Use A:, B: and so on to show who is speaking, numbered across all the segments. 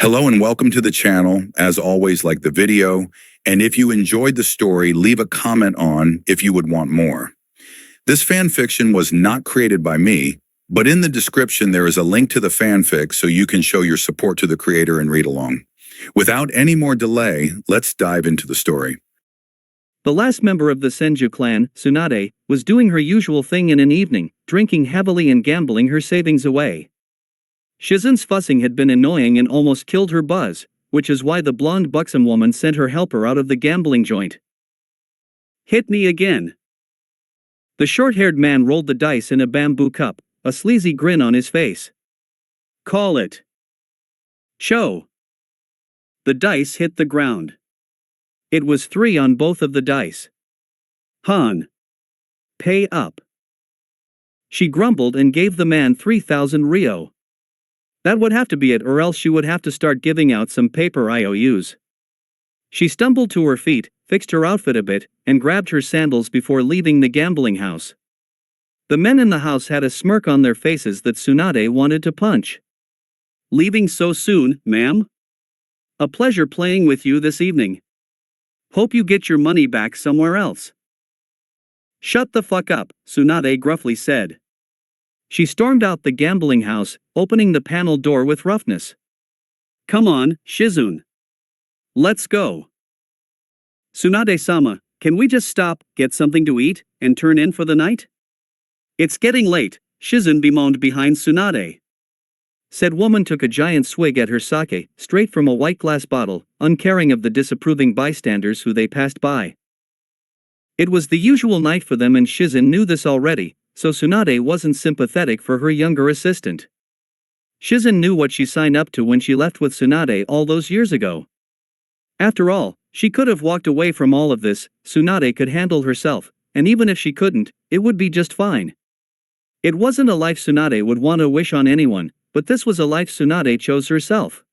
A: Hello and welcome to the channel. As always, like the video, and if you enjoyed the story, leave a comment on if you would want more. This fanfiction was not created by me, but in the description there is a link to the fanfic so you can show your support to the creator and read along. Without any more delay, let's dive into the story.
B: The last member of the Senju clan, Tsunade, was doing her usual thing in an evening, drinking heavily and gambling her savings away. Shizen's fussing had been annoying and almost killed her buzz, which is why the blonde buxom woman sent her helper out of the gambling joint. "Hit me again." The short-haired man rolled the dice in a bamboo cup, a sleazy grin on his face. "Call it." "Show." The dice hit the ground. It was 3 on both of the dice. "Han. Pay up." She grumbled and gave the man 3,000 ryo. That would have to be it, or else she would have to start giving out some paper IOUs. She stumbled to her feet, fixed her outfit a bit, and grabbed her sandals before leaving the gambling house. The men in the house had a smirk on their faces that Tsunade wanted to punch. "Leaving so soon, ma'am? A pleasure playing with you this evening. Hope you get your money back somewhere else." "Shut the fuck up," Tsunade gruffly said. She stormed out the gambling house, opening the panel door with roughness. "Come on, Shizune. Let's go." "Tsunade-sama, can we just stop, get something to eat, and turn in for the night?" "It's getting late," Shizune bemoaned behind Tsunade. Said woman took a giant swig at her sake, straight from a white glass bottle, uncaring of the disapproving bystanders who they passed by. It was the usual night for them and Shizune knew this already, so Tsunade wasn't sympathetic for her younger assistant. Shizune knew what she signed up to when she left with Tsunade all those years ago. After all, she could have walked away from all of this. Tsunade could handle herself, and even if she couldn't, it would be just fine. It wasn't a life Tsunade would want to wish on anyone, but this was a life Tsunade chose herself.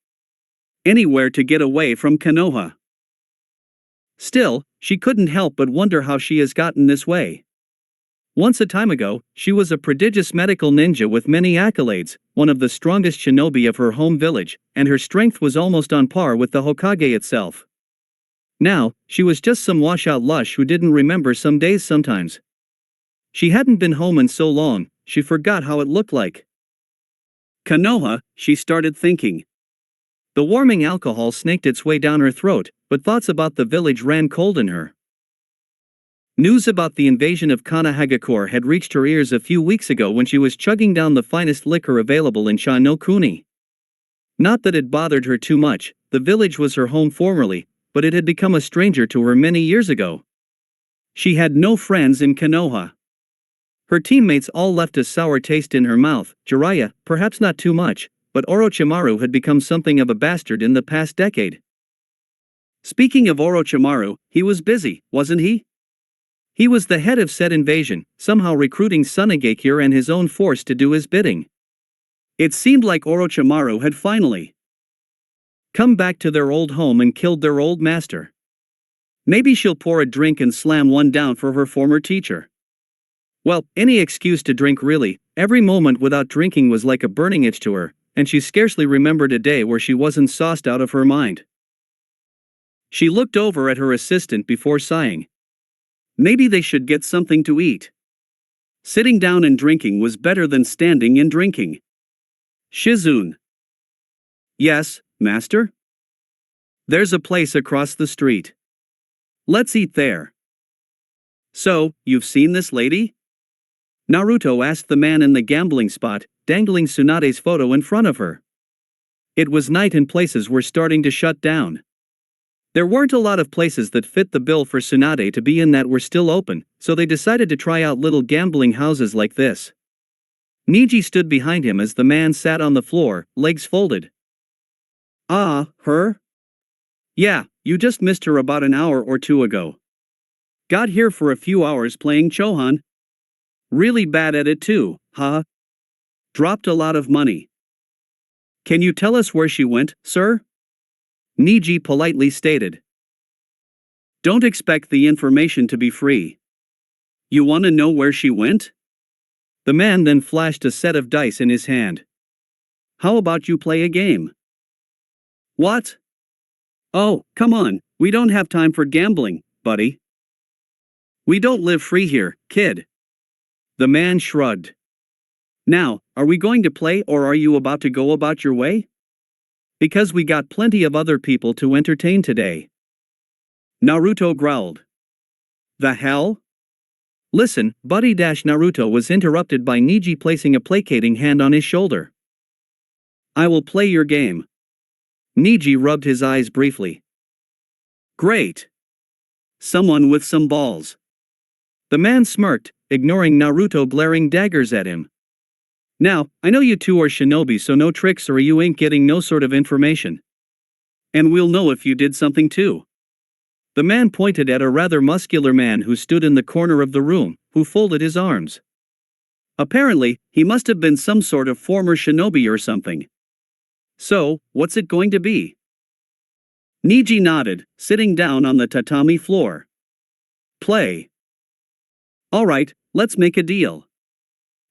B: Anywhere to get away from Konoha. Still, she couldn't help but wonder how she has gotten this way. Once a time ago, she was a prodigious medical ninja with many accolades, one of the strongest shinobi of her home village, and her strength was almost on par with the Hokage itself. Now, she was just some washout lush who didn't remember some days sometimes. She hadn't been home in so long, she forgot how it looked like. Konoha, she started thinking. The warming alcohol snaked its way down her throat, but thoughts about the village ran cold in her. News about the invasion of Kanahagakure had reached her ears a few weeks ago when she was chugging down the finest liquor available in Sha no Kuni. Not that it bothered her too much, the village was her home formerly, but it had become a stranger to her many years ago. She had no friends in Konoha. Her teammates all left a sour taste in her mouth. Jiraiya, perhaps not too much, but Orochimaru had become something of a bastard in the past decade. Speaking of Orochimaru, he was busy, wasn't he? He was the head of said invasion, somehow recruiting Tsunagakure and his own force to do his bidding. It seemed like Orochimaru had finally come back to their old home and killed their old master. Maybe she'll pour a drink and slam one down for her former teacher. Well, any excuse to drink really, every moment without drinking was like a burning itch to her, and she scarcely remembered a day where she wasn't sauced out of her mind. She looked over at her assistant before sighing. Maybe they should get something to eat. Sitting down and drinking was better than standing and drinking. Shizune. "Yes, master?" "There's a place across the street. Let's eat there." "So, you've seen this lady?" Naruto asked the man in the gambling spot, dangling Tsunade's photo in front of her. It was night and places were starting to shut down. There weren't a lot of places that fit the bill for Tsunade to be in that were still open, so they decided to try out little gambling houses like this. Niji stood behind him as the man sat on the floor, legs folded. "Ah, her? Yeah, you just missed her about an hour or two ago. Got here for a few hours playing Chohan. Really bad at it too, huh? Dropped a lot of money. Can you tell us where she went, sir?" Niji politely stated. "Don't expect the information to be free. You want to know where she went?" The man then flashed a set of dice in his hand. "How about you play a game?" What? Oh, come on, we don't have time for gambling, buddy. We don't live free here, kid. The man shrugged. Now, are we going to play or are you about to go about your way? Because we got plenty of other people to entertain today. Naruto growled. The hell? Listen, buddy. Naruto was interrupted by Neji placing a placating hand on his shoulder. I will play your game. Neji rubbed his eyes briefly. Great. Someone with some balls. The man smirked, ignoring Naruto glaring daggers at him. Now, I know you two are shinobi, so no tricks or you ain't getting no sort of information. And we'll know if you did something too. The man pointed at a rather muscular man who stood in the corner of the room, who folded his arms. Apparently, he must have been some sort of former shinobi or something. So, what's it going to be? Neji nodded, sitting down on the tatami floor. Play. Alright, let's make a deal.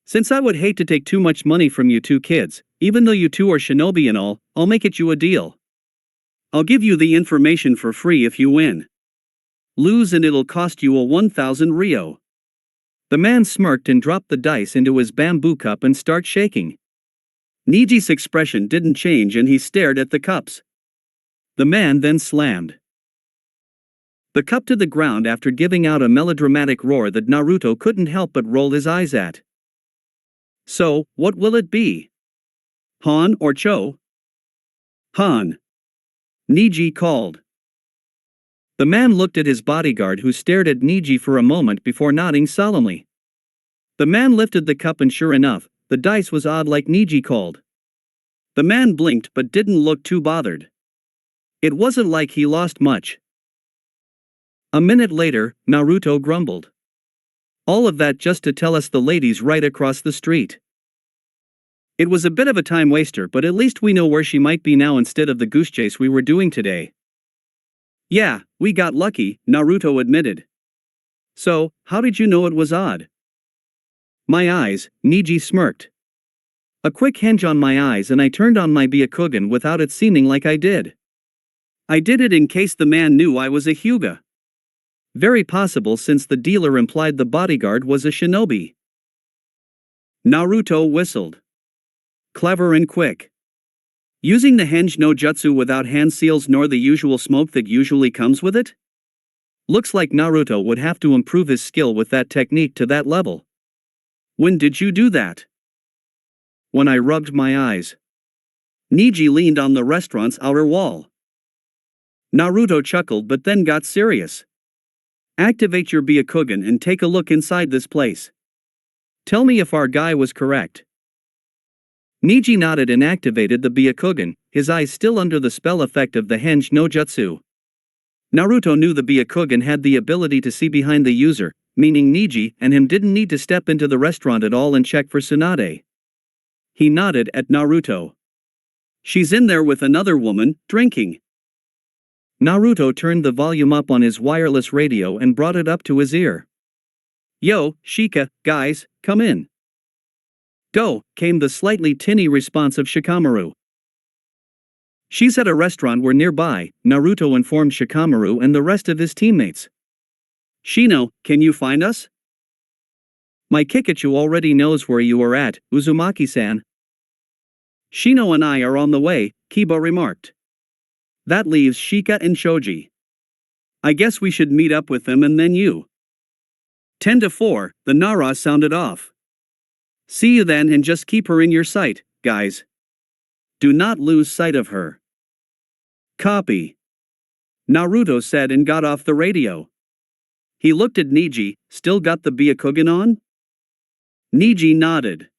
B: Since I would hate to take too much money from you two kids, even though you two are shinobi and all, I'll make it you a deal. I'll give you the information for free if you win. Lose and it'll cost you a 1,000 Rio. The man smirked and dropped the dice into his bamboo cup and started shaking. Neji's expression didn't change and he stared at the cups. The man then slammed the cup to the ground after giving out a melodramatic roar that Naruto couldn't help but roll his eyes at. So, what will it be? Han or Cho? Han. Neji called. The man looked at his bodyguard who stared at Neji for a moment before nodding solemnly. The man lifted the cup and sure enough, the dice was odd like Neji called. The man blinked but didn't look too bothered. It wasn't like he lost much. A minute later, Naruto grumbled. All of that just to tell us the lady's right across the street. It was a bit of a time waster, but at least we know where she might be now instead of the goose chase we were doing today. Yeah, we got lucky, Naruto admitted. So, how did you know it was odd? My eyes, Neji smirked. A quick hinge on my eyes and I turned on my Byakugan without it seeming like I did. I did it in case the man knew I was a Hyuga. Very possible since the dealer implied the bodyguard was a shinobi. Naruto whistled. Clever and quick. Using the henge no jutsu without hand seals nor the usual smoke that usually comes with it? Looks like Naruto would have to improve his skill with that technique to that level. When did you do that? When I rubbed my eyes. Neji leaned on the restaurant's outer wall. Naruto chuckled but then got serious. Activate your Byakugan and take a look inside this place. Tell me if our guy was correct. Neji nodded and activated the Byakugan, his eyes still under the spell effect of the henge no jutsu. Naruto knew the Byakugan had the ability to see behind the user, meaning Neji and him didn't need to step into the restaurant at all and check for Tsunade. He nodded at Naruto. She's in there with another woman, drinking. Naruto turned the volume up on his wireless radio and brought it up to his ear. Yo, Shika, guys, come in. Go, came the slightly tinny response of Shikamaru. She's at a restaurant we're nearby, Naruto informed Shikamaru and the rest of his teammates. Shino, can you find us? My Kikachu already knows where you are at, Uzumaki-san. Shino and I are on the way, Kiba remarked. That leaves Shika and Shoji. I guess we should meet up with them and then you. 10-4, the Nara sounded off. See you then and just keep her in your sight, guys. Do not lose sight of her. Copy. Naruto said and got off the radio. He looked at Neji, still got the Byakugan on? Neji nodded.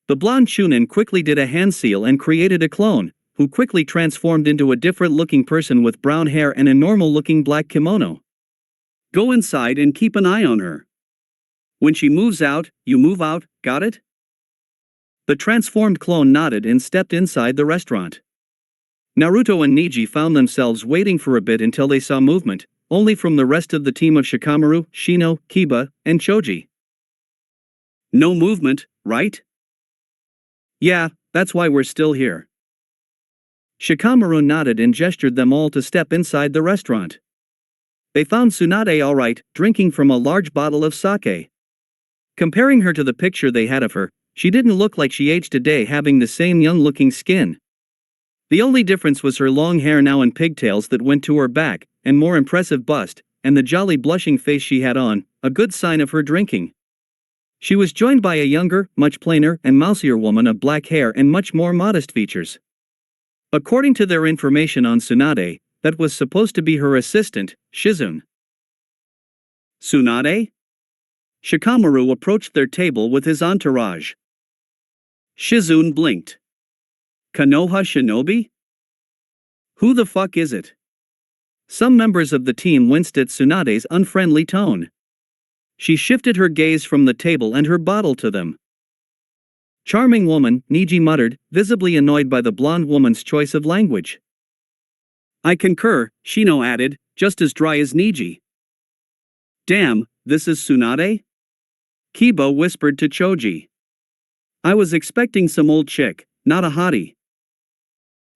B: The blonde Chunin quickly did a hand seal and created a clone, who quickly transformed into a different-looking person with brown hair and a normal-looking black kimono. Go inside and keep an eye on her. When she moves out, you move out, got it? The transformed clone nodded and stepped inside the restaurant. Naruto and Neji found themselves waiting for a bit until they saw movement, only from the rest of the team of Shikamaru, Shino, Kiba, and Choji. No movement, right? Yeah, that's why we're still here. Shikamaru nodded and gestured them all to step inside the restaurant. They found Tsunade alright, drinking from a large bottle of sake. Comparing her to the picture they had of her, she didn't look like she aged a day, having the same young-looking skin. The only difference was her long hair now in pigtails that went to her back, and more impressive bust, and the jolly blushing face she had on, a good sign of her drinking. She was joined by a younger, much plainer and mousier woman of black hair and much more modest features. According to their information on Tsunade, that was supposed to be her assistant, Shizune. Tsunade? Shikamaru approached their table with his entourage. Shizune blinked. Konoha Shinobi? Who the fuck is it? Some members of the team winced at Tsunade's unfriendly tone. She shifted her gaze from the table and her bottle to them. Charming woman, Niji muttered, visibly annoyed by the blonde woman's choice of language. I concur, Shino added, just as dry as Niji. Damn, this is Tsunade? Kiba whispered to Choji. I was expecting some old chick, not a hottie.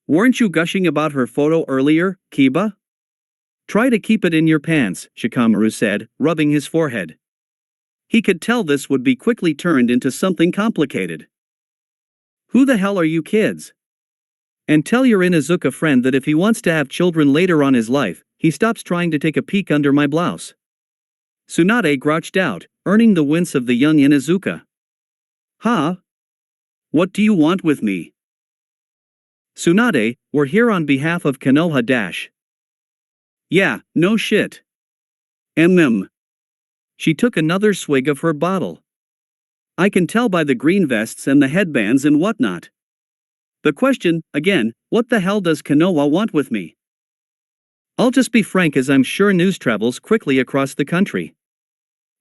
B: Weren't you gushing about her photo earlier, Kiba? Try to keep it in your pants, Shikamaru said, rubbing his forehead. He could tell this would be quickly turned into something complicated. Who the hell are you kids? And tell your Inuzuka friend that if he wants to have children later on his life, he stops trying to take a peek under my blouse. Tsunade grouched out, earning the wince of the young Inuzuka. Huh? What do you want with me? Tsunade, we're here on behalf of Konoha Dash. Yeah, no shit. She took another swig of her bottle. I can tell by the green vests and the headbands and whatnot. The question, again, what the hell does Konoha want with me? I'll just be frank, as I'm sure news travels quickly across the country.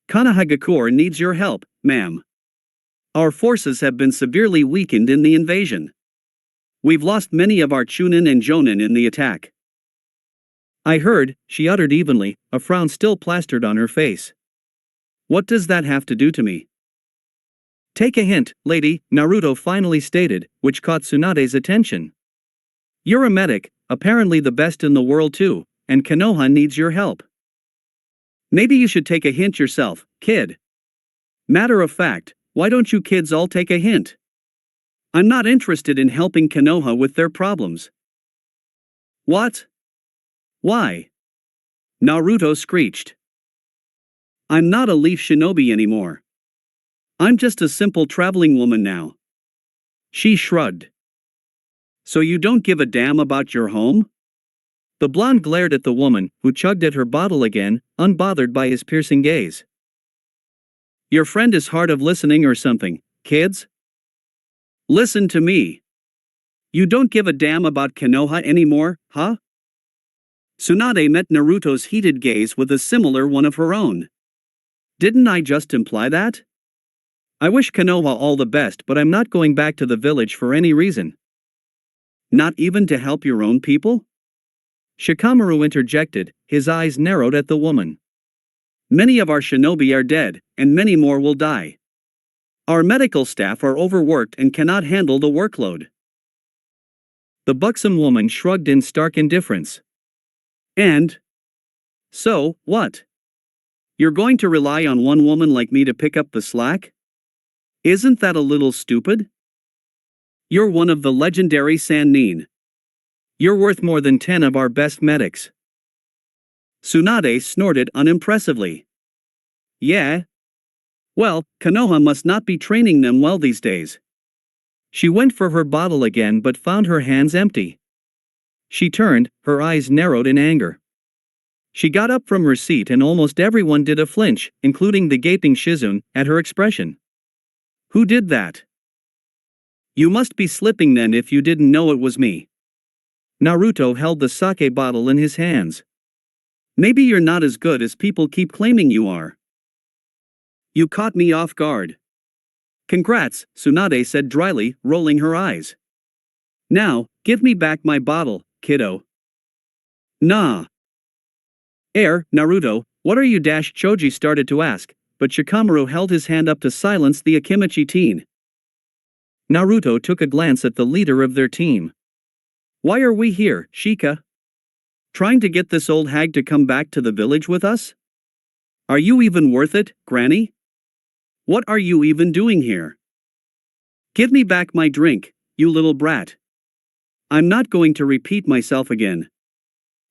B: Konohagakure needs your help, ma'am. Our forces have been severely weakened in the invasion. We've lost many of our Chunin and Jonin in the attack. I heard, she uttered evenly, a frown still plastered on her face. What does that have to do to me? Take a hint, lady, Naruto finally stated, which caught Tsunade's attention. You're a medic, apparently the best in the world too, and Konoha needs your help. Maybe you should take a hint yourself, kid. Matter of fact, why don't you kids all take a hint? I'm not interested in helping Konoha with their problems. What? Why? Naruto screeched. I'm not a leaf shinobi anymore. I'm just a simple traveling woman now. She shrugged. So you don't give a damn about your home? The blonde glared at the woman, who chugged at her bottle again, unbothered by his piercing gaze. Your friend is hard of listening or something, kids? Listen to me. You don't give a damn about Konoha anymore, huh? Tsunade met Naruto's heated gaze with a similar one of her own. Didn't I just imply that? I wish Konoha all the best, but I'm not going back to the village for any reason. Not even to help your own people? Shikamaru interjected, his eyes narrowed at the woman. Many of our shinobi are dead, and many more will die. Our medical staff are overworked and cannot handle the workload. The buxom woman shrugged in stark indifference. And? So, what? You're going to rely on one woman like me to pick up the slack? Isn't that a little stupid? You're one of the legendary Sannin. You're worth more than 10 of our best medics. Tsunade snorted unimpressively. Yeah? Well, Konoha must not be training them well these days. She went for her bottle again but found her hands empty. She turned, her eyes narrowed in anger. She got up from her seat and almost everyone did a flinch, including the gaping Shizune, at her expression. Who did that? You must be slipping then if you didn't know it was me. Naruto held the sake bottle in his hands. Maybe you're not as good as people keep claiming you are. You caught me off guard. Congrats, Tsunade said dryly, rolling her eyes. Now, give me back my bottle, kiddo. Nah. Naruto, what are you? Choji started to ask, but Shikamaru held his hand up to silence the Akimichi teen. Naruto took a glance at the leader of their team. Why are we here, Shika? Trying to get this old hag to come back to the village with us? Are you even worth it, Granny? What are you even doing here? Give me back my drink, you little brat. I'm not going to repeat myself again.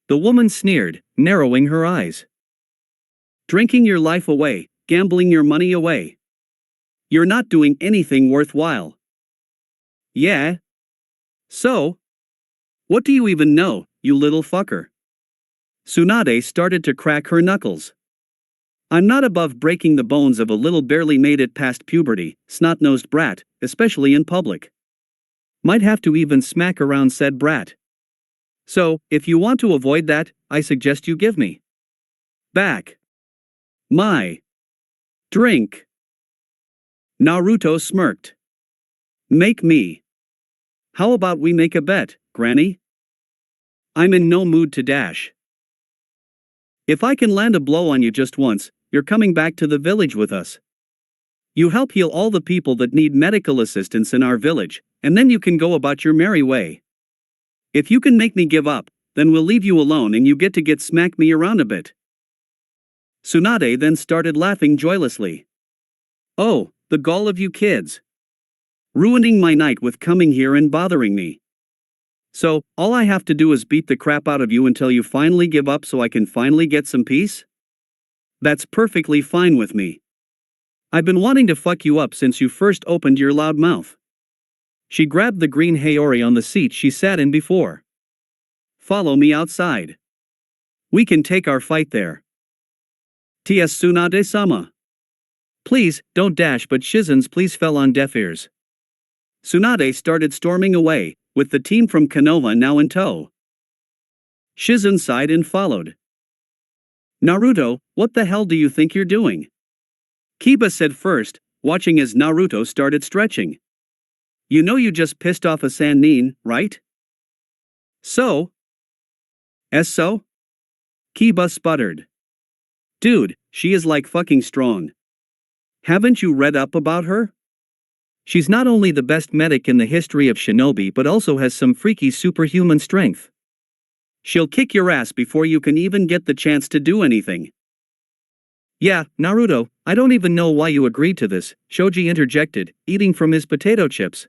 B: The woman sneered, narrowing her eyes. Drinking your life away, gambling your money away. You're not doing anything worthwhile. Yeah? So? What do you even know, you little fucker? Tsunade started to crack her knuckles. I'm not above breaking the bones of a little barely made it past puberty, snot-nosed brat, especially in public. Might have to even smack around said brat. So, if you want to avoid that, I suggest you give me back my drink. Naruto smirked. Make me. How about we make a bet, Granny? I'm in no mood to dash. If I can land a blow on you just once, you're coming back to the village with us. You help heal all the people that need medical assistance in our village, and then you can go about your merry way. If you can make me give up, then we'll leave you alone and you get smack me around a bit. Tsunade then started laughing joylessly. Oh, the gall of you kids. Ruining my night with coming here and bothering me. So, all I have to do is beat the crap out of you until you finally give up so I can finally get some peace? That's perfectly fine with me. I've been wanting to fuck you up since you first opened your loud mouth. She grabbed the green Haori on the seat she sat in before. Follow me outside. We can take our fight there. T.S. Tsunade-sama. Please, don't dash, but Shizen's please fell on deaf ears. Tsunade started storming away, with the team from Konoha now in tow. Shizen sighed and followed. Naruto, what the hell do you think you're doing? Kiba said first, watching as Naruto started stretching. You know you just pissed off a Sannin, right? So? So? Kiba sputtered. Dude, she is like fucking strong. Haven't you read up about her? She's not only the best medic in the history of shinobi but also has some freaky superhuman strength. She'll kick your ass before you can even get the chance to do anything. Yeah, Naruto, I don't even know why you agreed to this, Shoji interjected, eating from his potato chips.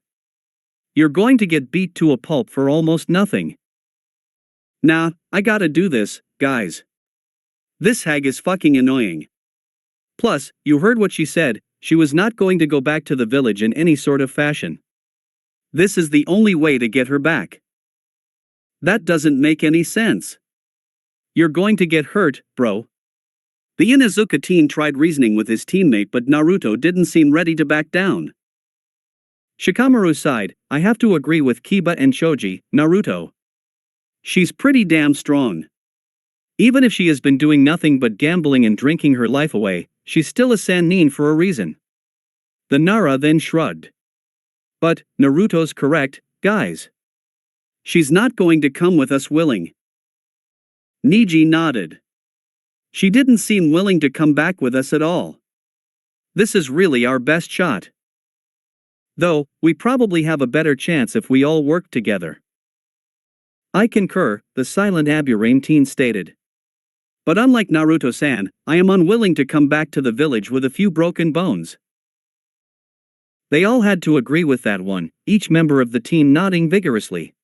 B: You're going to get beat to a pulp for almost nothing. Nah, I gotta do this, guys. This hag is fucking annoying. Plus, you heard what she said, she was not going to go back to the village in any sort of fashion. This is the only way to get her back. That doesn't make any sense. You're going to get hurt, bro. The Inuzuka teen tried reasoning with his teammate but Naruto didn't seem ready to back down. Shikamaru sighed, I have to agree with Kiba and Shoji, Naruto. She's pretty damn strong. Even if she has been doing nothing but gambling and drinking her life away, she's still a Sannin for a reason. The Nara then shrugged. But, Naruto's correct, guys. She's not going to come with us willing. Niji nodded. She didn't seem willing to come back with us at all. This is really our best shot. Though, we probably have a better chance if we all work together. I concur, the silent Aburame teen stated. But unlike Naruto-san, I am unwilling to come back to the village with a few broken bones. They all had to agree with that one, each member of the team nodding vigorously.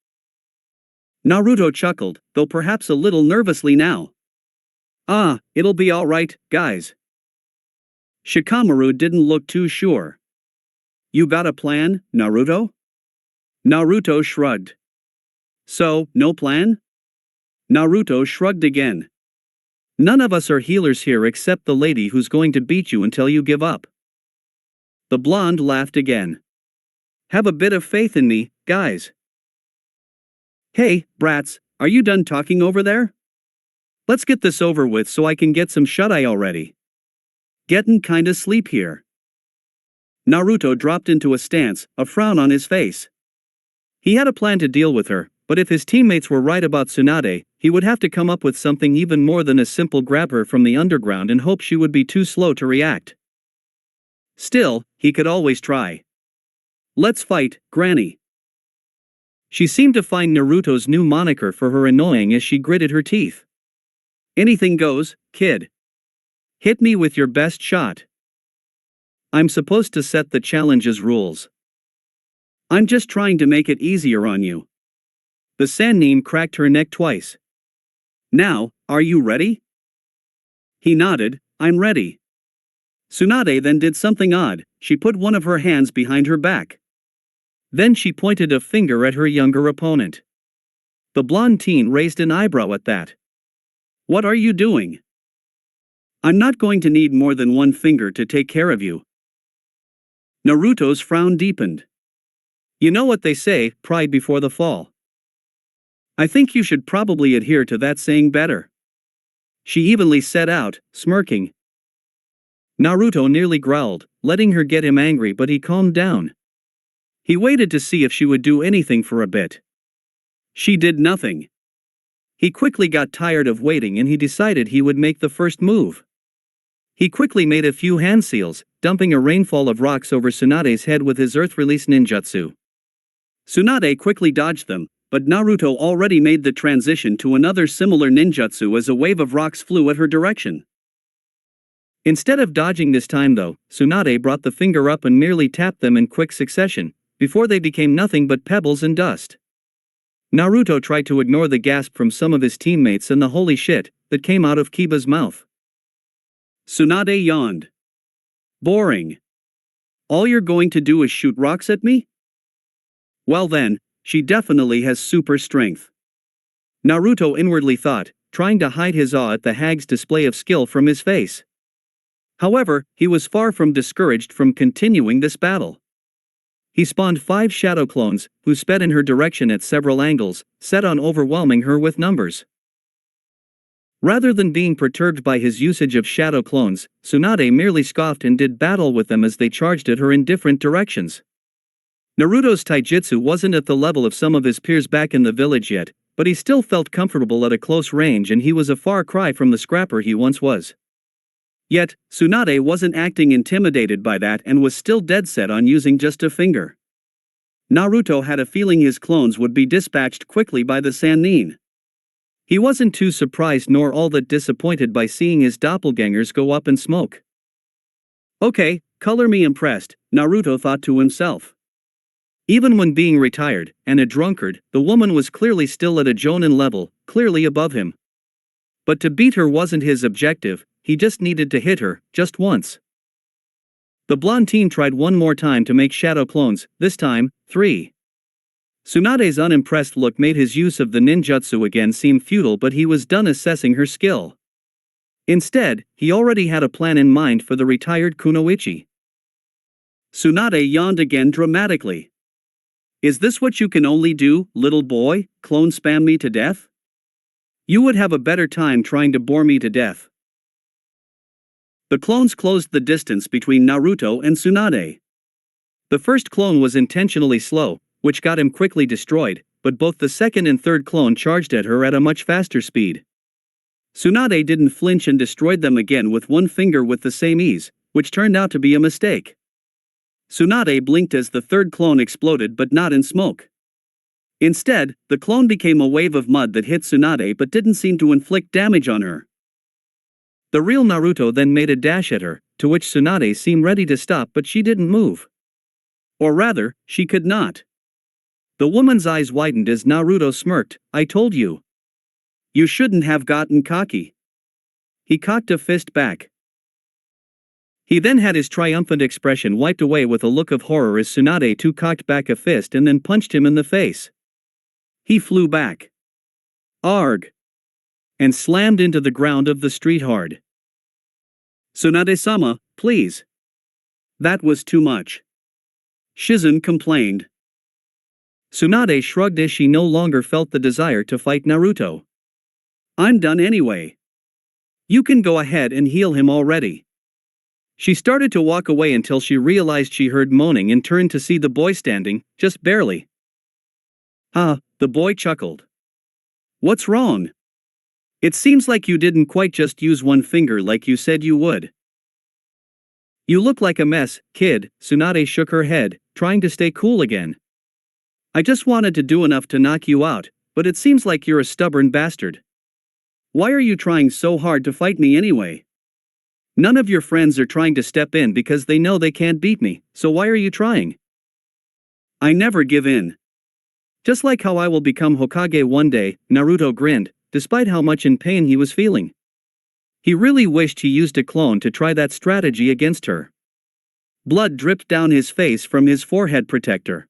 B: Naruto chuckled, though perhaps a little nervously now. Ah, it'll be all right, guys. Shikamaru didn't look too sure. You got a plan, Naruto? Naruto shrugged. So, no plan? Naruto shrugged again. None of us are healers here except the lady who's going to beat you until you give up. The blonde laughed again. Have a bit of faith in me, guys. Hey, brats, are you done talking over there? Let's get this over with so I can get some shut-eye already. Getting kinda sleep here. Naruto dropped into a stance, a frown on his face. He had a plan to deal with her, but if his teammates were right about Tsunade, he would have to come up with something even more than a simple grab her from the underground and hope she would be too slow to react. Still, he could always try. Let's fight, Granny. She seemed to find Naruto's new moniker for her annoying as she gritted her teeth. Anything goes, kid. Hit me with your best shot. I'm supposed to set the challenge's rules. I'm just trying to make it easier on you. The Sannin cracked her neck twice. Now, are you ready? He nodded, I'm ready. Tsunade then did something odd, she put one of her hands behind her back. Then she pointed a finger at her younger opponent. The blonde teen raised an eyebrow at that. What are you doing? I'm not going to need more than one finger to take care of you. Naruto's frown deepened. You know what they say, pride before the fall. I think you should probably adhere to that saying better. She evenly set out, smirking. Naruto nearly growled, letting her get him angry, but he calmed down. He waited to see if she would do anything for a bit. She did nothing. He quickly got tired of waiting and he decided he would make the first move. He quickly made a few hand seals, dumping a rainfall of rocks over Tsunade's head with his earth-release ninjutsu. Tsunade quickly dodged them, but Naruto already made the transition to another similar ninjutsu as a wave of rocks flew at her direction. Instead of dodging this time though, Tsunade brought the finger up and merely tapped them in quick succession, before they became nothing but pebbles and dust. Naruto tried to ignore the gasp from some of his teammates and the holy shit that came out of Kiba's mouth. Tsunade yawned. Boring. All you're going to do is shoot rocks at me? Well then, she definitely has super strength. Naruto inwardly thought, trying to hide his awe at the hag's display of skill from his face. However, he was far from discouraged from continuing this battle. He spawned 5 shadow clones, who sped in her direction at several angles, set on overwhelming her with numbers. Rather than being perturbed by his usage of shadow clones, Tsunade merely scoffed and did battle with them as they charged at her in different directions. Naruto's taijutsu wasn't at the level of some of his peers back in the village yet, but he still felt comfortable at a close range and he was a far cry from the scrapper he once was. Yet, Tsunade wasn't acting intimidated by that and was still dead set on using just a finger. Naruto had a feeling his clones would be dispatched quickly by the Sannin. He wasn't too surprised nor all that disappointed by seeing his doppelgangers go up in smoke. Okay, color me impressed, Naruto thought to himself. Even when being retired, and a drunkard, the woman was clearly still at a Jonin level, clearly above him. But to beat her wasn't his objective, he just needed to hit her, just once. The blonde teen tried one more time to make shadow clones, this time, 3. Tsunade's unimpressed look made his use of the ninjutsu again seem futile, but he was done assessing her skill. Instead, he already had a plan in mind for the retired kunoichi. Tsunade yawned again dramatically. Is this what you can only do, little boy, clone spam me to death? You would have a better time trying to bore me to death. The clones closed the distance between Naruto and Tsunade. The first clone was intentionally slow, which got him quickly destroyed, but both the second and third clone charged at her at a much faster speed. Tsunade didn't flinch and destroyed them again with one finger with the same ease, which turned out to be a mistake. Tsunade blinked as the third clone exploded, but not in smoke. Instead, the clone became a wave of mud that hit Tsunade but didn't seem to inflict damage on her. The real Naruto then made a dash at her, to which Tsunade seemed ready to stop, but she didn't move. Or rather, she could not. The woman's eyes widened as Naruto smirked, I told you. You shouldn't have gotten cocky. He cocked a fist back. He then had his triumphant expression wiped away with a look of horror as Tsunade too cocked back a fist and then punched him in the face. He flew back. Arg! And slammed into the ground of the street hard. Tsunade-sama, please. That was too much. Shizen complained. Tsunade shrugged as she no longer felt the desire to fight Naruto. I'm done anyway. You can go ahead and heal him already. She started to walk away until she realized she heard moaning and turned to see the boy standing, just barely. The boy chuckled. What's wrong? It seems like you didn't quite just use one finger like you said you would. You look like a mess, kid, Tsunade shook her head, trying to stay cool again. I just wanted to do enough to knock you out, but it seems like you're a stubborn bastard. Why are you trying so hard to fight me anyway? None of your friends are trying to step in because they know they can't beat me, so why are you trying? I never give in. Just like how I will become Hokage one day, Naruto grinned, despite how much in pain he was feeling. He really wished he used a clone to try that strategy against her. Blood dripped down his face from his forehead protector.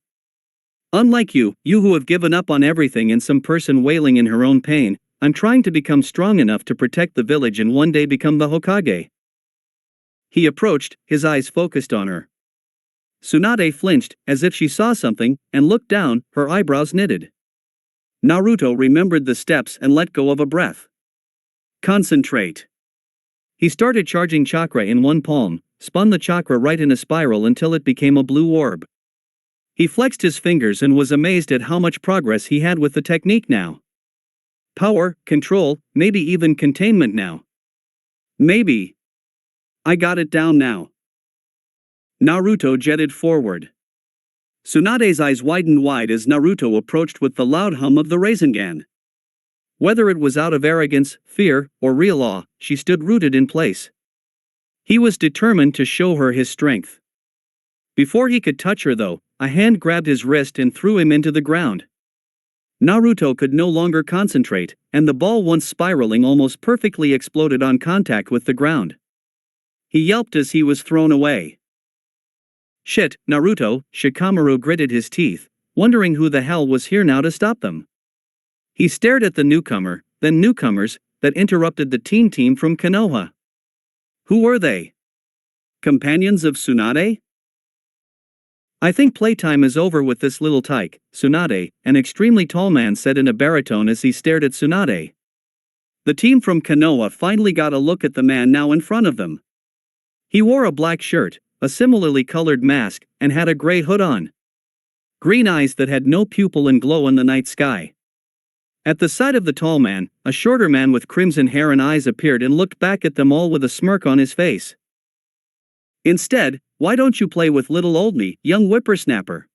B: Unlike you who have given up on everything and some person wailing in her own pain, I'm trying to become strong enough to protect the village and one day become the Hokage. He approached, his eyes focused on her. Tsunade flinched, as if she saw something, and looked down, her eyebrows knitted. Naruto remembered the steps and let go of a breath. Concentrate. He started charging chakra in one palm, spun the chakra right in a spiral until it became a blue orb. He flexed his fingers and was amazed at how much progress he had with the technique now. Power, control, maybe even containment now. Maybe. I got it down now. Naruto jetted forward. Tsunade's eyes widened wide as Naruto approached with the loud hum of the Rasengan. Whether it was out of arrogance, fear, or real awe, she stood rooted in place. He was determined to show her his strength. Before he could touch her though, a hand grabbed his wrist and threw him into the ground. Naruto could no longer concentrate, and the ball once spiraling almost perfectly exploded on contact with the ground. He yelped as he was thrown away. Shit, Naruto, Shikamaru gritted his teeth, wondering who the hell was here now to stop them. He stared at the newcomer, then newcomers, that interrupted the teen team from Konoha. Who were they? Companions of Tsunade? I think playtime is over with this little tyke, Tsunade, an extremely tall man said in a baritone as he stared at Tsunade. The team from Konoha finally got a look at the man now in front of them. He wore a black shirt, a similarly colored mask, and had a gray hood on. Green eyes that had no pupil and glow in the night sky. At the sight of the tall man, a shorter man with crimson hair and eyes appeared and looked back at them all with a smirk on his face. Instead, why don't you play with little old me, young whippersnapper?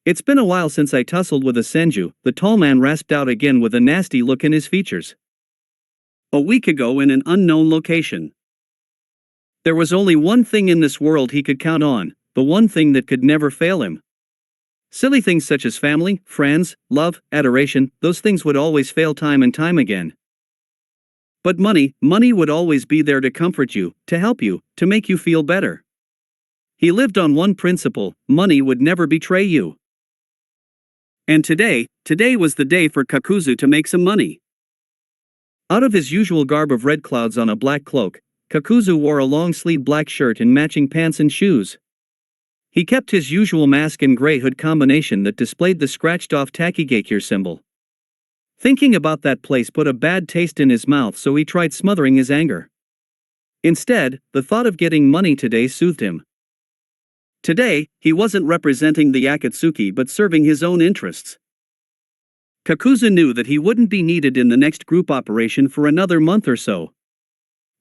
B: It's been a while since I tussled with a senju, the tall man rasped out again with a nasty look in his features. A week ago in an unknown location. There was only one thing in this world he could count on, the one thing that could never fail him. Silly things such as family, friends, love, adoration, those things would always fail time and time again. But money would always be there to comfort you, to help you, to make you feel better. He lived on one principle: money would never betray you. And today was the day for Kakuzu to make some money. Out of his usual garb of red clouds on a black cloak, Kakuzu wore a long-sleeved black shirt and matching pants and shoes. He kept his usual mask and gray hood combination that displayed the scratched-off Takigakure symbol. Thinking about that place put a bad taste in his mouth, so he tried smothering his anger. Instead, the thought of getting money today soothed him. Today, he wasn't representing the Akatsuki but serving his own interests. Kakuzu knew that he wouldn't be needed in the next group operation for another month or so.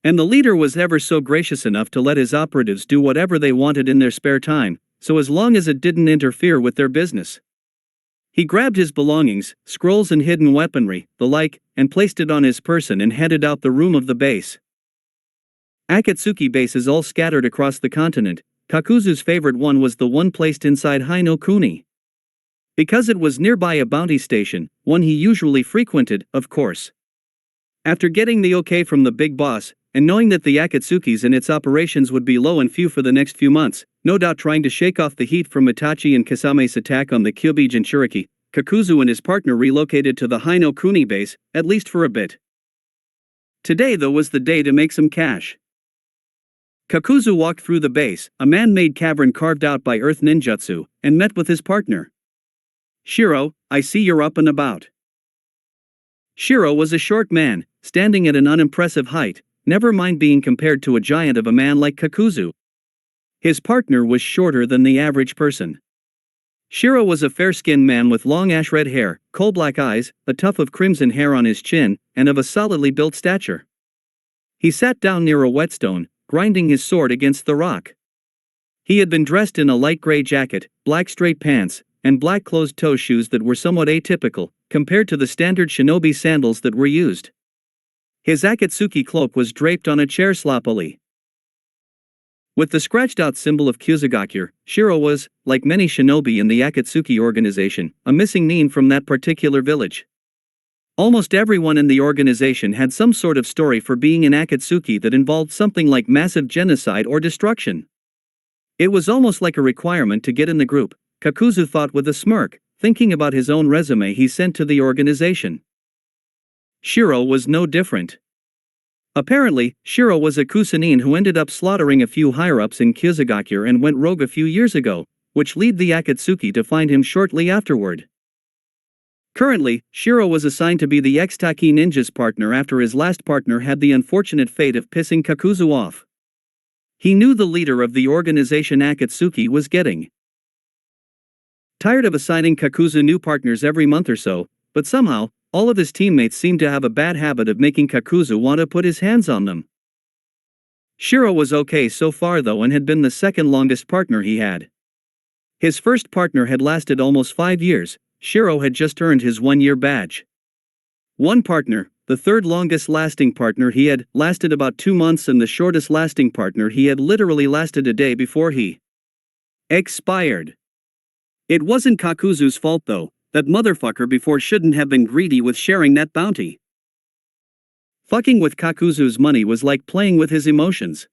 B: And the leader was ever so gracious enough to let his operatives do whatever they wanted in their spare time, so as long as it didn't interfere with their business. He grabbed his belongings, scrolls and hidden weaponry, the like, and placed it on his person and headed out the room of the base. Akatsuki bases all scattered across the continent. Kakuzu's favorite one was the one placed inside Hainokuni. Because it was nearby a bounty station, one he usually frequented, of course. After getting the okay from the big boss, and knowing that the Akatsukis and its operations would be low and few for the next few months, no doubt trying to shake off the heat from Itachi and Kasame's attack on the Kyuubi Jinchuriki, Kakuzu and his partner relocated to the Hainokuni base, at least for a bit. Today though was the day to make some cash. Kakuzu walked through the base, a man-made cavern carved out by earth ninjutsu, and met with his partner. Shiro, I see you're up and about. Shiro was a short man, standing at an unimpressive height, never mind being compared to a giant of a man like Kakuzu. His partner was shorter than the average person. Shiro was a fair-skinned man with long ash-red hair, coal-black eyes, a tuft of crimson hair on his chin, and of a solidly built stature. He sat down near a whetstone, grinding his sword against the rock. He had been dressed in a light gray jacket, black straight pants, and black closed-toe shoes that were somewhat atypical, compared to the standard shinobi sandals that were used. His Akatsuki cloak was draped on a chair sloppily. With the scratched-out symbol of Kyuzugakyur, Shiro was, like many shinobi in the Akatsuki organization, a missing nin from that particular village. Almost everyone in the organization had some sort of story for being an Akatsuki that involved something like massive genocide or destruction. It was almost like a requirement to get in the group, Kakuzu thought with a smirk, thinking about his own resume he sent to the organization. Shiro was no different. Apparently, Shiro was a Kusanin who ended up slaughtering a few higher-ups in Kyuzugakyur and went rogue a few years ago, which led the Akatsuki to find him shortly afterward. Currently, Shiro was assigned to be the ex-Taki ninja's partner after his last partner had the unfortunate fate of pissing Kakuzu off. He knew the leader of the organization Akatsuki was getting tired of assigning Kakuzu new partners every month or so, but somehow, all of his teammates seemed to have a bad habit of making Kakuzu want to put his hands on them. Shiro was okay so far though and had been the second longest partner he had. His first partner had lasted almost 5 years, Shiro had just earned his 1-year badge. One partner, the third longest lasting partner he had, lasted about 2 months and the shortest lasting partner he had literally lasted a day before he expired. It wasn't Kakuzu's fault though. That motherfucker before shouldn't have been greedy with sharing that bounty. Fucking with Kakuzu's money was like playing with his emotions.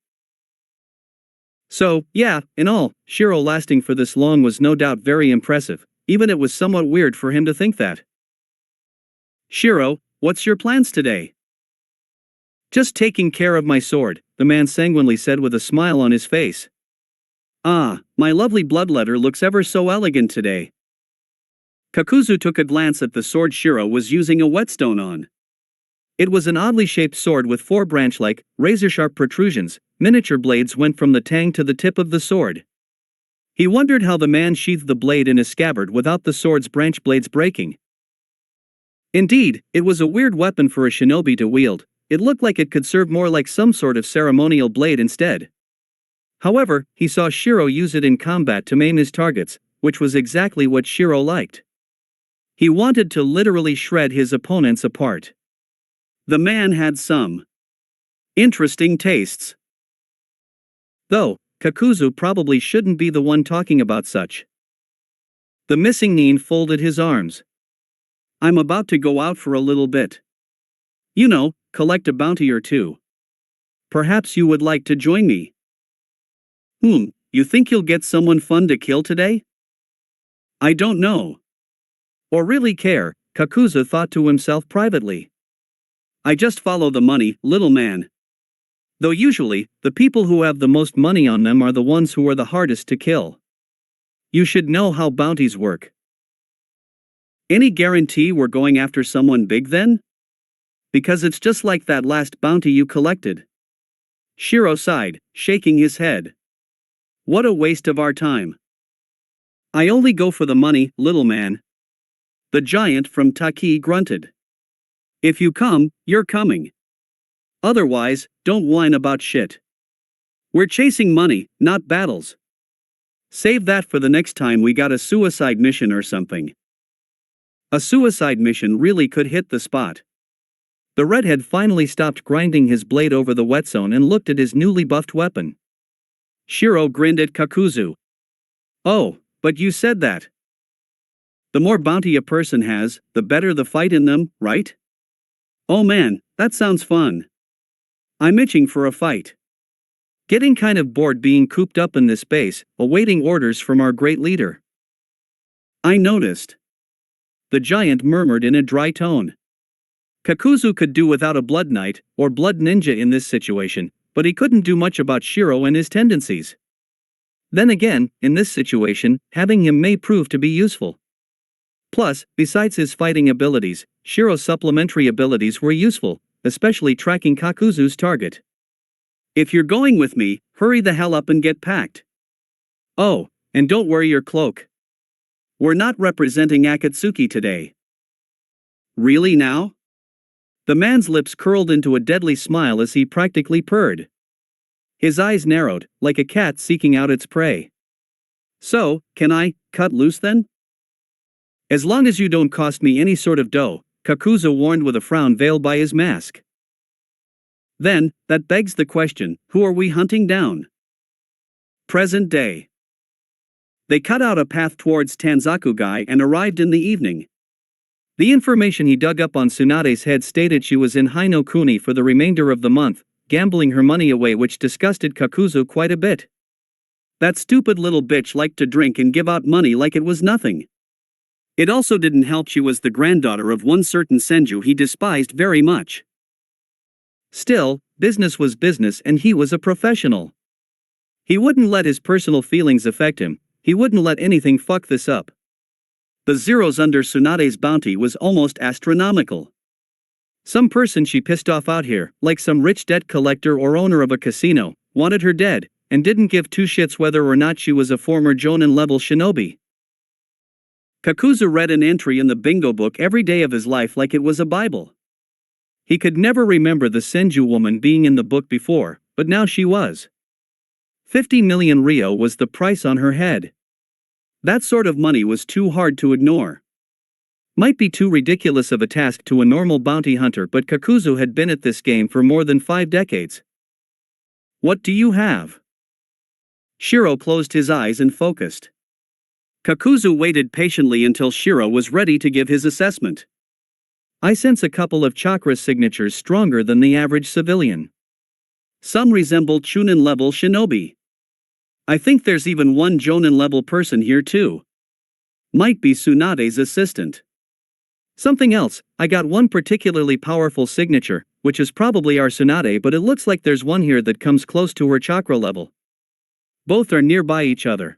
B: So, yeah, in all, Shiro lasting for this long was no doubt very impressive, even it was somewhat weird for him to think that. Shiro, what's your plans today? Just taking care of my sword, the man sanguinely said with a smile on his face. Ah, my lovely bloodletter looks ever so elegant today. Kakuzu took a glance at the sword Shiro was using a whetstone on. It was an oddly shaped sword with 4 branch-like, razor-sharp protrusions. Miniature blades went from the tang to the tip of the sword. He wondered how the man sheathed the blade in his scabbard without the sword's branch blades breaking. Indeed, it was a weird weapon for a shinobi to wield. It looked like it could serve more like some sort of ceremonial blade instead. However, he saw Shiro use it in combat to maim his targets, which was exactly what Shiro liked. He wanted to literally shred his opponents apart. The man had some interesting tastes. Though, Kakuzu probably shouldn't be the one talking about such. The missing nin folded his arms. I'm about to go out for a little bit. You know, collect a bounty or two. Perhaps you would like to join me. You think you'll get someone fun to kill today? I don't know. Or really care, Kakuzu thought to himself privately. I just follow the money, little man. Though usually, the people who have the most money on them are the ones who are the hardest to kill. You should know how bounties work. Any guarantee we're going after someone big then? Because it's just like that last bounty you collected. Shiro sighed, shaking his head. What a waste of our time. I only go for the money, little man. The giant from Taki grunted. If you come, you're coming. Otherwise, don't whine about shit. We're chasing money, not battles. Save that for the next time we got a suicide mission or something. A suicide mission really could hit the spot. The redhead finally stopped grinding his blade over the whetstone and looked at his newly buffed weapon. Shiro grinned at Kakuzu. Oh, but you said that. The more bounty a person has, the better the fight in them, right? Oh man, that sounds fun. I'm itching for a fight. Getting kind of bored being cooped up in this base, awaiting orders from our great leader. I noticed. The giant murmured in a dry tone. Kakuzu could do without a blood knight, or blood ninja in this situation, but he couldn't do much about Shiro and his tendencies. Then again, in this situation, having him may prove to be useful. Plus, besides his fighting abilities, Shiro's supplementary abilities were useful, especially tracking Kakuzu's target. If you're going with me, hurry the hell up and get packed. Oh, and don't wear your cloak. We're not representing Akatsuki today. Really now? The man's lips curled into a deadly smile as he practically purred. His eyes narrowed, like a cat seeking out its prey. So, can I cut loose then? As long as you don't cost me any sort of dough, Kakuzu warned with a frown veiled by his mask. Then, that begs the question, who are we hunting down? Present day. They cut out a path towards Tanzakugai and arrived in the evening. The information he dug up on Tsunade's head stated she was in Hinokuni for the remainder of the month, gambling her money away, which disgusted Kakuzu quite a bit. That stupid little bitch liked to drink and give out money like it was nothing. It also didn't help she was the granddaughter of one certain Senju he despised very much. Still, business was business and he was a professional. He wouldn't let his personal feelings affect him, he wouldn't let anything fuck this up. The zeros under Tsunade's bounty was almost astronomical. Some person she pissed off out here, like some rich debt collector or owner of a casino, wanted her dead, and didn't give two shits whether or not she was a former Jonin-level shinobi. Kakuzu read an entry in the bingo book every day of his life like it was a Bible. He could never remember the Senju woman being in the book before, but now she was. 50 million ryo was the price on her head. That sort of money was too hard to ignore. Might be too ridiculous of a task to a normal bounty hunter, but Kakuzu had been at this game for more than 5 decades. What do you have? Shiro closed his eyes and focused. Kakuzu waited patiently until Shiro was ready to give his assessment. I sense a couple of chakra signatures stronger than the average civilian. Some resemble Chunin-level shinobi. I think there's even one Jonin-level person here too. Might be Tsunade's assistant. Something else, I got one particularly powerful signature, which is probably our Tsunade, but it looks like there's one here that comes close to her chakra level. Both are nearby each other.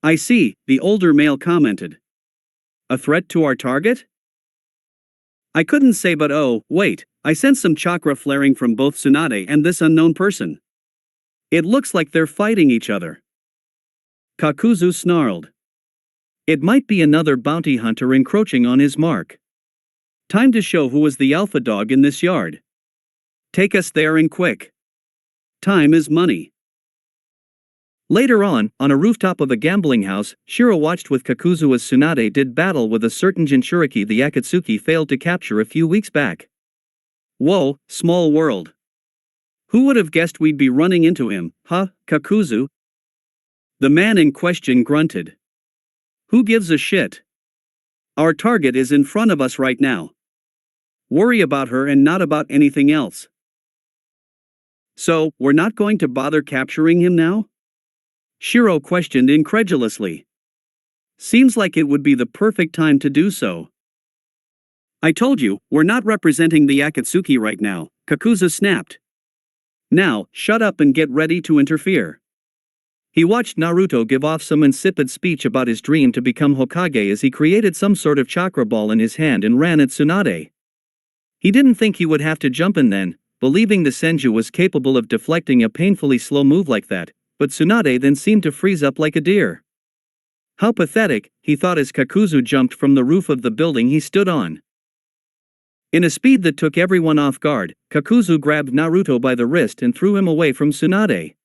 B: I see, the older male commented. A threat to our target? I couldn't say, but oh, wait, I sense some chakra flaring from both Tsunade and this unknown person. It looks like they're fighting each other. Kakuzu snarled. It might be another bounty hunter encroaching on his mark. Time to show who was the alpha dog in this yard. Take us there and quick. Time is money. Later on a rooftop of a gambling house, Shiro watched with Kakuzu as Tsunade did battle with a certain Jinchuriki the Akatsuki failed to capture a few weeks back. Whoa, small world. Who would have guessed we'd be running into him, huh, Kakuzu? The man in question grunted. Who gives a shit? Our target is in front of us right now. Worry about her and not about anything else. So, we're not going to bother capturing him now? Shiro questioned incredulously. Seems like it would be the perfect time to do so. I told you, we're not representing the Akatsuki right now, Kakuzu snapped. Now, shut up and get ready to interfere. He watched Naruto give off some insipid speech about his dream to become Hokage as he created some sort of chakra ball in his hand and ran at Tsunade. He didn't think he would have to jump in then, believing the Senju was capable of deflecting a painfully slow move like that, but Tsunade then seemed to freeze up like a deer. How pathetic, he thought as Kakuzu jumped from the roof of the building he stood on. In a speed that took everyone off guard, Kakuzu grabbed Naruto by the wrist and threw him away from Tsunade.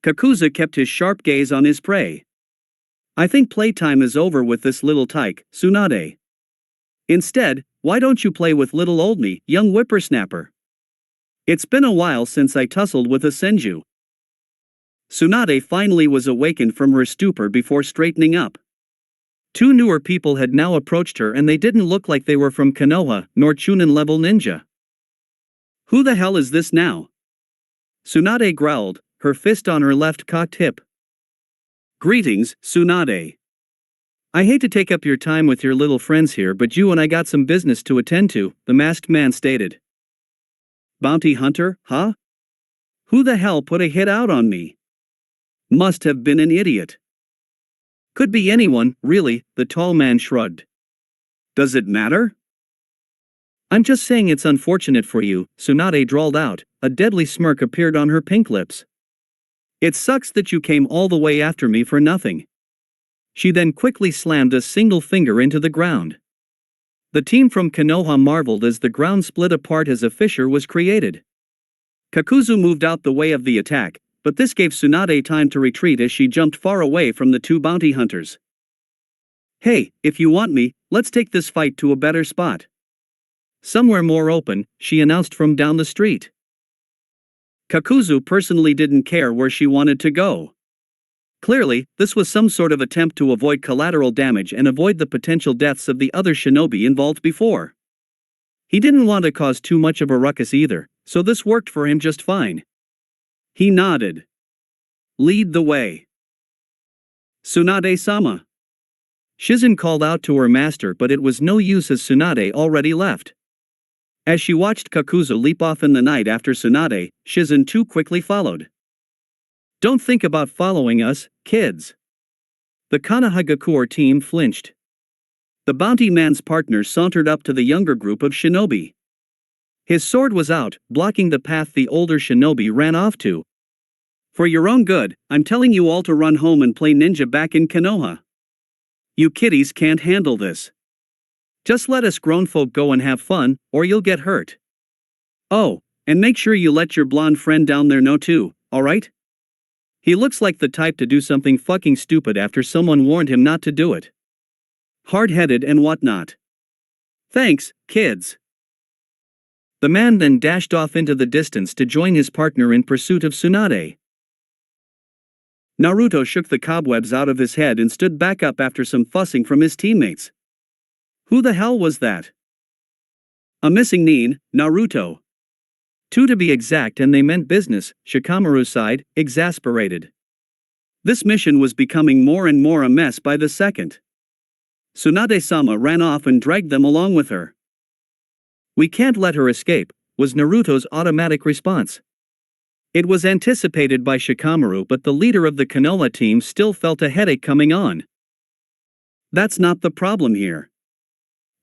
B: Kakuzu kept his sharp gaze on his prey. I think playtime is over with this little tyke, Tsunade. Instead, why don't you play with little old me, young whippersnapper? It's been a while since I tussled with a Senju. Tsunade finally was awakened from her stupor before straightening up. 2 newer people had now approached her and they didn't look like they were from Konoha, nor Chunin-level ninja. Who the hell is this now? Tsunade growled, her fist on her left cocked hip. Greetings, Tsunade. I hate to take up your time with your little friends here, but you and I got some business to attend to, the masked man stated. Bounty hunter, huh? Who the hell put a hit out on me? Must have been an idiot. Could be anyone, really, the tall man shrugged. Does it matter? I'm just saying it's unfortunate for you, Tsunade drawled out, a deadly smirk appeared on her pink lips. It sucks that you came all the way after me for nothing. She then quickly slammed a single finger into the ground. The team from Konoha marveled as the ground split apart as a fissure was created. Kakuzu moved out the way of the attack, but this gave Tsunade time to retreat as she jumped far away from the 2 bounty hunters. Hey, if you want me, let's take this fight to a better spot. Somewhere more open, she announced from down the street. Kakuzu personally didn't care where she wanted to go. Clearly, this was some sort of attempt to avoid collateral damage and avoid the potential deaths of the other shinobi involved before. He didn't want to cause too much of a ruckus either, so this worked for him just fine. He nodded. Lead the way. Tsunade-sama. Shizen called out to her master, but it was no use as Tsunade already left. As she watched Kakuzu leap off in the night after Tsunade, Shizen too quickly followed. Don't think about following us, kids. The Konohagakure team flinched. The bounty man's partner sauntered up to the younger group of shinobi. His sword was out, blocking the path the older shinobi ran off to. For your own good, I'm telling you all to run home and play ninja back in Konoha. You kiddies can't handle this. Just let us grown folk go and have fun, or you'll get hurt. Oh, and make sure you let your blonde friend down there know too, alright? He looks like the type to do something fucking stupid after someone warned him not to do it. Hard-headed and whatnot. Thanks, kids. The man then dashed off into the distance to join his partner in pursuit of Tsunade. Naruto shook the cobwebs out of his head and stood back up after some fussing from his teammates. Who the hell was that? A missing nin, Naruto. Two to be exact, and they meant business, Shikamaru sighed, exasperated. This mission was becoming more and more a mess by the second. Tsunade-sama ran off and dragged them along with her. We can't let her escape, was Naruto's automatic response. It was anticipated by Shikamaru, but the leader of the Konoha team still felt a headache coming on. That's not the problem here.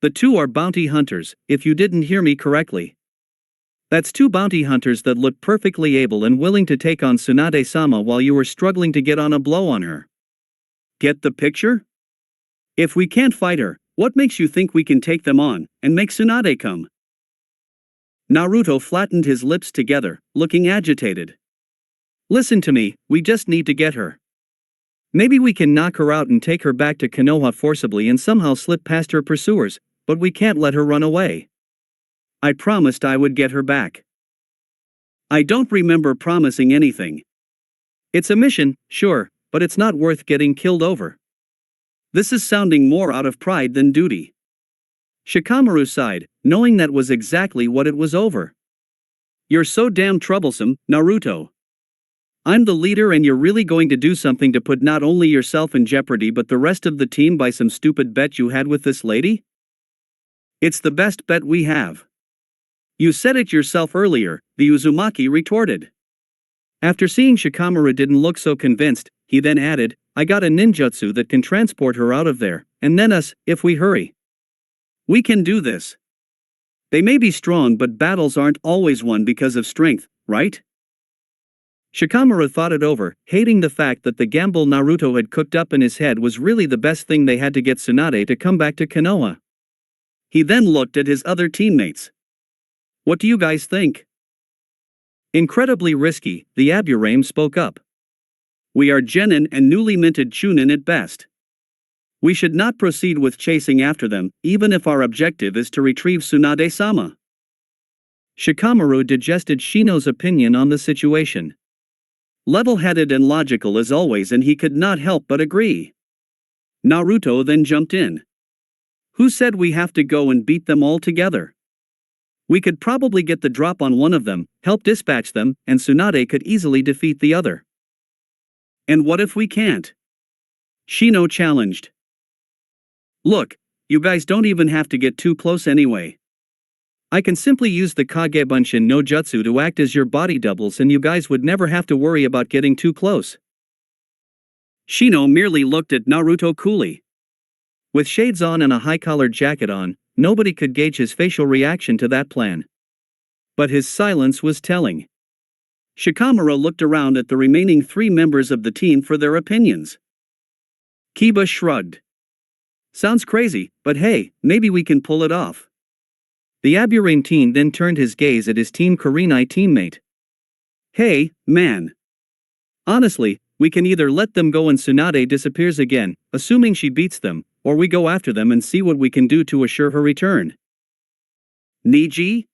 B: The two are bounty hunters, if you didn't hear me correctly. That's two bounty hunters that look perfectly able and willing to take on Tsunade-sama while you were struggling to get on a blow on her. Get the picture? If we can't fight her, what makes you think we can take them on, and make Tsunade come? Naruto flattened his lips together, looking agitated. Listen to me, we just need to get her. Maybe we can knock her out and take her back to Konoha forcibly and somehow slip past her pursuers, but we can't let her run away. I promised I would get her back. I don't remember promising anything. It's a mission, sure, but it's not worth getting killed over. This is sounding more out of pride than duty. Shikamaru sighed, knowing that was exactly what it was over. You're so damn troublesome, Naruto. I'm the leader and you're really going to do something to put not only yourself in jeopardy but the rest of the team by some stupid bet you had with this lady? It's the best bet we have. You said it yourself earlier, the Uzumaki retorted. After seeing Shikamaru didn't look so convinced, he then added, I got a ninjutsu that can transport her out of there, and then us, if we hurry. We can do this. They may be strong, but battles aren't always won because of strength, right? Shikamaru thought it over, hating the fact that the gamble Naruto had cooked up in his head was really the best thing they had to get Tsunade to come back to Konoha. He then looked at his other teammates. What do you guys think? Incredibly risky, the Aburame spoke up. We are genin and newly minted Chunin at best. We should not proceed with chasing after them, even if our objective is to retrieve Tsunade-sama. Shikamaru digested Shino's opinion on the situation. Level-headed and logical as always, and he could not help but agree. Naruto then jumped in. Who said we have to go and beat them all together? We could probably get the drop on one of them, help dispatch them, and Tsunade could easily defeat the other. And what if we can't? Shino challenged. Look, you guys don't even have to get too close anyway. I can simply use the Kagebunshin no Jutsu to act as your body doubles and you guys would never have to worry about getting too close. Shino merely looked at Naruto coolly. With shades on and a high-collared jacket on, nobody could gauge his facial reaction to that plan. But his silence was telling. Shikamaru looked around at the remaining three members of the team for their opinions. Kiba shrugged. Sounds crazy, but hey, maybe we can pull it off. The Aburame teen then turned his gaze at his Team Kurenai teammate. Hey, man. Honestly, we can either let them go and Tsunade disappears again, assuming she beats them, or we go after them and see what we can do to assure her return. Niji?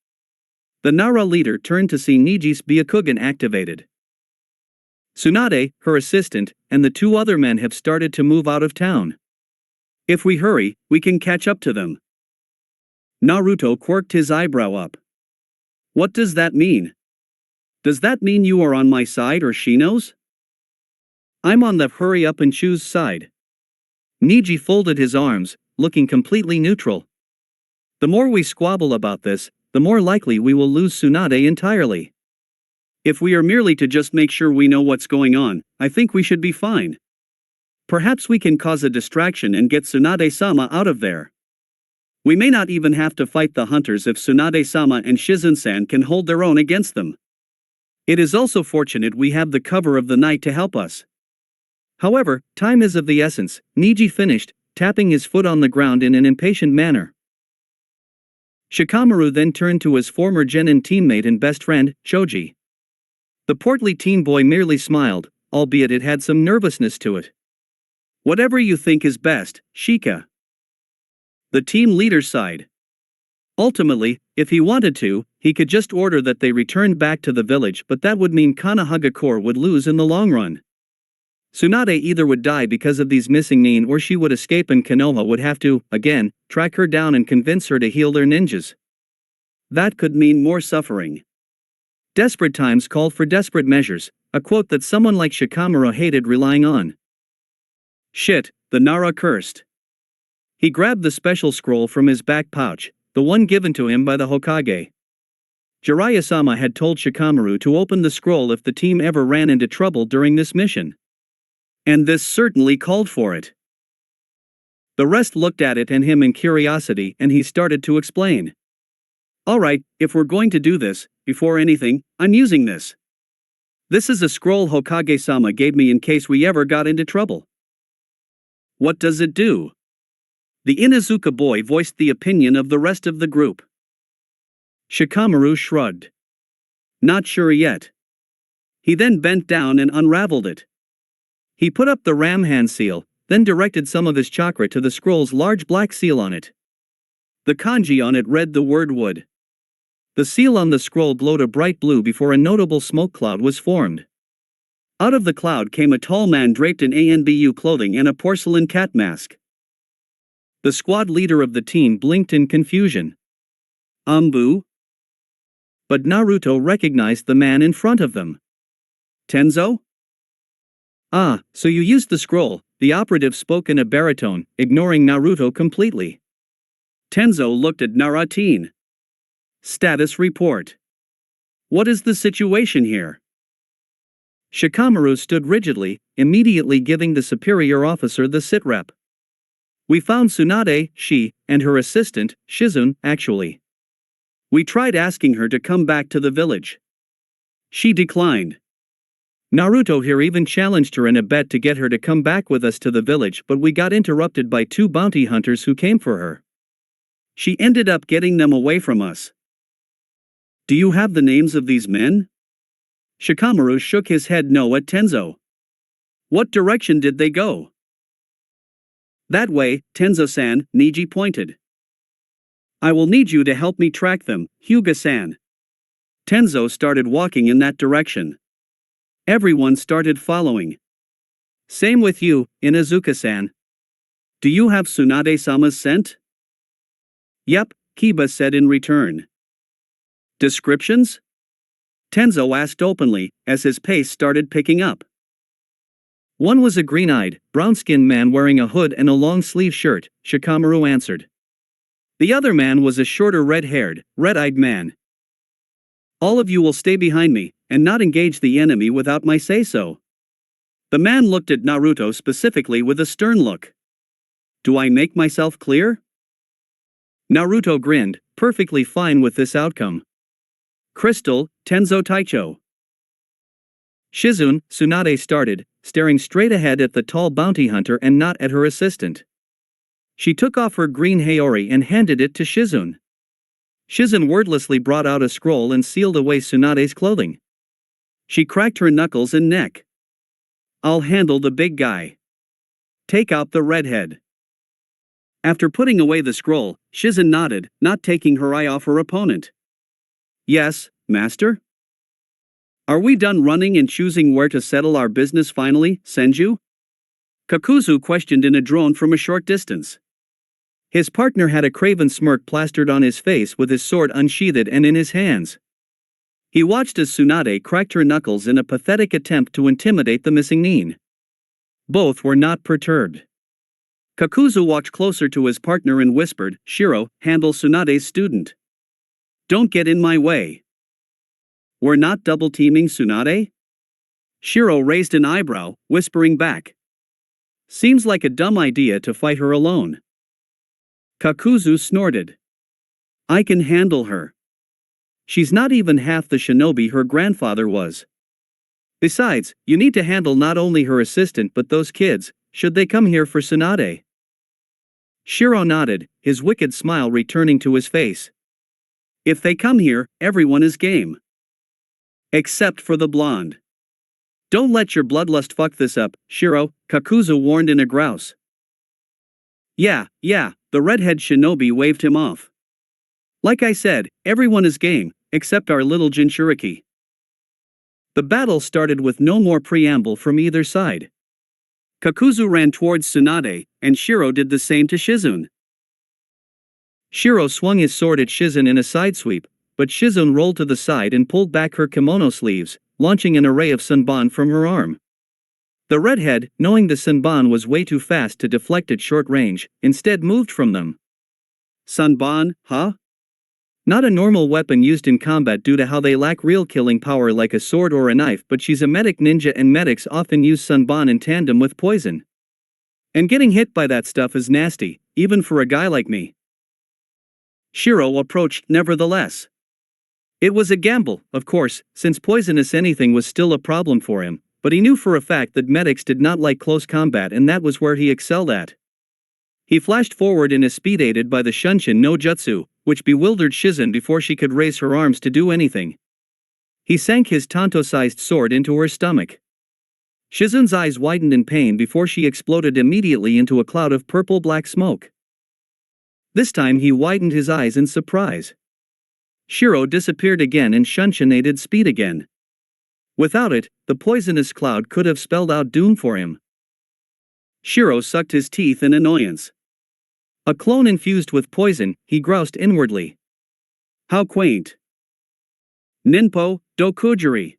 B: The Nara leader turned to see Niji's Byakugan activated. Tsunade, her assistant, and the two other men have started to move out of town. If we hurry, we can catch up to them. Naruto quirked his eyebrow up. What does that mean? Does that mean you are on my side or Shino's? I'm on the hurry up and choose side. Niji folded his arms, looking completely neutral. The more we squabble about this, the more likely we will lose Tsunade entirely. If we are merely to just make sure we know what's going on, I think we should be fine. Perhaps we can cause a distraction and get Tsunade-sama out of there. We may not even have to fight the hunters if Tsunade-sama and Shizun-san can hold their own against them. It is also fortunate we have the cover of the night to help us. However, time is of the essence, Niji finished, tapping his foot on the ground in an impatient manner. Shikamaru then turned to his former genin teammate and best friend, Choji. The portly teen boy merely smiled, albeit it had some nervousness to it. Whatever you think is best, Shika. The team leader sighed. Ultimately, if he wanted to, he could just order that they return back to the village, but that would mean Konohagakure would lose in the long run. Tsunade either would die because of these missing nin or she would escape and Konoha would have to, again, track her down and convince her to heal their ninjas. That could mean more suffering. Desperate times call for desperate measures, a quote that someone like Shikamaru hated relying on. Shit, the Nara cursed. He grabbed the special scroll from his back pouch, the one given to him by the Hokage. Jiraiya-sama had told Shikamaru to open the scroll if the team ever ran into trouble during this mission. And this certainly called for it. The rest looked at it and him in curiosity, and he started to explain. Alright, if we're going to do this, before anything, I'm using this. This is a scroll Hokage-sama gave me in case we ever got into trouble. What does it do? The Inuzuka boy voiced the opinion of the rest of the group. Shikamaru shrugged. Not sure yet. He then bent down and unraveled it. He put up the ram hand seal, then directed some of his chakra to the scroll's large black seal on it. The kanji on it read the word wood. The seal on the scroll glowed a bright blue before a notable smoke cloud was formed. Out of the cloud came a tall man draped in ANBU clothing and a porcelain cat mask. The squad leader of the team blinked in confusion. Ambu? But Naruto recognized the man in front of them. Tenzo? Ah, so you used the scroll, the operative spoke in a baritone, ignoring Naruto completely. Tenzo looked at Nara-teen. Status report. What is the situation here? Shikamaru stood rigidly, immediately giving the superior officer the sitrep. We found Tsunade, she, and her assistant, Shizun, actually. We tried asking her to come back to the village. She declined. Naruto here even challenged her in a bet to get her to come back with us to the village, but we got interrupted by two bounty hunters who came for her. She ended up getting them away from us. Do you have the names of these men? Shikamaru shook his head no at Tenzo. What direction did they go? That way, Tenzo-san, Niji pointed. I will need you to help me track them, Hyuga-san. Tenzo started walking in that direction. Everyone started following. Same with you, Inuzuka-san. Do you have Tsunade-sama's scent? Yep, Kiba said in return. Descriptions? Tenzo asked openly, as his pace started picking up. One was a green-eyed, brown-skinned man wearing a hood and a long-sleeve shirt, Shikamaru answered. The other man was a shorter red-haired, red-eyed man. All of you will stay behind me, and not engage the enemy without my say-so. The man looked at Naruto specifically with a stern look. Do I make myself clear? Naruto grinned, perfectly fine with this outcome. Crystal, Tenzo Taicho. Shizun, Tsunade started, staring straight ahead at the tall bounty hunter and not at her assistant. She took off her green Haori and handed it to Shizun. Shizun wordlessly brought out a scroll and sealed away Tsunade's clothing. She cracked her knuckles and neck. I'll handle the big guy. Take out the redhead. After putting away the scroll, Shizen nodded, not taking her eye off her opponent. Yes, master? Are we done running and choosing where to settle our business finally, Senju? Kakuzu questioned in a drone from a short distance. His partner had a craven smirk plastered on his face with his sword unsheathed and in his hands. He watched as Tsunade cracked her knuckles in a pathetic attempt to intimidate the missing nin. Both were not perturbed. Kakuzu walked closer to his partner and whispered, "Shiro, handle Tsunade's student. Don't get in my way." "We're not double-teaming Tsunade?" Shiro raised an eyebrow, whispering back. "Seems like a dumb idea to fight her alone." Kakuzu snorted. "I can handle her. She's not even half the shinobi her grandfather was. Besides, you need to handle not only her assistant but those kids, should they come here for Tsunade." Shiro nodded, his wicked smile returning to his face. "If they come here, everyone is game. Except for the blonde. Don't let your bloodlust fuck this up, Shiro," Kakuzu warned in a grouse. Yeah, the redhead shinobi waved him off. "Like I said, everyone is game, except our little Jinchuriki." The battle started with no more preamble from either side. Kakuzu ran towards Tsunade, and Shiro did the same to Shizune. Shiro swung his sword at Shizune in a side sweep, but Shizune rolled to the side and pulled back her kimono sleeves, launching an array of sunban from her arm. The redhead, knowing the sunban was way too fast to deflect at short range, instead moved from them. Sunban, huh? Not a normal weapon used in combat due to how they lack real killing power like a sword or a knife, but she's a medic ninja and medics often use sunban in tandem with poison. And getting hit by that stuff is nasty, even for a guy like me. Shiro approached nevertheless. It was a gamble, of course, since poisonous anything was still a problem for him, but he knew for a fact that medics did not like close combat and that was where he excelled at. He flashed forward in a speed aided by the Shunshin no Jutsu, which bewildered Shizune before she could raise her arms to do anything. He sank his tanto-sized sword into her stomach. Shizune's eyes widened in pain before she exploded immediately into a cloud of purple-black smoke. This time he widened his eyes in surprise. Shiro disappeared again and Shunshin aided speed again. Without it, the poisonous cloud could have spelled out doom for him. Shiro sucked his teeth in annoyance. A clone infused with poison, he groused inwardly. How quaint. Ninpo, Dokujiri.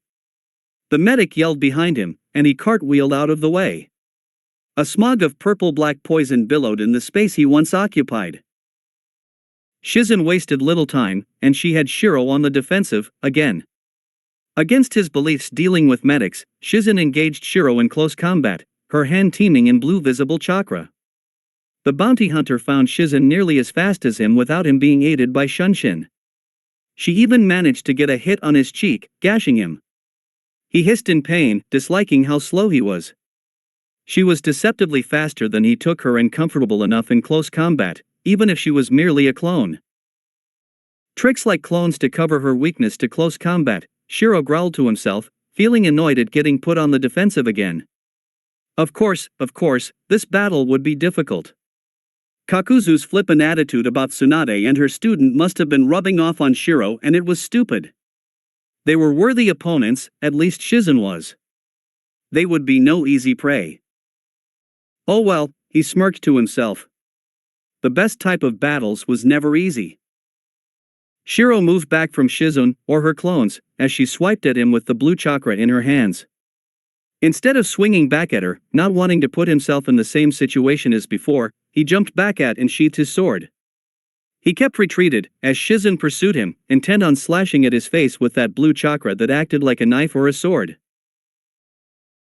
B: The medic yelled behind him, and he cartwheeled out of the way. A smog of purple-black poison billowed in the space he once occupied. Shizune wasted little time, and she had Shiro on the defensive, again. Against his beliefs dealing with medics, Shizune engaged Shiro in close combat, her hand teeming in blue visible chakra. The bounty hunter found Shizune nearly as fast as him without him being aided by Shunshin. She even managed to get a hit on his cheek, gashing him. He hissed in pain, disliking how slow he was. She was deceptively faster than he took her and comfortable enough in close combat, even if she was merely a clone. Tricks like clones to cover her weakness to close combat, Shiro growled to himself, feeling annoyed at getting put on the defensive again. Of course, this battle would be difficult. Kakuzu's flippant attitude about Tsunade and her student must have been rubbing off on Shiro, and it was stupid. They were worthy opponents, at least Shizune was. They would be no easy prey. Oh well, he smirked to himself. The best type of battles was never easy. Shiro moved back from Shizune, or her clones, as she swiped at him with the blue chakra in her hands. Instead of swinging back at her, not wanting to put himself in the same situation as before, he jumped back at and sheathed his sword. He kept retreated, as Shizune pursued him, intent on slashing at his face with that blue chakra that acted like a knife or a sword.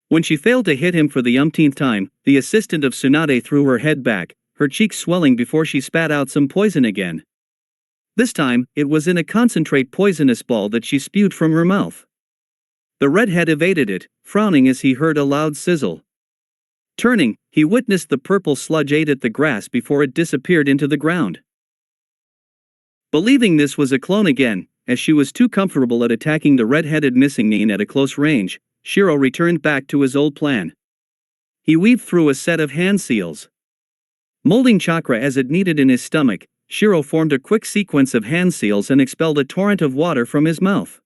B: When she failed to hit him for the umpteenth time, the assistant of Tsunade threw her head back, her cheeks swelling before she spat out some poison again. This time, it was in a concentrate poisonous ball that she spewed from her mouth. The redhead evaded it, frowning as he heard a loud sizzle. Turning, he witnessed the purple sludge ate at the grass before it disappeared into the ground. Believing this was a clone again, as she was too comfortable at attacking the red-headed missing nin at a close range, Shiro returned back to his old plan. He weaved through a set of hand seals. Molding chakra as it needed in his stomach, Shiro formed a quick sequence of hand seals and expelled a torrent of water from his mouth.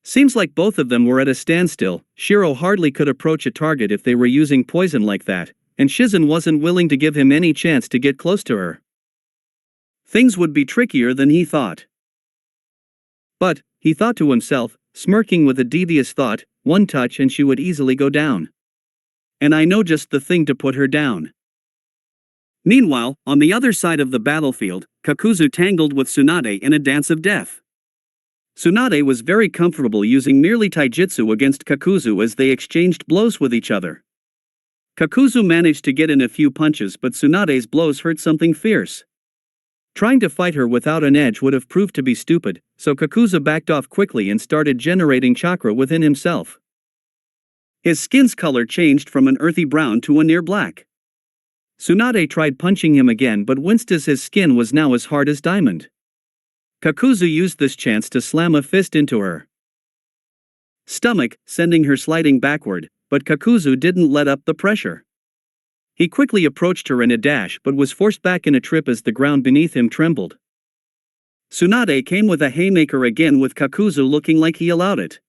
B: Seems like both of them were at a standstill. Shiro hardly could approach a target if they were using poison like that, and Shizen wasn't willing to give him any chance to get close to her. Things would be trickier than he thought. But, he thought to himself, smirking with a devious thought, one touch and she would easily go down. And I know just the thing to put her down. Meanwhile, on the other side of the battlefield, Kakuzu tangled with Tsunade in a dance of death. Tsunade was very comfortable using merely taijutsu against Kakuzu as they exchanged blows with each other. Kakuzu managed to get in a few punches, but Tsunade's blows hurt something fierce. Trying to fight her without an edge would have proved to be stupid, so Kakuzu backed off quickly and started generating chakra within himself. His skin's color changed from an earthy brown to a near black. Tsunade tried punching him again but winced as his skin was now as hard as diamond. Kakuzu used this chance to slam a fist into her stomach, sending her sliding backward, but Kakuzu didn't let up the pressure. He quickly approached her in a dash but was forced back in a trip as the ground beneath him trembled. Tsunade came with a haymaker again with Kakuzu looking like he allowed it.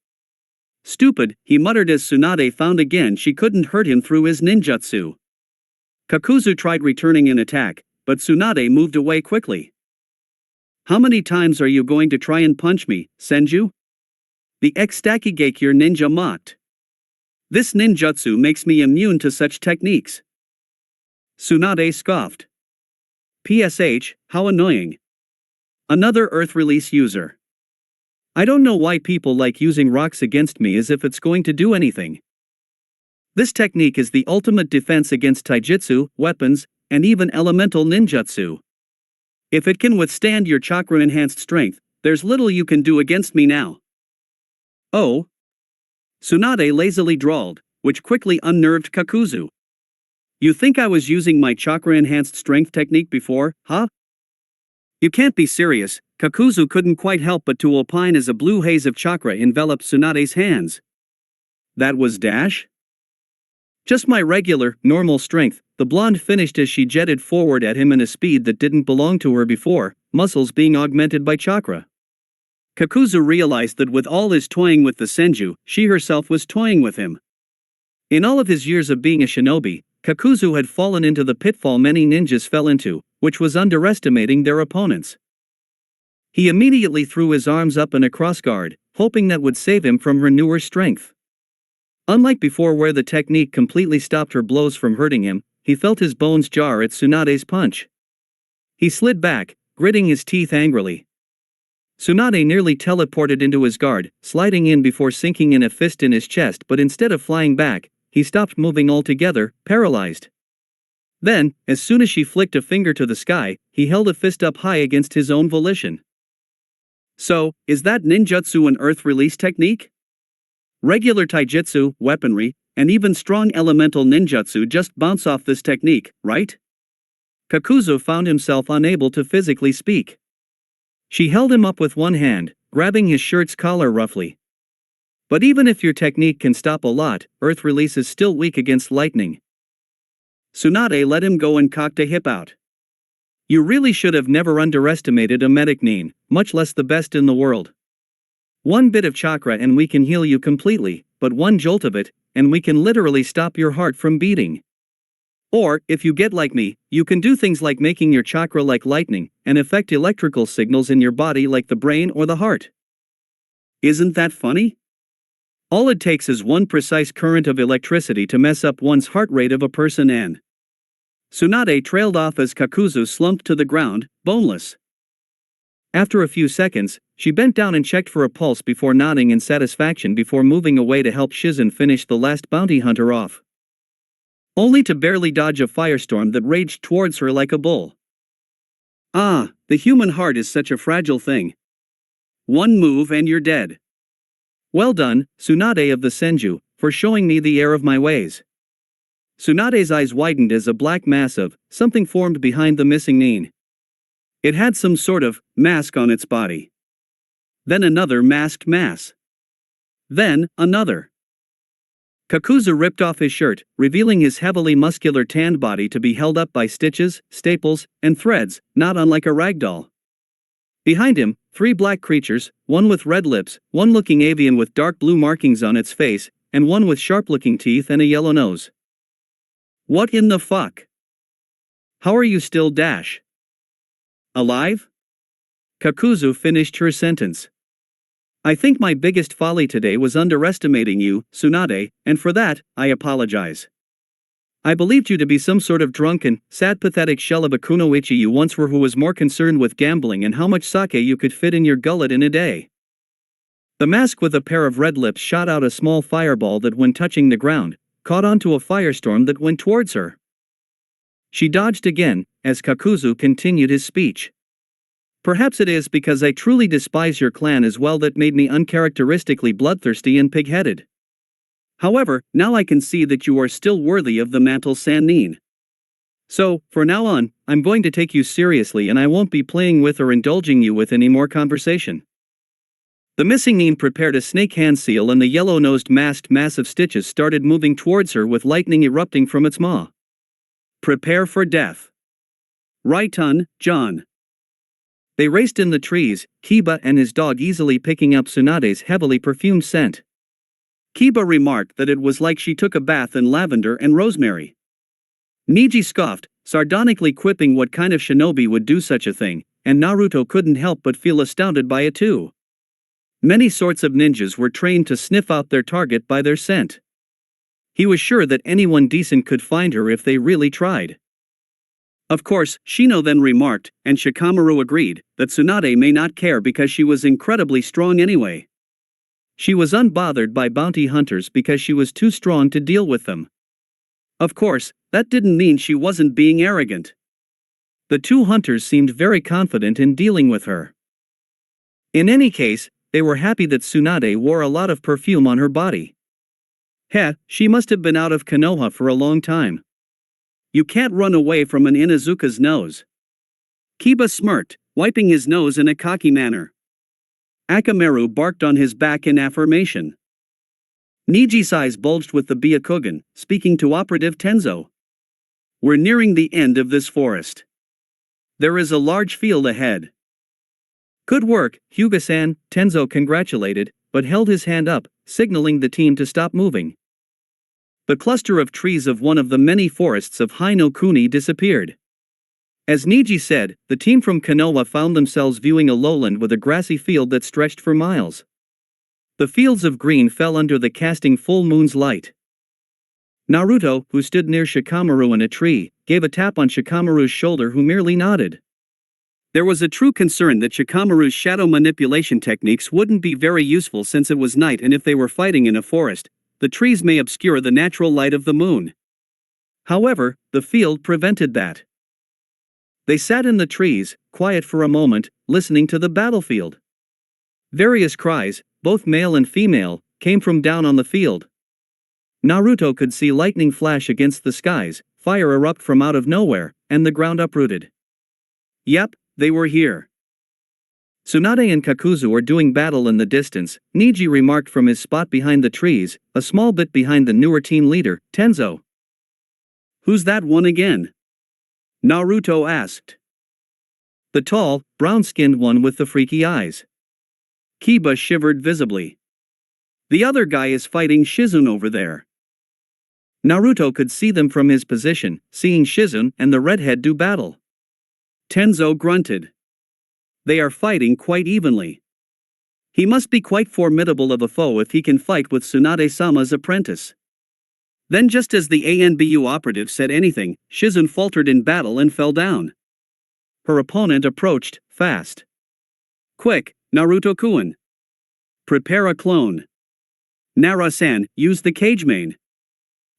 B: Stupid, he muttered as Tsunade found again she couldn't hurt him through his ninjutsu. Kakuzu tried returning an attack, but Tsunade moved away quickly. How many times are you going to try and punch me, Senju? The ex-Stakigakure ninja mocked. This ninjutsu makes me immune to such techniques. Tsunade scoffed. PSH, how annoying. Another Earth Release user. I don't know why people like using rocks against me as if it's going to do anything. This technique is the ultimate defense against taijutsu, weapons, and even elemental ninjutsu. If it can withstand your chakra-enhanced strength, there's little you can do against me now. Oh? Tsunade lazily drawled, which quickly unnerved Kakuzu. You think I was using my chakra-enhanced strength technique before, huh? You can't be serious. Kakuzu couldn't quite help but to opine as a blue haze of chakra enveloped Tsunade's hands. That was dash? Just my regular, normal strength, the blonde finished as she jetted forward at him in a speed that didn't belong to her before, muscles being augmented by chakra. Kakuzu realized that with all his toying with the Senju, she herself was toying with him. In all of his years of being a shinobi, Kakuzu had fallen into the pitfall many ninjas fell into, which was underestimating their opponents. He immediately threw his arms up in a crossguard, hoping that would save him from her newer strength. Unlike before where the technique completely stopped her blows from hurting him, he felt his bones jar at Tsunade's punch. He slid back, gritting his teeth angrily. Tsunade nearly teleported into his guard, sliding in before sinking in a fist in his chest, but instead of flying back, he stopped moving altogether, paralyzed. Then, as soon as she flicked a finger to the sky, he held a fist up high against his own volition. So, is that ninjutsu an earth release technique? Regular taijutsu, weaponry, and even strong elemental ninjutsu just bounce off this technique, right? Kakuzu found himself unable to physically speak. She held him up with one hand, grabbing his shirt's collar roughly. But even if your technique can stop a lot, earth release is still weak against lightning. Tsunade let him go and cocked a hip out. You really should have never underestimated a medic nin, much less the best in the world. One bit of chakra and we can heal you completely, but one jolt of it, and we can literally stop your heart from beating. Or, if you get like me, you can do things like making your chakra like lightning, and affect electrical signals in your body like the brain or the heart. Isn't that funny? All it takes is one precise current of electricity to mess up one's heart rate of a person and... Tsunade trailed off as Kakuzu slumped to the ground, boneless. After a few seconds, she bent down and checked for a pulse before nodding in satisfaction before moving away to help Shizen finish the last bounty hunter off. Only to barely dodge a firestorm that raged towards her like a bull. Ah, the human heart is such a fragile thing. One move and you're dead. Well done, Tsunade of the Senju, for showing me the error of my ways. Tsunade's eyes widened as a black mass of something formed behind the missing nin. It had some sort of mask on its body. Then another masked mass. Then, another. Kakuzu ripped off his shirt, revealing his heavily muscular tanned body to be held up by stitches, staples, and threads, not unlike a ragdoll. Behind him, 3 black creatures, one with red lips, one looking avian with dark blue markings on its face, and one with sharp-looking teeth and a yellow nose. What in the fuck? How are you still alive? Kakuzu finished her sentence. I think my biggest folly today was underestimating you, Tsunade, and for that, I apologize. I believed you to be some sort of drunken, sad pathetic shell of a kunoichi you once were who was more concerned with gambling and how much sake you could fit in your gullet in a day. The mask with a pair of red lips shot out a small fireball that when touching the ground, caught onto a firestorm that went towards her. She dodged again, as Kakuzu continued his speech. Perhaps it is because I truly despise your clan as well that made me uncharacteristically bloodthirsty and pig-headed. However, now I can see that you are still worthy of the mantle Sannin. So, for now on, I'm going to take you seriously and I won't be playing with or indulging you with any more conversation. The missing Nin prepared a snake hand seal and the yellow-nosed masked mass of stitches started moving towards her with lightning erupting from its maw. Prepare for death. Right on, John. They raced in the trees, Kiba and his dog easily picking up Tsunade's heavily perfumed scent. Kiba remarked that it was like she took a bath in lavender and rosemary. Niji scoffed, sardonically quipping what kind of shinobi would do such a thing, and Naruto couldn't help but feel astounded by it too. Many sorts of ninjas were trained to sniff out their target by their scent. He was sure that anyone decent could find her if they really tried. Of course, Shino then remarked, and Shikamaru agreed, that Tsunade may not care because she was incredibly strong anyway. She was unbothered by bounty hunters because she was too strong to deal with them. Of course, that didn't mean she wasn't being arrogant. The 2 hunters seemed very confident in dealing with her. In any case, they were happy that Tsunade wore a lot of perfume on her body. Heh, she must have been out of Konoha for a long time. You can't run away from an Inuzuka's nose. Kiba smirked, wiping his nose in a cocky manner. Akamaru barked on his back in affirmation. Niji's eyes bulged with the Byakugan, speaking to Operative Tenzo. We're nearing the end of this forest. There is a large field ahead. Good work, Hyuga-san, Tenzo congratulated, but held his hand up, signaling the team to stop moving. The cluster of trees of one of the many forests of Hi-no-Kuni disappeared. As Niji said, the team from Konoha found themselves viewing a lowland with a grassy field that stretched for miles. The fields of green fell under the casting full moon's light. Naruto, who stood near Shikamaru in a tree, gave a tap on Shikamaru's shoulder who merely nodded. There was a true concern that Shikamaru's shadow manipulation techniques wouldn't be very useful since it was night and if they were fighting in a forest, the trees may obscure the natural light of the moon. However, the field prevented that. They sat in the trees, quiet for a moment, listening to the battlefield. Various cries, both male and female, came from down on the field. Naruto could see lightning flash against the skies, fire erupt from out of nowhere, and the ground uprooted. Yep, they were here. Tsunade and Kakuzu are doing battle in the distance, Niji remarked from his spot behind the trees, a small bit behind the newer team leader, Tenzo. Who's that one again? Naruto asked. The tall, brown-skinned one with the freaky eyes. Kiba shivered visibly. The other guy is fighting Shizun over there. Naruto could see them from his position, seeing Shizun and the redhead do battle. Tenzo grunted. They are fighting quite evenly. He must be quite formidable of a foe if he can fight with Tsunade-sama's apprentice. Then just as the ANBU operative said anything, Shizun faltered in battle and fell down. Her opponent approached, fast. Quick, Naruto-kun. Prepare a clone. Nara-san, use the cage main.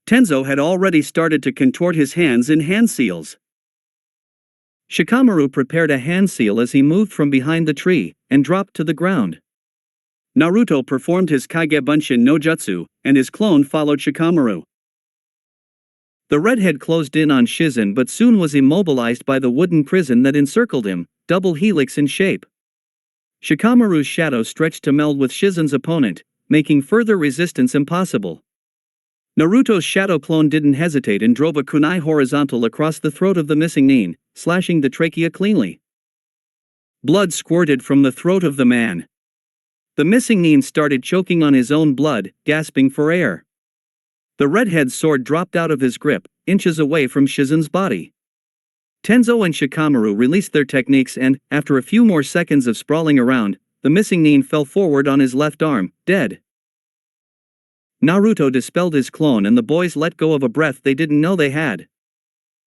B: Tenzo had already started to contort his hands in hand seals. Shikamaru prepared a hand seal as he moved from behind the tree, and dropped to the ground. Naruto performed his Kagebunshin no Jutsu, and his clone followed Shikamaru. The redhead closed in on Shizun but soon was immobilized by the wooden prison that encircled him, double helix in shape. Shikamaru's shadow stretched to meld with Shizun's opponent, making further resistance impossible. Naruto's shadow clone didn't hesitate and drove a kunai horizontal across the throat of the missing nin, slashing the trachea cleanly. Blood squirted from the throat of the man. The missing nin started choking on his own blood, gasping for air. The redhead's sword dropped out of his grip, inches away from Shizen's body. Tenzo and Shikamaru released their techniques and, after a few more seconds of sprawling around, the missing nin fell forward on his left arm, dead. Naruto dispelled his clone and the boys let go of a breath they didn't know they had.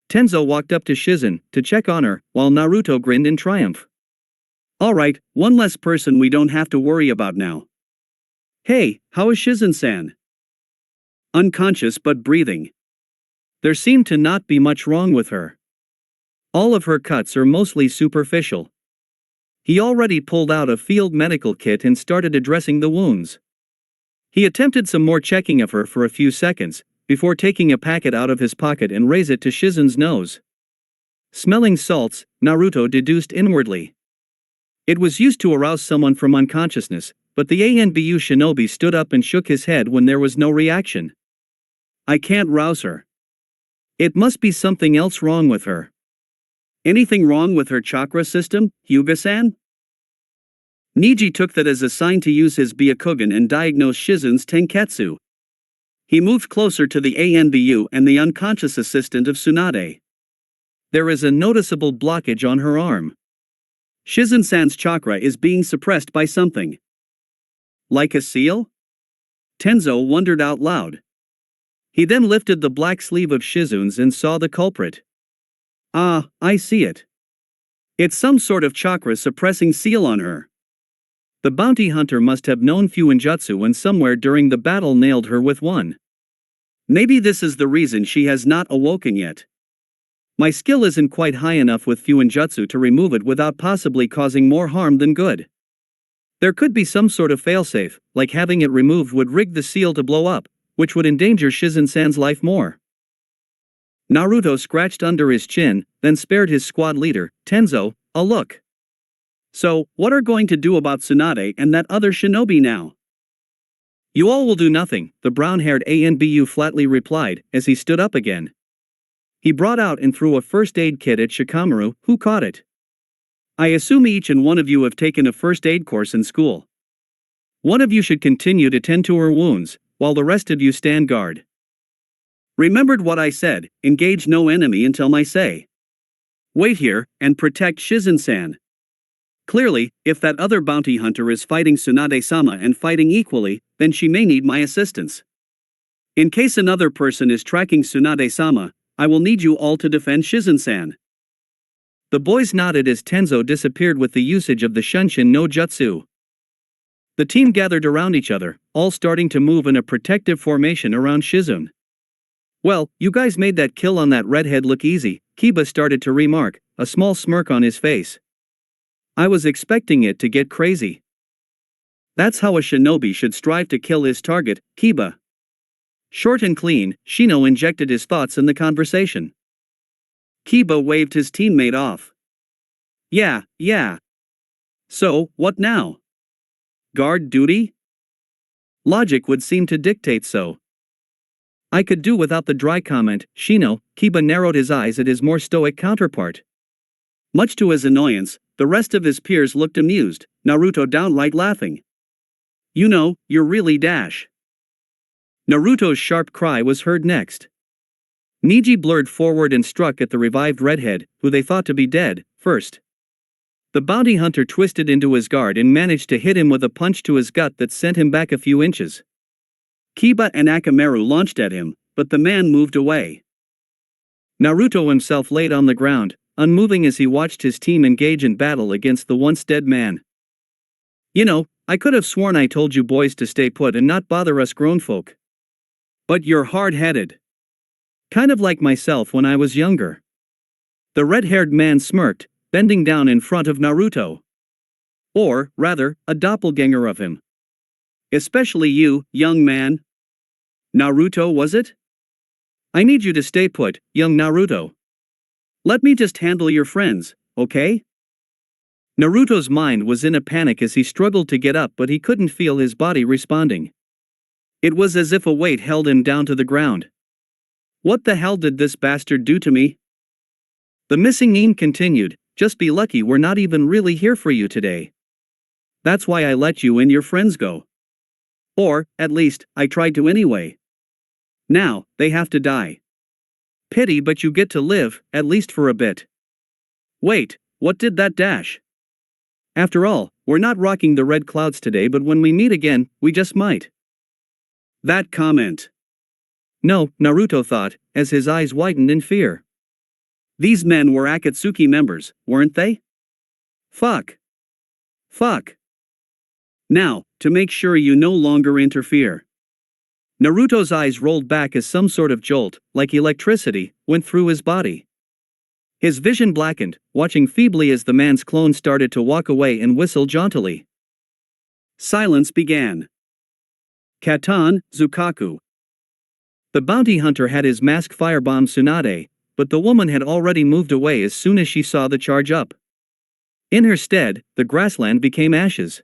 B: Tenzo walked up to Shizen to check on her, while Naruto grinned in triumph. Alright, one less person we don't have to worry about now. Hey, how is Shizen-san? Unconscious but breathing. There seemed to not be much wrong with her. All of her cuts are mostly superficial. He already pulled out a field medical kit and started addressing the wounds. He attempted some more checking of her for a few seconds, before taking a packet out of his pocket and raised it to Shizen's nose. Smelling salts, Naruto deduced inwardly. It was used to arouse someone from unconsciousness, but the Anbu shinobi stood up and shook his head when there was no reaction. I can't rouse her. It must be something else wrong with her. Anything wrong with her chakra system, Hyuga-san? Niji took that as a sign to use his Byakugan and diagnose Shizen's Tenketsu. He moved closer to the Anbu and the unconscious assistant of Tsunade. There is a noticeable blockage on her arm. Shizen-san's chakra is being suppressed by something. Like a seal? Tenzo wondered out loud. He then lifted the black sleeve of Shizen's and saw the culprit. Ah, I see it. It's some sort of chakra-suppressing seal on her. The bounty hunter must have known Fuinjutsu and somewhere during the battle nailed her with one. Maybe this is the reason she has not awoken yet. My skill isn't quite high enough with Fuinjutsu to remove it without possibly causing more harm than good. There could be some sort of failsafe, like having it removed would rig the seal to blow up, which would endanger Shizen-san's life more. Naruto scratched under his chin, then spared his squad leader, Tenzo, a look. So, what are going to do about Tsunade and that other shinobi now? You all will do nothing, the brown-haired Anbu flatly replied, as he stood up again. He brought out and threw a first aid kit at Shikamaru, who caught it. I assume each and one of you have taken a first aid course in school. One of you should continue to tend to her wounds, while the rest of you stand guard. Remembered what I said, engage no enemy until my say. Wait here, and protect Shizen-san. Clearly, if that other bounty hunter is fighting Tsunade-sama and fighting equally, then she may need my assistance. In case another person is tracking Tsunade-sama, I will need you all to defend Shizen-san. The boys nodded as Tenzo disappeared with the usage of the Shunshin no Jutsu. The team gathered around each other, all starting to move in a protective formation around Shizen. Well, you guys made that kill on that redhead look easy, Kiba started to remark, a small smirk on his face. I was expecting it to get crazy. That's how a shinobi should strive to kill his target, Kiba. Short and clean, Shino injected his thoughts in the conversation. Kiba waved his teammate off. Yeah. So, what now? Guard duty? Logic would seem to dictate so. I could do without the dry comment, Shino. Kiba narrowed his eyes at his more stoic counterpart. Much to his annoyance, the rest of his peers looked amused, Naruto downright laughing. You know, you're really dash. Naruto's sharp cry was heard next. Niji blurred forward and struck at the revived redhead, who they thought to be dead, first. The bounty hunter twisted into his guard and managed to hit him with a punch to his gut that sent him back a few inches. Kiba and Akamaru launched at him, but the man moved away. Naruto himself laid on the ground, unmoving as he watched his team engage in battle against the once dead man. You know, I could have sworn I told you boys to stay put and not bother us grown folk. But you're hard-headed. Kind of like myself when I was younger. The red-haired man smirked, bending down in front of Naruto. Or, rather, a doppelganger of him. Especially you, young man. Naruto, was it? I need you to stay put, young Naruto. Let me just handle your friends, okay? Naruto's mind was in a panic as he struggled to get up, but he couldn't feel his body responding. It was as if a weight held him down to the ground. What the hell did this bastard do to me? The missing nin continued, just be lucky we're not even really here for you today. That's why I let you and your friends go. Or, at least, I tried to anyway. Now, they have to die. Pity, but you get to live, at least for a bit. Wait, what did that dash? After all, we're not rocking the red clouds today, but when we meet again, we just might. That comment. No, Naruto thought, as his eyes widened in fear. These men were Akatsuki members, weren't they? Fuck. Now, to make sure you no longer interfere. Naruto's eyes rolled back as some sort of jolt, like electricity, went through his body. His vision blackened, watching feebly as the man's clone started to walk away and whistle jauntily. Silence began. Katan, Zukaku. The bounty hunter had his mask firebomb Tsunade, but the woman had already moved away as soon as she saw the charge up. In her stead, the grassland became ashes.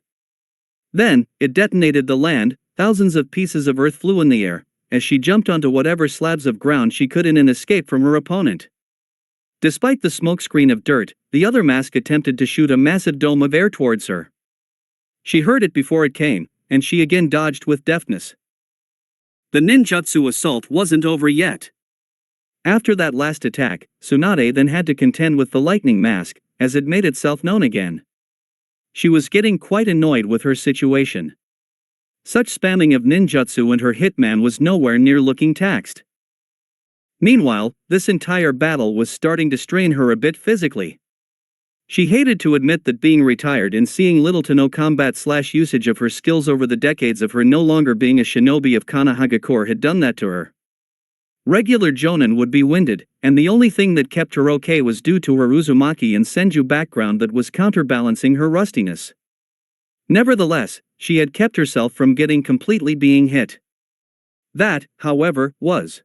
B: Then, it detonated the land, thousands of pieces of earth flew in the air, as she jumped onto whatever slabs of ground she could in an escape from her opponent. Despite the smokescreen of dirt, the other mask attempted to shoot a massive dome of air towards her. She heard it before it came, and she again dodged with deftness. The ninjutsu assault wasn't over yet. After that last attack, Tsunade then had to contend with the lightning mask, as it made itself known again. She was getting quite annoyed with her situation. Such spamming of ninjutsu and her hitman was nowhere near looking taxed. Meanwhile, this entire battle was starting to strain her a bit physically. She hated to admit that being retired and seeing little to no combat/usage of her skills over the decades of her no longer being a shinobi of Konohagakure had done that to her. Regular jonin would be winded, and the only thing that kept her okay was due to her Uzumaki and Senju background that was counterbalancing her rustiness. Nevertheless, she had kept herself from getting completely being hit. That, however, was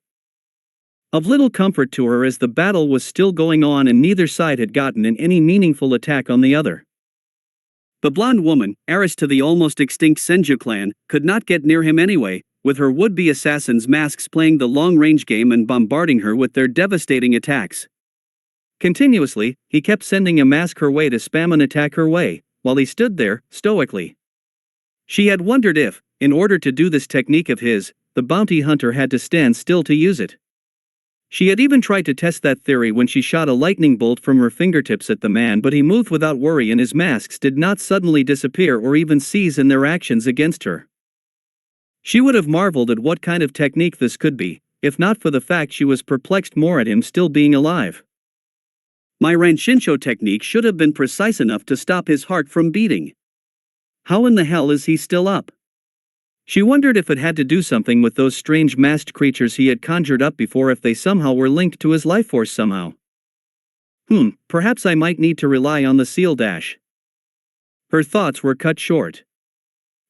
B: of little comfort to her as the battle was still going on and neither side had gotten in any meaningful attack on the other. The blonde woman, heiress to the almost extinct Senju clan, could not get near him anyway, with her would-be assassins' masks playing the long-range game and bombarding her with their devastating attacks. Continuously, he kept sending a mask her way to spam an attack her way, while he stood there, stoically. She had wondered if, in order to do this technique of his, the bounty hunter had to stand still to use it. She had even tried to test that theory when she shot a lightning bolt from her fingertips at the man, but he moved without worry and his masks did not suddenly disappear or even cease in their actions against her. She would have marveled at what kind of technique this could be, if not for the fact she was perplexed more at him still being alive. My Ranshinsho technique should have been precise enough to stop his heart from beating. How in the hell is he still up? She wondered if it had to do something with those strange masked creatures he had conjured up before, if they somehow were linked to his life force somehow. Perhaps I might need to rely on the seal dash. Her thoughts were cut short.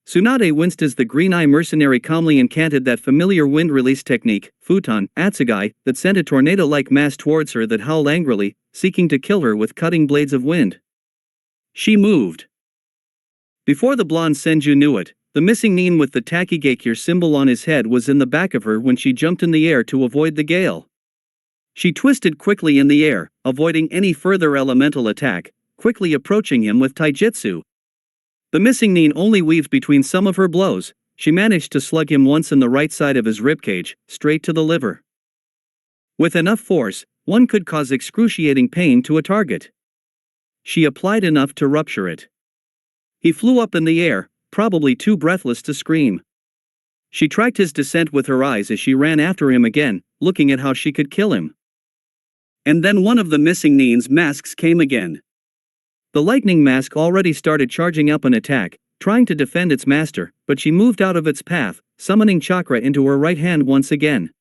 B: Tsunade winced as the green-eye mercenary calmly incanted that familiar wind release technique, Futon, Atsugai, that sent a tornado-like mass towards her that howled angrily, seeking to kill her with cutting blades of wind. She moved. Before the blonde Senju knew it, the missing nin with the Takigakure symbol on his head was in the back of her when she jumped in the air to avoid the gale. She twisted quickly in the air, avoiding any further elemental attack, quickly approaching him with taijutsu. The missing nin only weaved between some of her blows. She managed to slug him once in the right side of his ribcage, straight to the liver. With enough force, one could cause excruciating pain to a target. She applied enough to rupture it. He flew up in the air, probably too breathless to scream. She tracked his descent with her eyes as she ran after him again, looking at how she could kill him. And then one of the missing nin's masks came again. The lightning mask already started charging up an attack, trying to defend its master, but she moved out of its path, summoning chakra into her right hand once again.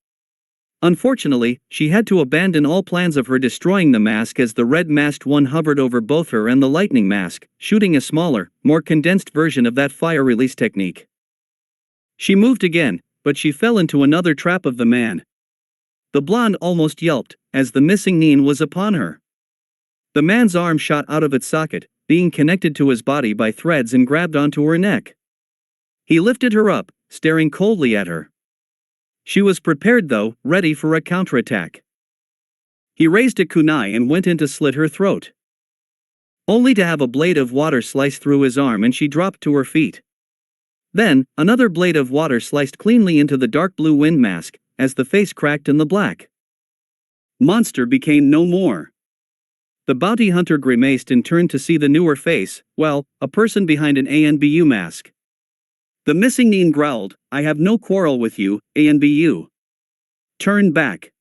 B: Unfortunately, she had to abandon all plans of her destroying the mask as the red-masked one hovered over both her and the lightning mask, shooting a smaller, more condensed version of that fire release technique. She moved again, but she fell into another trap of the man. The blonde almost yelped, as the missing nin was upon her. The man's arm shot out of its socket, being connected to his body by threads and grabbed onto her neck. He lifted her up, staring coldly at her. She was prepared though, ready for a counterattack. He raised a kunai and went in to slit her throat. Only to have a blade of water slice through his arm and she dropped to her feet. Then, another blade of water sliced cleanly into the dark blue wind mask, as the face cracked in the black. Monster became no more. The bounty hunter grimaced and turned to see the newer face, well, a person behind an ANBU mask. The missing Nin growled, "I have no quarrel with you, ANBU. Turn back."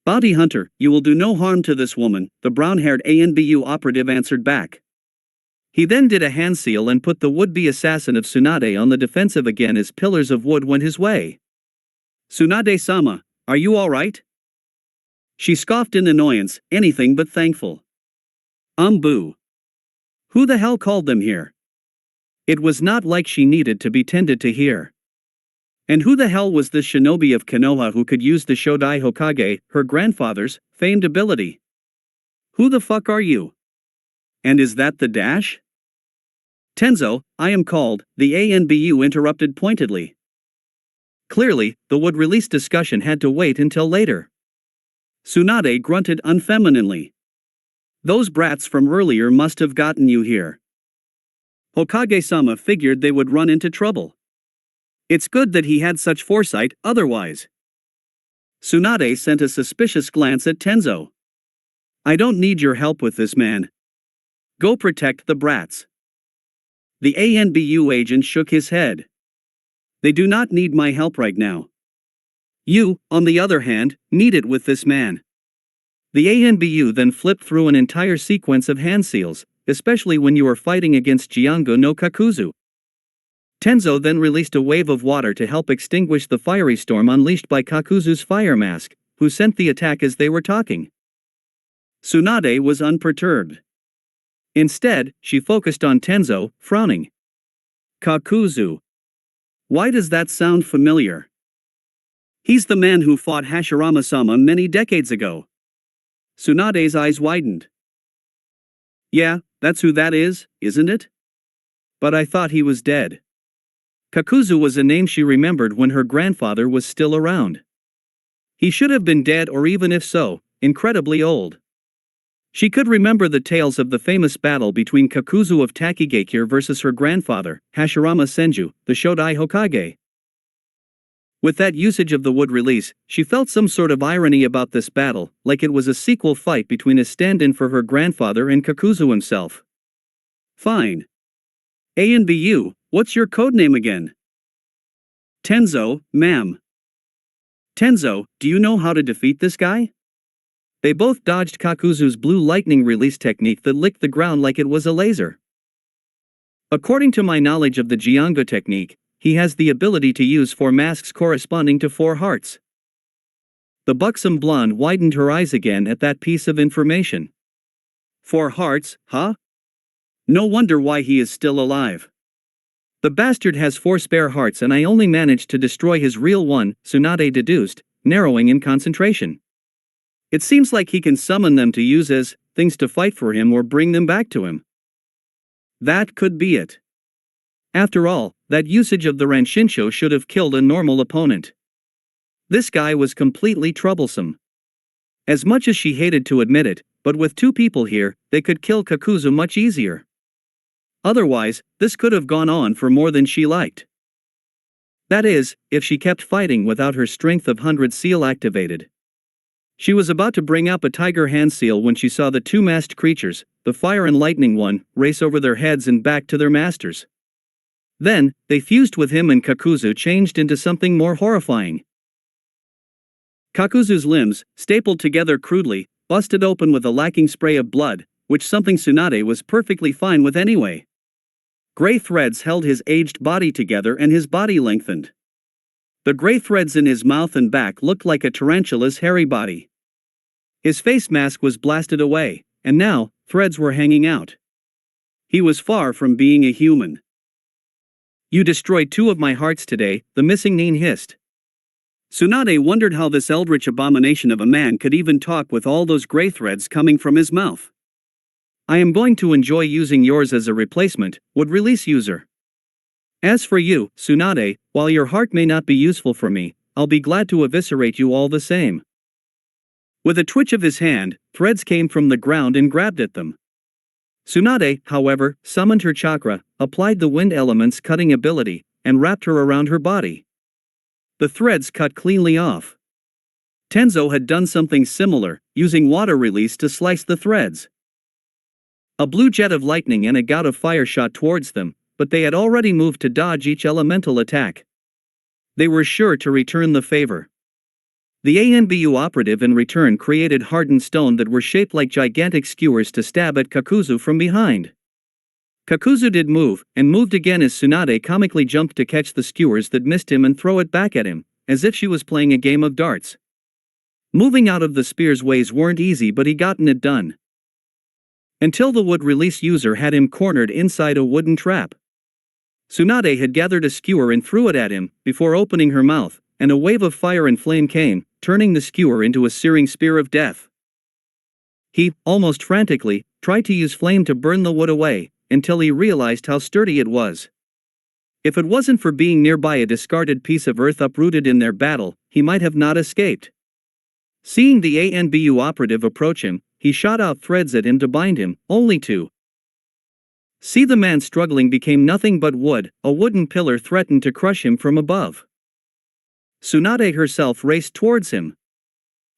B: "Bounty hunter, you will do no harm to this woman," the brown-haired ANBU operative answered back. He then did a hand seal and put the would-be assassin of Tsunade on the defensive again as pillars of wood went his way. "Tsunade-sama, are you alright?" She scoffed in annoyance, anything but thankful. Boo. Who the hell called them here? It was not like she needed to be tended to here. And who the hell was this shinobi of Konoha who could use the Shodai Hokage, her grandfather's, famed ability? Who the fuck are you? And is that the dash? Tenzo, I am called, the ANBU interrupted pointedly. Clearly, the would-release discussion had to wait until later. Tsunade grunted unfemininely. Those brats from earlier must have gotten you here. Hokage-sama figured they would run into trouble. It's good that he had such foresight, otherwise. Tsunade sent a suspicious glance at Tenzo. I don't need your help with this, man. Go protect the brats. The ANBU agent shook his head. They do not need my help right now. You, on the other hand, need it with this man. The ANBU then flipped through an entire sequence of hand seals, especially when you are fighting against Jiango no Kakuzu. Tenzo then released a wave of water to help extinguish the fiery storm unleashed by Kakuzu's fire mask, who sent the attack as they were talking. Tsunade was unperturbed. Instead, she focused on Tenzo, frowning. Kakuzu. Why does that sound familiar? He's the man who fought Hashirama-sama many decades ago. Tsunade's eyes widened. Yeah, that's who that is, isn't it? But I thought he was dead. Kakuzu was a name she remembered when her grandfather was still around. He should have been dead, or even if so, incredibly old. She could remember the tales of the famous battle between Kakuzu of Takigakure versus her grandfather, Hashirama Senju, the Shodai Hokage. With that usage of the wood release, she felt some sort of irony about this battle, like it was a sequel fight between a stand-in for her grandfather and Kakuzu himself. Fine. ANBU, what's your codename again? Tenzo, ma'am. Tenzo, do you know how to defeat this guy? They both dodged Kakuzu's blue lightning release technique that licked the ground like it was a laser. According to my knowledge of the Jiango technique, he has the ability to use 4 masks corresponding to 4 hearts. The buxom blonde widened her eyes again at that piece of information. 4 hearts, huh? No wonder why he is still alive. The bastard has 4 spare hearts and I only managed to destroy his real one, Tsunade deduced, narrowing in concentration. It seems like he can summon them to use as things to fight for him or bring them back to him. That could be it. After all, that usage of the Ranshinsho should have killed a normal opponent. This guy was completely troublesome. As much as she hated to admit it, but with 2 people here, they could kill Kakuzu much easier. Otherwise, this could have gone on for more than she liked. That is, if she kept fighting without her strength of 100 seal activated. She was about to bring up a tiger hand seal when she saw the 2 masked creatures, the fire and lightning one, race over their heads and back to their masters. Then, they fused with him and Kakuzu changed into something more horrifying. Kakuzu's limbs, stapled together crudely, busted open with a lacking spray of blood, which something Tsunade was perfectly fine with anyway. Gray threads held his aged body together and his body lengthened. The gray threads in his mouth and back looked like a tarantula's hairy body. His face mask was blasted away, and now, threads were hanging out. He was far from being a human. You destroyed 2 of my hearts today, the missing Nin hissed. Tsunade wondered how this eldritch abomination of a man could even talk with all those gray threads coming from his mouth. I am going to enjoy using yours as a replacement, would release user. As for you, Tsunade, while your heart may not be useful for me, I'll be glad to eviscerate you all the same. With a twitch of his hand, threads came from the ground and grabbed at them. Tsunade, however, summoned her chakra, applied the wind element's cutting ability, and wrapped her around her body. The threads cut cleanly off. Tenzo had done something similar, using water release to slice the threads. A blue jet of lightning and a gout of fire shot towards them, but they had already moved to dodge each elemental attack. They were sure to return the favor. The ANBU operative in return created hardened stone that were shaped like gigantic skewers to stab at Kakuzu from behind. Kakuzu did move, and moved again as Tsunade comically jumped to catch the skewers that missed him and throw it back at him, as if she was playing a game of darts. Moving out of the spear's ways weren't easy, but he gotten it done. Until the wood release user had him cornered inside a wooden trap. Tsunade had gathered a skewer and threw it at him, before opening her mouth, and a wave of fire and flame came, turning the skewer into a searing spear of death. He, almost frantically, tried to use flame to burn the wood away, until he realized how sturdy it was. If it wasn't for being nearby a discarded piece of earth uprooted in their battle, he might have not escaped. Seeing the ANBU operative approach him, he shot out threads at him to bind him, only to see the man struggling became nothing but wood. A wooden pillar threatened to crush him from above. Tsunade herself raced towards him.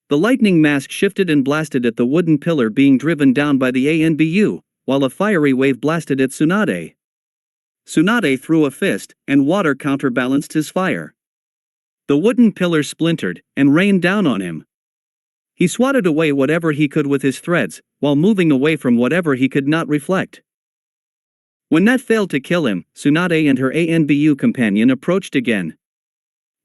B: The lightning mask shifted and blasted at the wooden pillar being driven down by the ANBU, while a fiery wave blasted at Tsunade. Tsunade threw a fist, and water counterbalanced his fire. The wooden pillar splintered, and rained down on him. He swatted away whatever he could with his threads, while moving away from whatever he could not reflect. When that failed to kill him, Tsunade and her ANBU companion approached again.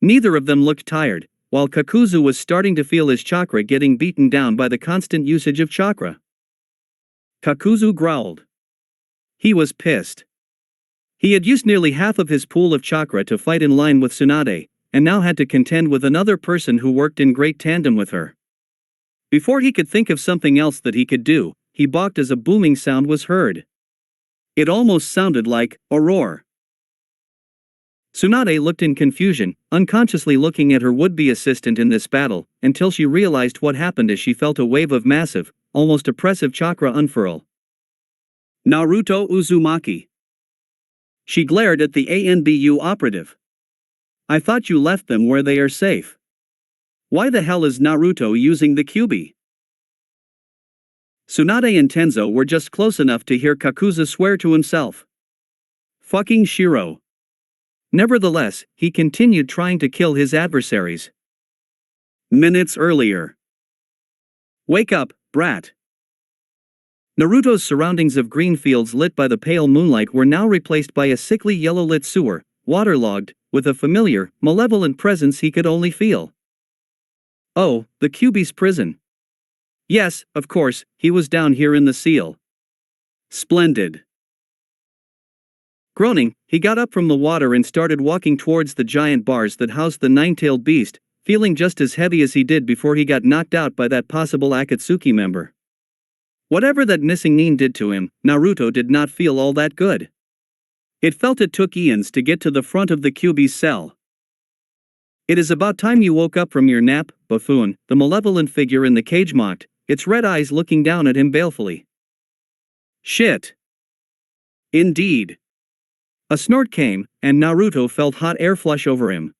B: Neither of them looked tired, while Kakuzu was starting to feel his chakra getting beaten down by the constant usage of chakra. Kakuzu growled. He was pissed. He had used nearly half of his pool of chakra to fight in line with Tsunade, and now had to contend with another person who worked in great tandem with her. Before he could think of something else that he could do, he balked as a booming sound was heard. It almost sounded like a roar. Tsunade looked in confusion, unconsciously looking at her would-be assistant in this battle, until she realized what happened as she felt a wave of massive, almost oppressive chakra unfurl. Naruto Uzumaki. She glared at the ANBU operative. I thought you left them where they are safe. Why the hell is Naruto using the QB? Tsunade and Tenzo were just close enough to hear Kakuzu swear to himself. Fucking Shiro. Nevertheless, he continued trying to kill his adversaries. Minutes earlier. Wake up, brat. Naruto's surroundings of green fields lit by the pale moonlight were now replaced by a sickly yellow-lit sewer, waterlogged, with a familiar, malevolent presence he could only feel. Oh, the QB's prison. Yes, of course, he was down here in the seal. Splendid. Groaning, he got up from the water and started walking towards the giant bars that housed the nine-tailed beast, feeling just as heavy as he did before he got knocked out by that possible Akatsuki member. Whatever that missing Nin did to him, Naruto did not feel all that good. It felt it took eons to get to the front of the QB's cell. It is about time you woke up from your nap, buffoon, the malevolent figure in the cage mocked, its red eyes looking down at him balefully. Shit. Indeed. A snort came, and Naruto felt hot air flush over him.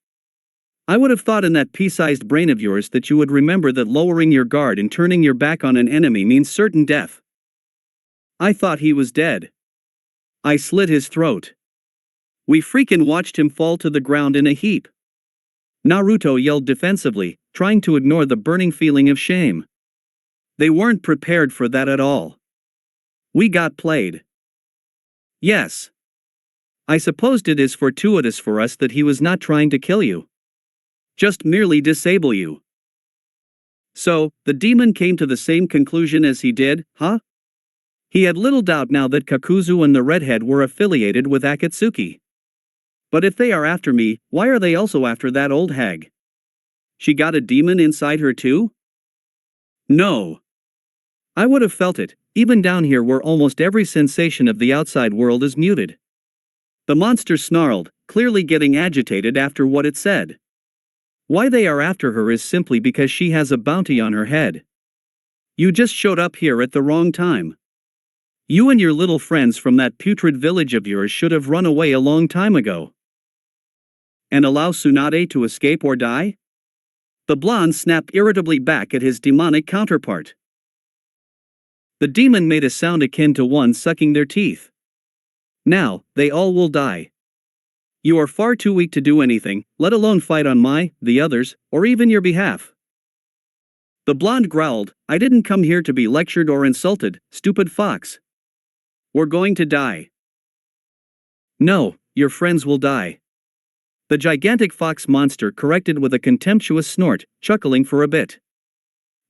B: I would have thought in that pea-sized brain of yours that you would remember that lowering your guard and turning your back on an enemy means certain death. I thought he was dead. I slit his throat. We freaking watched him fall to the ground in a heap. Naruto yelled defensively, trying to ignore the burning feeling of shame. They weren't prepared for that at all. We got played. Yes. I supposed it is fortuitous for us that he was not trying to kill you. Just merely disable you. So, the demon came to the same conclusion as he did, huh? He had little doubt now that Kakuzu and the redhead were affiliated with Akatsuki. But if they are after me, why are they also after that old hag? She got a demon inside her too? No. I would have felt it, even down here where almost every sensation of the outside world is muted. The monster snarled, clearly getting agitated after what it said. Why they are after her is simply because she has a bounty on her head. You just showed up here at the wrong time. You and your little friends from that putrid village of yours should have run away a long time ago. And allow Tsunade to escape or die? The blonde snapped irritably back at his demonic counterpart. The demon made a sound akin to one sucking their teeth. Now, they all will die. You are far too weak to do anything, let alone fight on the others, or even your behalf. The blonde growled, I didn't come here to be lectured or insulted, stupid fox. We're going to die. No, your friends will die. The gigantic fox monster corrected with a contemptuous snort, chuckling for a bit.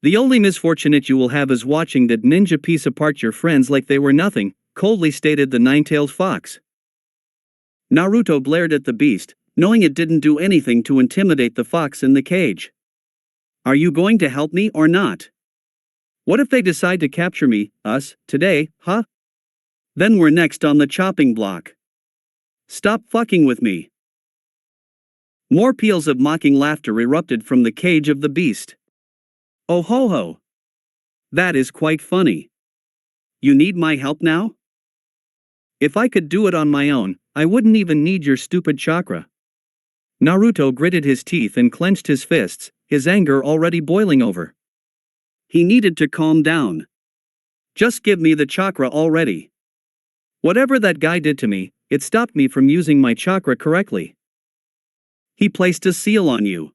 B: The only misfortunate you will have is watching that ninja piece apart your friends like they were nothing, coldly stated the nine-tailed fox. Naruto glared at the beast, knowing it didn't do anything to intimidate the fox in the cage. Are you going to help me or not? What if they decide to capture me, us, today, huh? Then we're next on the chopping block. Stop fucking with me. More peals of mocking laughter erupted from the cage of the beast. Oh ho ho. That is quite funny. You need my help now? If I could do it on my own, I wouldn't even need your stupid chakra. Naruto gritted his teeth and clenched his fists, his anger already boiling over. He needed to calm down. Just give me the chakra already. Whatever that guy did to me, it stopped me from using my chakra correctly. He placed a seal on you.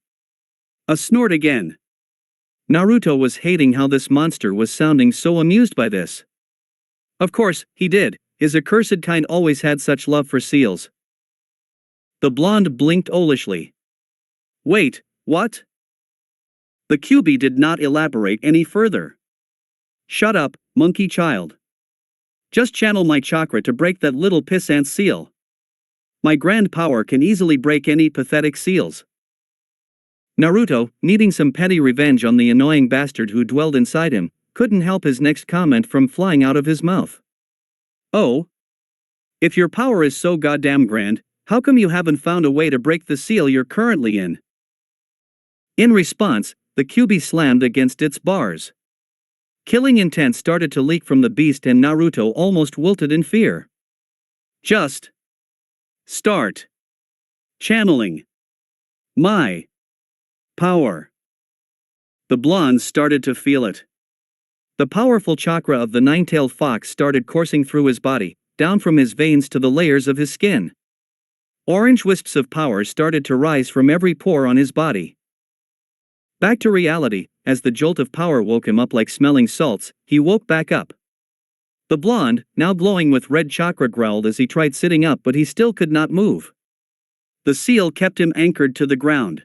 B: A snort again. Naruto was hating how this monster was sounding so amused by this. Of course, he did, his accursed kind always had such love for seals. The blonde blinked owlishly. Wait, what? The QB did not elaborate any further. Shut up, monkey child. Just channel my chakra to break that little pissant seal. My grand power can easily break any pathetic seals. Naruto, needing some petty revenge on the annoying bastard who dwelled inside him, couldn't help his next comment from flying out of his mouth. Oh? If your power is so goddamn grand, how come you haven't found a way to break the seal you're currently in? In response, the QB slammed against its bars. Killing intent started to leak from the beast and Naruto almost wilted in fear. Just start channeling my power. The blonde started to feel it. The powerful chakra of the nine-tailed fox started coursing through his body, down from his veins to the layers of his skin. Orange wisps of power started to rise from every pore on his body. Back to reality, as the jolt of power woke him up like smelling salts, he woke back up. The blonde, now glowing with red chakra, growled as he tried sitting up, but he still could not move. The seal kept him anchored to the ground.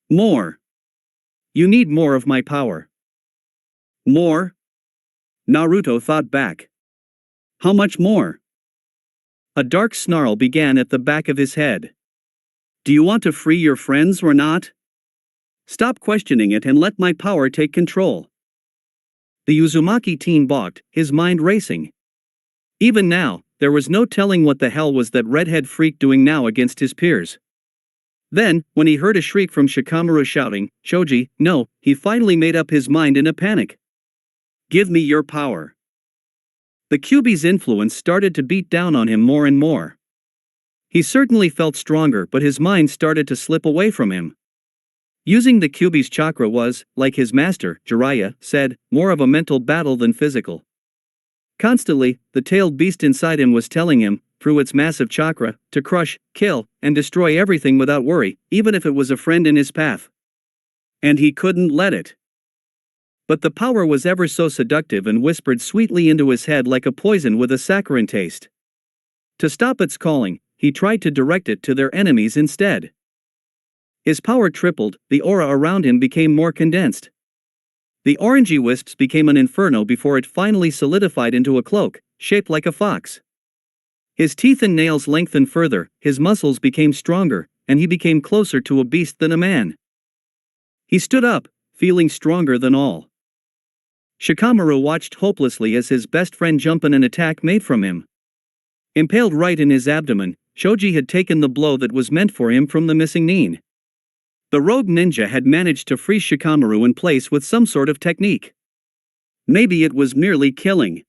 B: More. You need more of my power. More? Naruto thought back. How much more? A dark snarl began at the back of his head. Do you want to free your friends or not? Stop questioning it and let my power take control. The Uzumaki teen balked, his mind racing. Even now, there was no telling what the hell was that redhead freak doing now against his peers. Then, when he heard a shriek from Shikamaru shouting, Choji, no, he finally made up his mind in a panic. Give me your power. The QB's influence started to beat down on him more and more. He certainly felt stronger, but his mind started to slip away from him. Using the QB's chakra was, like his master, Jiraiya, said, more of a mental battle than physical. Constantly, the tailed beast inside him was telling him, through its massive chakra, to crush, kill, and destroy everything without worry, even if it was a friend in his path. And he couldn't let it. But the power was ever so seductive and whispered sweetly into his head like a poison with a saccharine taste. To stop its calling, he tried to direct it to their enemies instead. His power tripled, the aura around him became more condensed. The orangey wisps became an inferno before it finally solidified into a cloak, shaped like a fox. His teeth and nails lengthened further, his muscles became stronger, and he became closer to a beast than a man. He stood up, feeling stronger than all. Shikamaru watched hopelessly as his best friend jumped in an attack made from him. Impaled right in his abdomen, Choji had taken the blow that was meant for him from the missing nin. The rogue ninja had managed to freeze Shikamaru in place with some sort of technique. Maybe it was merely killing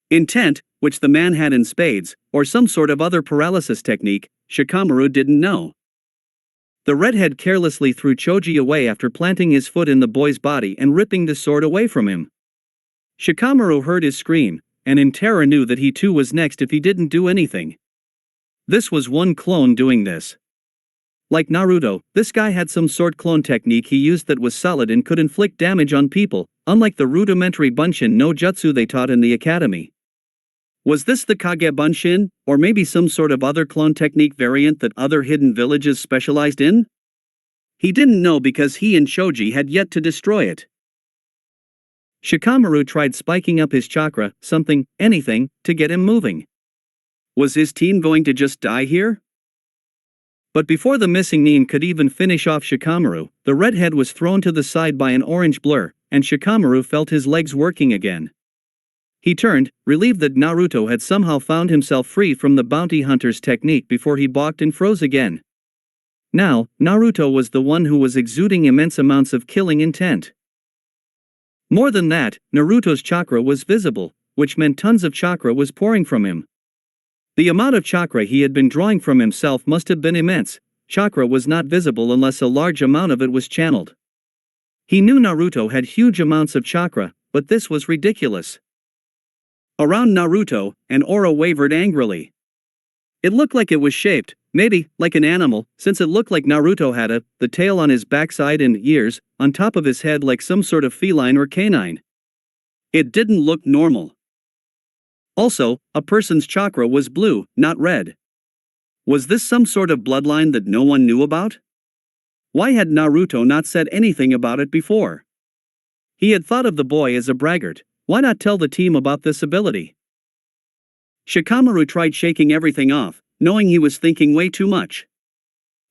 B: intent, which the man had in spades, or some sort of other paralysis technique, Shikamaru didn't know. The redhead carelessly threw Choji away after planting his foot in the boy's body and ripping the sword away from him. Shikamaru heard his scream, and in terror knew that he too was next if he didn't do anything. This was one clone doing this. Like Naruto, this guy had some sort clone technique he used that was solid and could inflict damage on people, unlike the rudimentary Bunshin no Jutsu they taught in the academy. Was this the Kage Bunshin, or maybe some sort of other clone technique variant that other hidden villages specialized in? He didn't know because he and Choji had yet to destroy it. Shikamaru tried spiking up his chakra, something, anything, to get him moving. Was his team going to just die here? But before the missing nin could even finish off Shikamaru, the redhead was thrown to the side by an orange blur, and Shikamaru felt his legs working again. He turned, relieved that Naruto had somehow found himself free from the bounty hunter's technique before he balked and froze again. Now, Naruto was the one who was exuding immense amounts of killing intent. More than that, Naruto's chakra was visible, which meant tons of chakra was pouring from him. The amount of chakra he had been drawing from himself must have been immense. Chakra was not visible unless a large amount of it was channeled. He knew Naruto had huge amounts of chakra, but this was ridiculous. Around Naruto, an aura wavered angrily. It looked like it was shaped, maybe, like an animal, since it looked like Naruto had the tail on his backside and ears, on top of his head like some sort of feline or canine. It didn't look normal. Also, a person's chakra was blue, not red. Was this some sort of bloodline that no one knew about? Why had Naruto not said anything about it before? He had thought of the boy as a braggart. Why not tell the team about this ability? Shikamaru tried shaking everything off, knowing he was thinking way too much.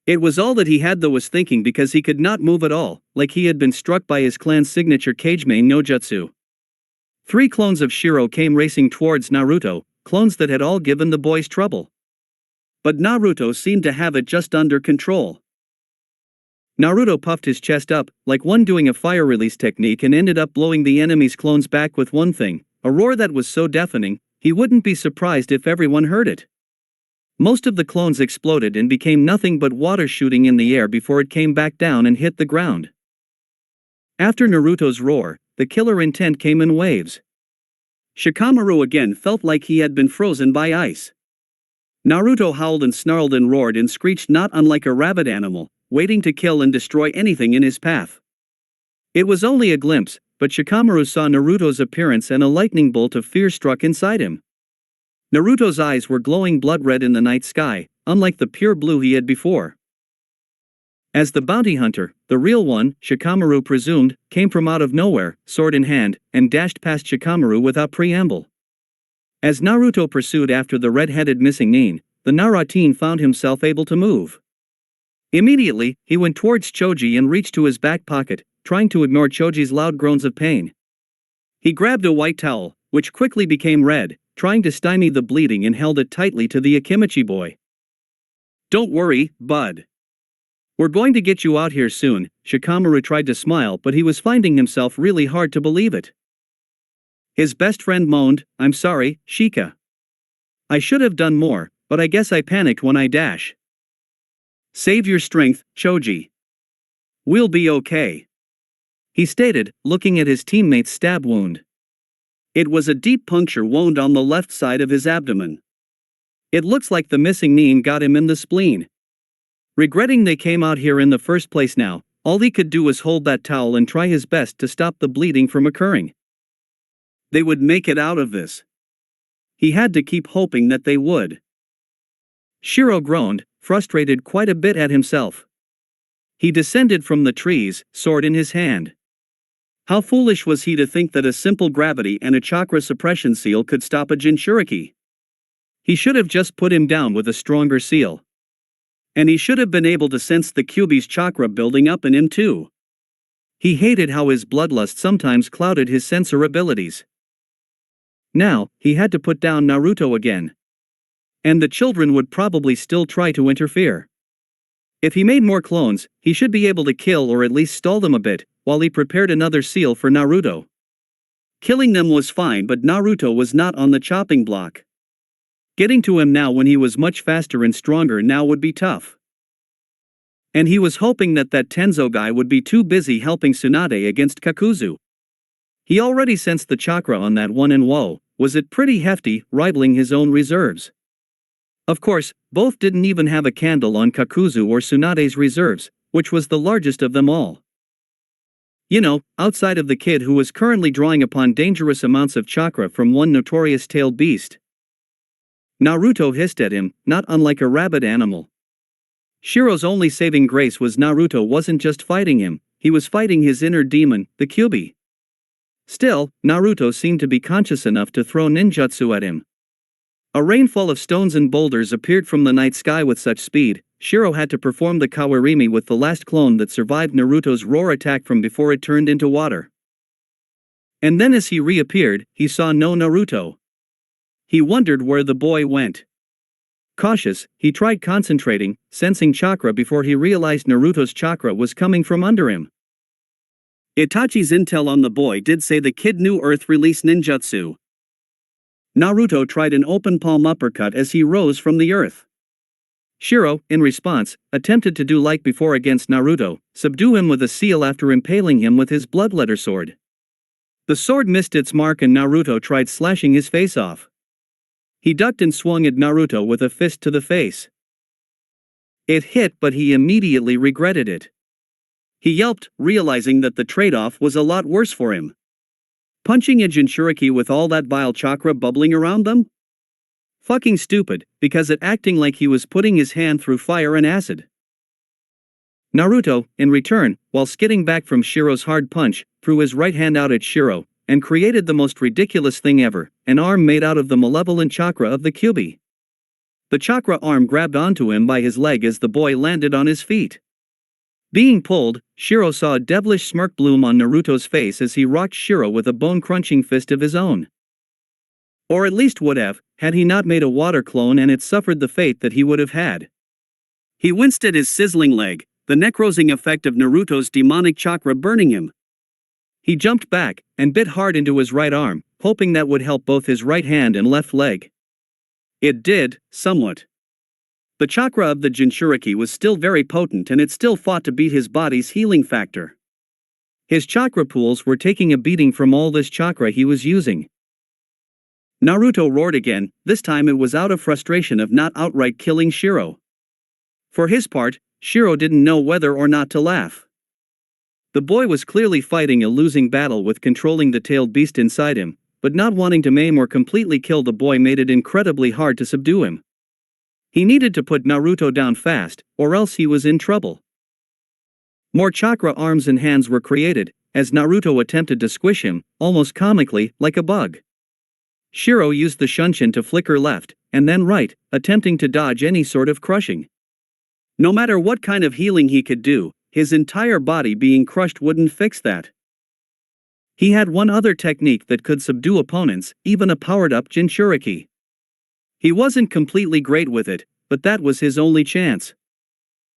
B: It was all that he had though was thinking because he could not move at all, like he had been struck by his clan's signature Kageme no Jutsu. 3 clones of Shiro came racing towards Naruto, clones that had all given the boys trouble. But Naruto seemed to have it just under control. Naruto puffed his chest up, like one doing a fire release technique, and ended up blowing the enemy's clones back with one thing, a roar that was so deafening, he wouldn't be surprised if everyone heard it. Most of the clones exploded and became nothing but water shooting in the air before it came back down and hit the ground. After Naruto's roar, the killer intent came in waves. Shikamaru again felt like he had been frozen by ice. Naruto howled and snarled and roared and screeched, not unlike a rabid animal, waiting to kill and destroy anything in his path. It was only a glimpse, but Shikamaru saw Naruto's appearance and a lightning bolt of fear struck inside him. Naruto's eyes were glowing blood red in the night sky, unlike the pure blue he had before. As the bounty hunter, the real one, Shikamaru presumed, came from out of nowhere, sword in hand, and dashed past Shikamaru without preamble. As Naruto pursued after the red-headed missing nin, the Naruto found himself able to move. Immediately, he went towards Choji and reached to his back pocket, trying to ignore Choji's loud groans of pain. He grabbed a white towel, which quickly became red, trying to stymie the bleeding, and held it tightly to the Akimichi boy. "Don't worry, bud. We're going to get you out here soon." Shikamaru tried to smile, but he was finding himself really hard to believe it. His best friend moaned, "I'm sorry, Shika. I should have done more, but I guess I panicked when I dash. Save your strength, Choji. We'll be okay," he stated, looking at his teammate's stab wound. It was a deep puncture wound on the left side of his abdomen. It looks like the missing nin got him in the spleen. Regretting they came out here in the first place now, all he could do was hold that towel and try his best to stop the bleeding from occurring. They would make it out of this. He had to keep hoping that they would. Shiro groaned, frustrated quite a bit at himself. He descended from the trees, sword in his hand. How foolish was he to think that a simple gravity and a chakra suppression seal could stop a Jinchuriki. He should have just put him down with a stronger seal. And he should have been able to sense the Kyuubi's chakra building up in him too. He hated how his bloodlust sometimes clouded his sensor abilities. Now, he had to put down Naruto again. and the children would probably still try to interfere. If he made more clones, he should be able to kill or at least stall them a bit, while he prepared another seal for Naruto. Killing them was fine, but Naruto was not on the chopping block. Getting to him now when he was much faster and stronger now would be tough. And he was hoping that Tenzo guy would be too busy helping Tsunade against Kakuzu. He already sensed the chakra on that one, and whoa, was it pretty hefty, rivaling his own reserves. Of course, both didn't even have a candle on Kakuzu or Tsunade's reserves, which was the largest of them all. You know, outside of the kid who was currently drawing upon dangerous amounts of chakra from one notorious tailed beast. Naruto hissed at him, not unlike a rabid animal. Shiro's only saving grace was Naruto wasn't just fighting him, he was fighting his inner demon, the Kyuubi. Still, Naruto seemed to be conscious enough to throw ninjutsu at him. A rainfall of stones and boulders appeared from the night sky with such speed, Shiro had to perform the Kawarimi with the last clone that survived Naruto's roar attack from before it turned into water. And then as he reappeared, he saw no Naruto. He wondered where the boy went. Cautious, he tried concentrating, sensing chakra before he realized Naruto's chakra was coming from under him. Itachi's intel on the boy did say the kid knew Earth release ninjutsu. Naruto tried an open palm uppercut as he rose from the earth. Shiro, in response, attempted to do like before against Naruto, subdue him with a seal after impaling him with his bloodletter sword. The sword missed its mark and Naruto tried slashing his face off. He ducked and swung at Naruto with a fist to the face. It hit, but he immediately regretted it. He yelped, realizing that the trade-off was a lot worse for him. Punching a Jinchuriki with all that vile chakra bubbling around them? Fucking stupid, because it acting like he was putting his hand through fire and acid. Naruto, in return, while skidding back from Shiro's hard punch, threw his right hand out at Shiro, and created the most ridiculous thing ever, an arm made out of the malevolent chakra of the Kyuubi. The chakra arm grabbed onto him by his leg as the boy landed on his feet. Being pulled, Shiro saw a devilish smirk bloom on Naruto's face as he rocked Shiro with a bone-crunching fist of his own. Or at least would have, had he not made a water clone and it suffered the fate that he would have had. He winced at his sizzling leg, the necrosing effect of Naruto's demonic chakra burning him. He jumped back, and bit hard into his right arm, hoping that would help both his right hand and left leg. It did, somewhat. The chakra of the Jinchuriki was still very potent and it still fought to beat his body's healing factor. His chakra pools were taking a beating from all this chakra he was using. Naruto roared again, this time it was out of frustration of not outright killing Shiro. For his part, Shiro didn't know whether or not to laugh. The boy was clearly fighting a losing battle with controlling the tailed beast inside him, but not wanting to maim or completely kill the boy made it incredibly hard to subdue him. He needed to put Naruto down fast, or else he was in trouble. More chakra arms and hands were created, as Naruto attempted to squish him, almost comically, like a bug. Shiro used the shunshin to flicker left, and then right, attempting to dodge any sort of crushing. No matter what kind of healing he could do, his entire body being crushed wouldn't fix that. He had one other technique that could subdue opponents, even a powered-up Jinchuriki. He wasn't completely great with it, but that was his only chance.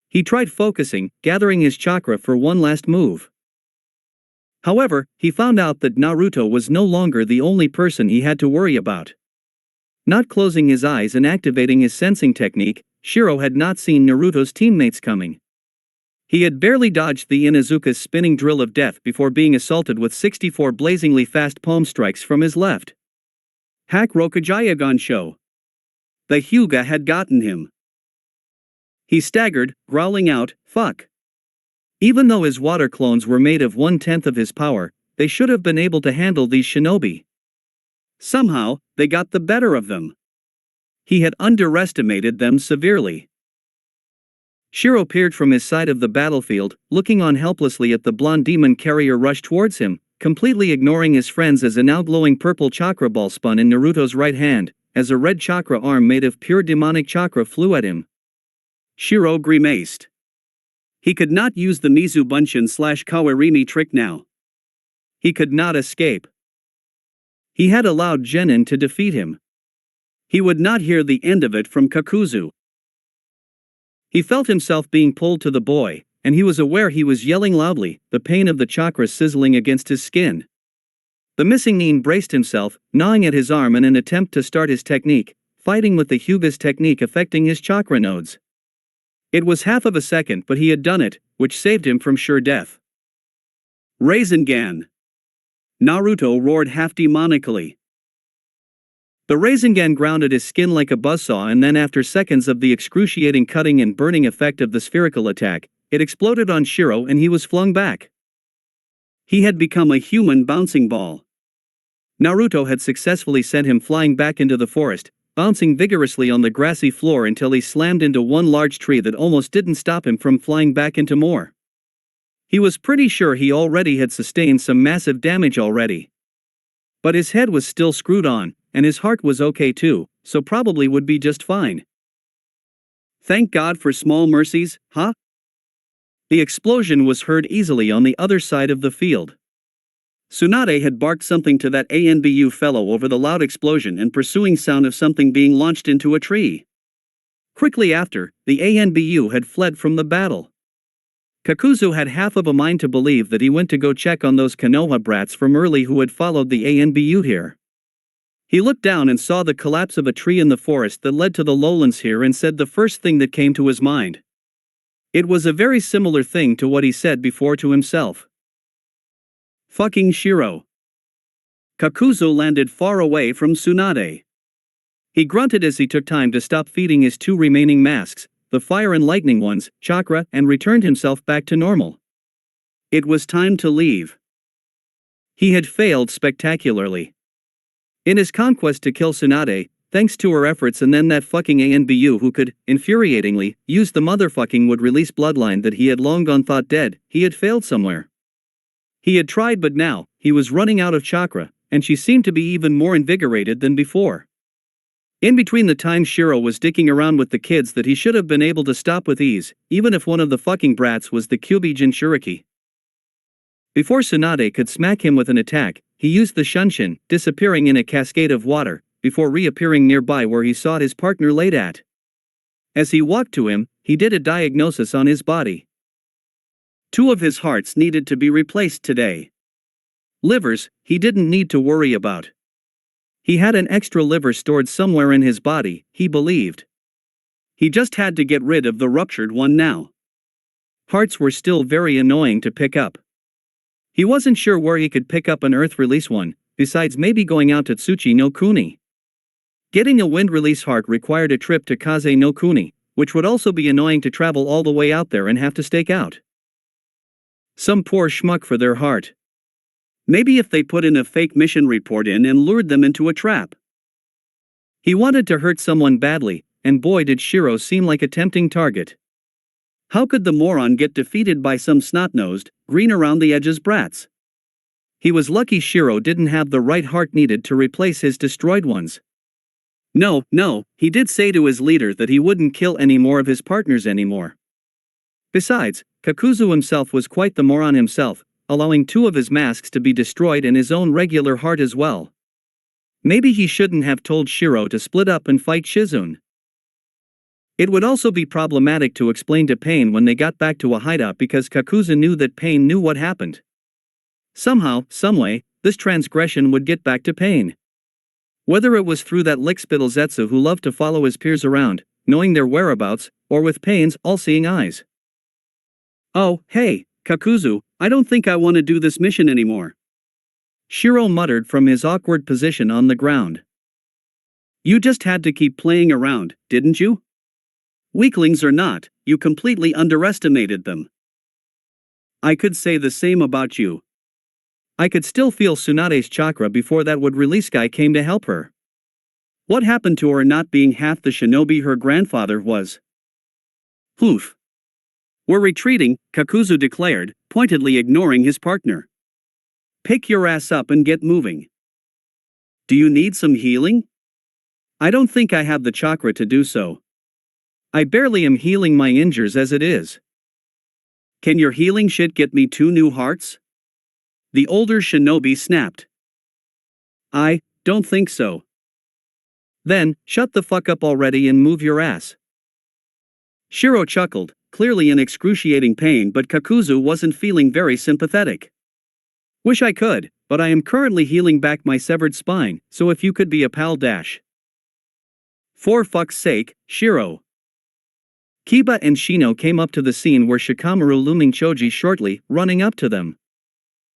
B: He tried focusing, gathering his chakra for one last move. However, he found out that Naruto was no longer the only person he had to worry about. Not closing his eyes and activating his sensing technique, Shiro had not seen Naruto's teammates coming. He had barely dodged the Inuzuka's spinning drill of death before being assaulted with 64 blazingly fast palm strikes from his left. Hack Rokugaya Gansho. The Hyuga had gotten him. He staggered, growling out, "Fuck." Even though his water clones were made of 1/10 of his power, they should have been able to handle these shinobi. Somehow, they got the better of them. He had underestimated them severely. Shiro peered from his side of the battlefield, looking on helplessly at the blonde demon carrier rush towards him, completely ignoring his friends as a now glowing purple chakra ball spun in Naruto's right hand, as a red chakra arm made of pure demonic chakra flew at him. Shiro grimaced. He could not use the Mizu Bunshin/Kawarimi trick now. He could not escape. He had allowed Genin to defeat him. He would not hear the end of it from Kakuzu. He felt himself being pulled to the boy, and he was aware he was yelling loudly, the pain of the chakra sizzling against his skin. The missing Nin braced himself, gnawing at his arm in an attempt to start his technique, fighting with the Hyuga's technique affecting his chakra nodes. It was half of a second, but he had done it, which saved him from sure death. Rasengan! Naruto roared half demonically. The Rasengan grounded his skin like a buzzsaw, and then after seconds of the excruciating cutting and burning effect of the spherical attack, it exploded on Shiro and he was flung back. He had become a human bouncing ball. Naruto had successfully sent him flying back into the forest, bouncing vigorously on the grassy floor until he slammed into one large tree that almost didn't stop him from flying back into more. He was pretty sure he already had sustained some massive damage already. But his head was still screwed on, and his heart was okay too, so probably would be just fine. Thank God for small mercies, huh? The explosion was heard easily on the other side of the field. Tsunade had barked something to that ANBU fellow over the loud explosion and pursuing sound of something being launched into a tree. Quickly after, the ANBU had fled from the battle. Kakuzu had half of a mind to believe that he went to go check on those Konoha brats from early who had followed the ANBU here. He looked down and saw the collapse of a tree in the forest that led to the lowlands here and said the first thing that came to his mind. It was a very similar thing to what he said before to himself. Fucking Shiro. Kakuzu landed far away from Tsunade. He grunted as he took time to stop feeding his two remaining masks, the fire and lightning ones, chakra, and returned himself back to normal. It was time to leave. He had failed spectacularly. In his conquest to kill Tsunade, thanks to her efforts and then that fucking ANBU who could, infuriatingly, use the motherfucking would release bloodline that he had long gone thought dead, he had failed somewhere. He had tried but now, he was running out of chakra, and she seemed to be even more invigorated than before. In between the time Shiro was dicking around with the kids that he should have been able to stop with ease, even if one of the fucking brats was the Kyuubi Jinchuriki. Before Tsunade could smack him with an attack, he used the Shunshin, disappearing in a cascade of water, before reappearing nearby where he saw his partner laid at. As he walked to him, he did a diagnosis on his body. 2 of his hearts needed to be replaced today. Livers, he didn't need to worry about. He had an extra liver stored somewhere in his body, he believed. He just had to get rid of the ruptured one now. Hearts were still very annoying to pick up. He wasn't sure where he could pick up an earth release one, besides maybe going out to Tsuchi no Kuni. Getting a wind release heart required a trip to Kaze no Kuni, which would also be annoying to travel all the way out there and have to stake out. Some poor schmuck for their heart. Maybe if they put in a fake mission report in and lured them into a trap. He wanted to hurt someone badly, and boy did Shiro seem like a tempting target. How could the moron get defeated by some snot-nosed, green around the edges brats? He was lucky Shiro didn't have the right heart needed to replace his destroyed ones. No, he did say to his leader that he wouldn't kill any more of his partners anymore. Besides, Kakuzu himself was quite the moron himself, allowing 2 of his masks to be destroyed and his own regular heart as well. Maybe he shouldn't have told Shiro to split up and fight Shizune. It would also be problematic to explain to Pain when they got back to a hideout because Kakuzu knew that Pain knew what happened. Somehow, someway, this transgression would get back to Pain. Whether it was through that lickspittle Zetsu who loved to follow his peers around, knowing their whereabouts, or with Pain's all-seeing eyes. Oh, hey, Kakuzu, I don't think I want to do this mission anymore. Shiro muttered from his awkward position on the ground. You just had to keep playing around, didn't you? Weaklings or not, you completely underestimated them. I could say the same about you. I could still feel Tsunade's chakra before that would release guy came to help her. What happened to her not being half the shinobi her grandfather was? Poof. We're retreating, Kakuzu declared, pointedly ignoring his partner. Pick your ass up and get moving. Do you need some healing? I don't think I have the chakra to do so. I barely am healing my injuries as it is. Can your healing shit get me 2 new hearts? The older shinobi snapped. I don't think so. Then, shut the fuck up already and move your ass. Shiro chuckled, clearly in excruciating pain, but Kakuzu wasn't feeling very sympathetic. Wish I could, but I am currently healing back my severed spine, so if you could be a pal dash. For fuck's sake, Shiro. Kiba and Shino came up to the scene where Shikamaru looming Choji shortly, running up to them.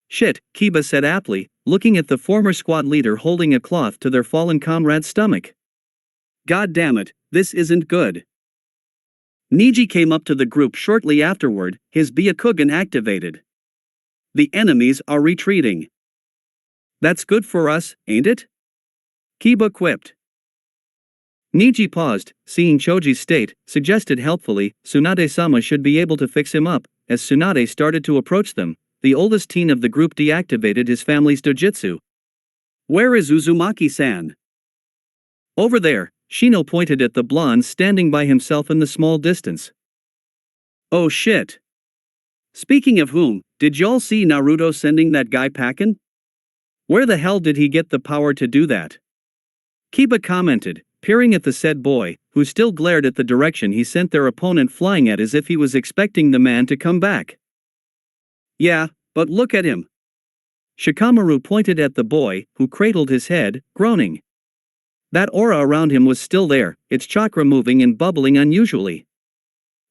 B: Shit, Kiba said aptly, looking at the former squad leader holding a cloth to their fallen comrade's stomach. God damn it, this isn't good. Niji came up to the group shortly afterward, his Byakugan activated. The enemies are retreating. That's good for us, ain't it? Kiba quipped. Niji paused, seeing Choji's state, suggested helpfully, Tsunade-sama should be able to fix him up. As Tsunade started to approach them, the oldest teen of the group deactivated his family's dojutsu. Where is Uzumaki-san? Over there, Shino pointed at the blonde standing by himself in the small distance. Oh shit. Speaking of whom, did y'all see Naruto sending that guy packin'? Where the hell did he get the power to do that? Kiba commented, peering at the said boy, who still glared at the direction he sent their opponent flying at as if he was expecting the man to come back. Yeah, but look at him. Shikamaru pointed at the boy, who cradled his head, groaning. That aura around him was still there, its chakra moving and bubbling unusually.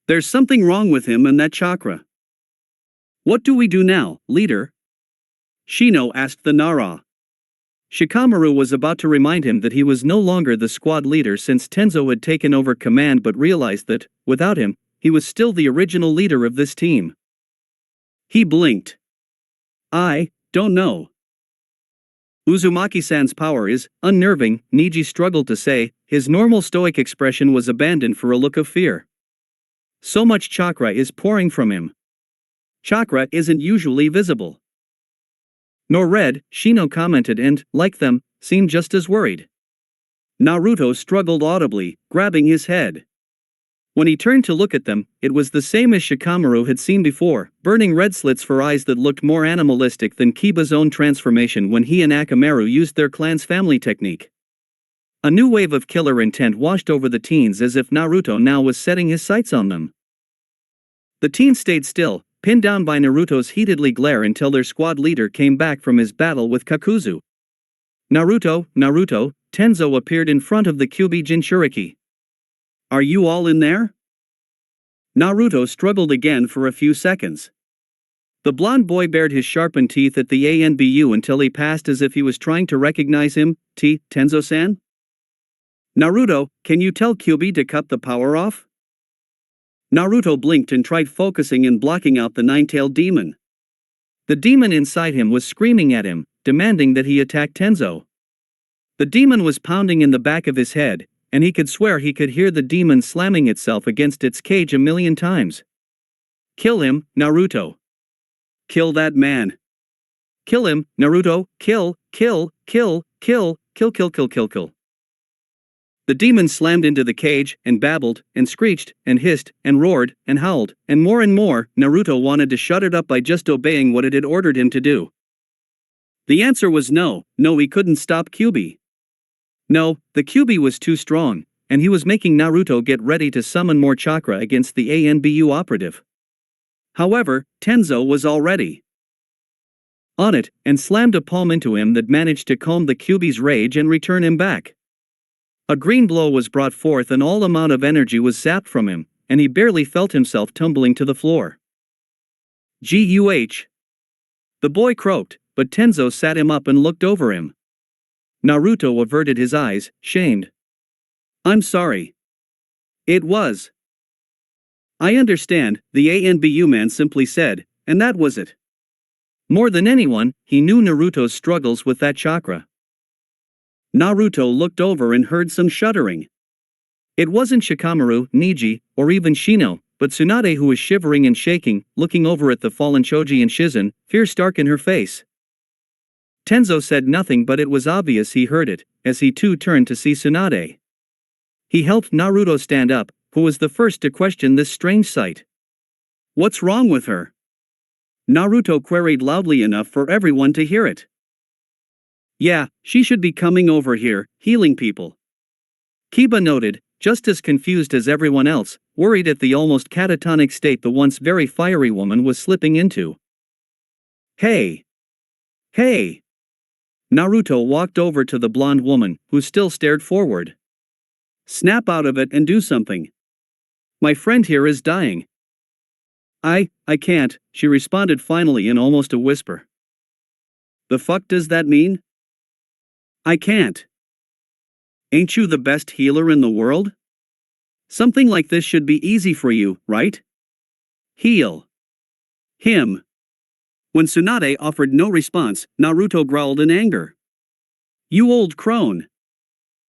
B: There's something wrong with him and that chakra. What do we do now, leader? Shino asked the Nara. Shikamaru was about to remind him that he was no longer the squad leader since Tenzo had taken over command, but realized that, without him, he was still the original leader of this team. He blinked. I don't know. Uzumaki-san's power is unnerving, Niji struggled to say, his normal stoic expression was abandoned for a look of fear. So much chakra is pouring from him. Chakra isn't usually visible. Nor red, Shino commented and, like them, seemed just as worried. Naruto struggled audibly, grabbing his head. When he turned to look at them, it was the same as Shikamaru had seen before, burning red slits for eyes that looked more animalistic than Kiba's own transformation when he and Akamaru used their clan's family technique. A new wave of killer intent washed over the teens as if Naruto now was setting his sights on them. The teens stayed still, pinned down by Naruto's heatedly glare until their squad leader came back from his battle with Kakuzu. Naruto, Tenzo appeared in front of the Kyuubi Jinchuriki. Are you all in there? Naruto struggled again for a few seconds. The blond boy bared his sharpened teeth at the ANBU until he passed as if he was trying to recognize him. Tenzo-san? Naruto, can you tell Kyuubi to cut the power off? Naruto blinked and tried focusing and blocking out the nine-tailed demon. The demon inside him was screaming at him, demanding that he attack Tenzo. The demon was pounding in the back of his head, and he could swear he could hear the demon slamming itself against its cage a million times. Kill him, Naruto. Kill that man. Kill him, Naruto, kill. The demon slammed into the cage, and babbled, and screeched, and hissed, and roared, and howled, and more Naruto wanted to shut it up by just obeying what it had ordered him to do. The answer was no, he couldn't stop Kyuubi. No, the Kyuubi was too strong, and he was making Naruto get ready to summon more chakra against the ANBU operative. However, Tenzo was already on it, and slammed a palm into him that managed to calm the Kyuubi's rage and return him back. A green blow was brought forth and all amount of energy was zapped from him, and he barely felt himself tumbling to the floor. Guh. The boy croaked, but Tenzo sat him up and looked over him. Naruto averted his eyes, shamed. I'm sorry. It was. I understand, the ANBU man simply said, and that was it. More than anyone, he knew Naruto's struggles with that chakra. Naruto looked over and heard some shuddering. It wasn't Shikamaru, Niji, or even Shino, but Tsunade who was shivering and shaking, looking over at the fallen Choji and Shizen, fear stark in her face. Tenzo said nothing, but it was obvious he heard it, as he too turned to see Tsunade. He helped Naruto stand up, who was the first to question this strange sight. What's wrong with her? Naruto queried loudly enough for everyone to hear it. Yeah, she should be coming over here, healing people. Kiba noted, just as confused as everyone else, worried at the almost catatonic state the once very fiery woman was slipping into. Hey! Hey! Naruto walked over to the blonde woman, who still stared forward. Snap out of it and do something. My friend here is dying. I can't, she responded finally in almost a whisper. The fuck does that mean? I can't. Ain't you the best healer in the world? Something like this should be easy for you, right? Heal him. When Tsunade offered no response, Naruto growled in anger. You old crone.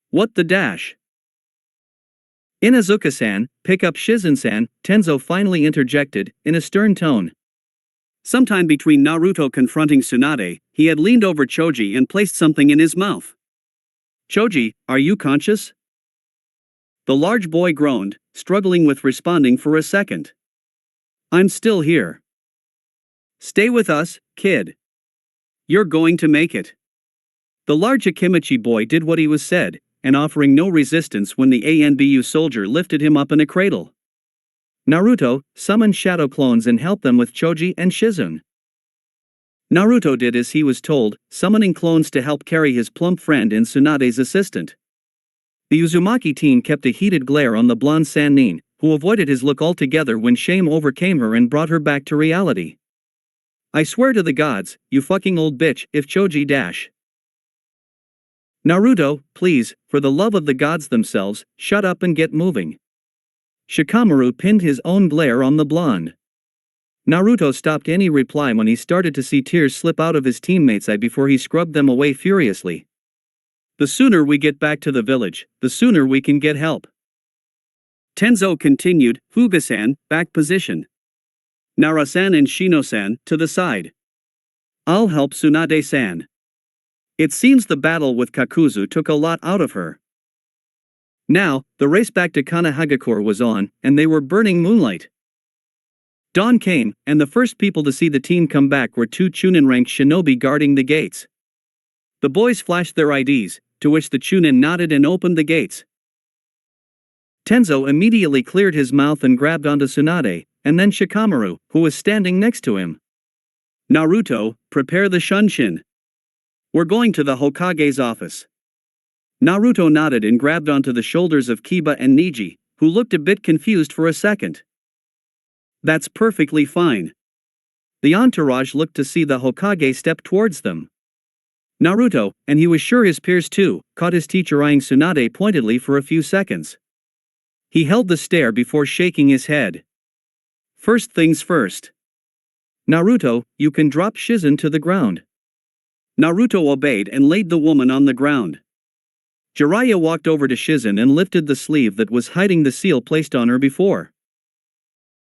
B: What the dash? Inazuka-san, pick up Shizen-san, Tenzo finally interjected, in a stern tone. Sometime between Naruto confronting Tsunade, he had leaned over Choji and placed something in his mouth. Choji, are you conscious? The large boy groaned, struggling with responding for a second. I'm still here. Stay with us, kid. You're going to make it. The large Akimichi boy did what he was said, and offering no resistance when the ANBU soldier lifted him up in a cradle. Naruto, summon shadow clones and help them with Choji and Shizun. Naruto did as he was told, summoning clones to help carry his plump friend and Tsunade's assistant. The Uzumaki team kept a heated glare on the blonde Sannin, who avoided his look altogether when shame overcame her and brought her back to reality. I swear to the gods, you fucking old bitch, if Choji dash. Naruto, please, for the love of the gods themselves, shut up and get moving. Shikamaru pinned his own glare on the blonde. Naruto stopped any reply when he started to see tears slip out of his teammates' eyes before he scrubbed them away furiously. The sooner we get back to the village, the sooner we can get help. Tenzo continued, Fuga-san, back position. Nara-san and Shino-san, to the side. I'll help Tsunade-san. It seems the battle with Kakuzu took a lot out of her. Now, the race back to Kanahagakure was on, and they were burning moonlight. Dawn came, and the first people to see the team come back were two Chunin-ranked shinobi guarding the gates. The boys flashed their IDs, to which the Chunin nodded and opened the gates. Tenzo immediately cleared his mouth and grabbed onto Tsunade, and then Shikamaru, who was standing next to him. Naruto, prepare the Shunshin. We're going to the Hokage's office. Naruto nodded and grabbed onto the shoulders of Kiba and Neji, who looked a bit confused for a second. That's perfectly fine. The entourage looked to see the Hokage step towards them. Naruto, and he was sure his peers too, caught his teacher eyeing Tsunade pointedly for a few seconds. He held the stare before shaking his head. First things first. Naruto, you can drop Shizun to the ground. Naruto obeyed and laid the woman on the ground. Jiraiya walked over to Shizun and lifted the sleeve that was hiding the seal placed on her before.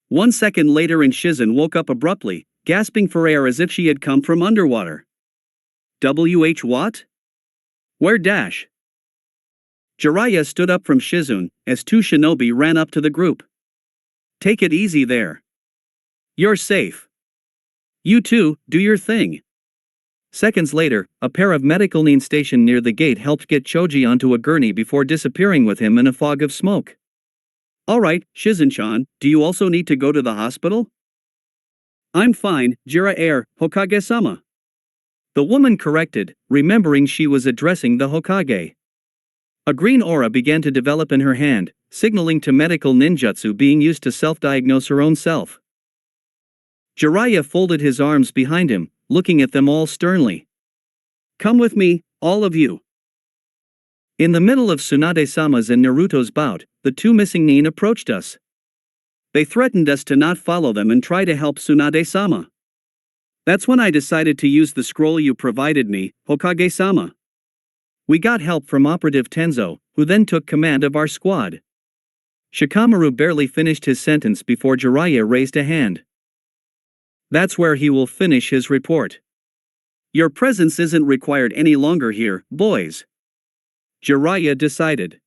B: 1 second later and Shizun woke up abruptly, gasping for air as if she had come from underwater. WH what? Where dash? Jiraiya stood up from Shizun, as two shinobi ran up to the group. Take it easy there. You're safe. You two, do your thing. Seconds later, a pair of medical nin stationed near the gate helped get Choji onto a gurney before disappearing with him in a fog of smoke. Alright, Shizun-chan, do you also need to go to the hospital? I'm fine, Jiraiya, Hokage-sama. The woman corrected, remembering she was addressing the Hokage. A green aura began to develop in her hand, signaling to medical ninjutsu being used to self-diagnose her own self. Jiraiya folded his arms behind him, looking at them all sternly. Come with me, all of you. In the middle of Tsunade-sama's and Naruto's bout, the two missing nin approached us. They threatened us to not follow them and try to help Tsunade-sama. That's when I decided to use the scroll you provided me, Hokage-sama. We got help from Operative Tenzo, who then took command of our squad. Shikamaru barely finished his sentence before Jiraiya raised a hand. That's where he will finish his report. Your presence isn't required any longer here, boys. Jiraiya decided.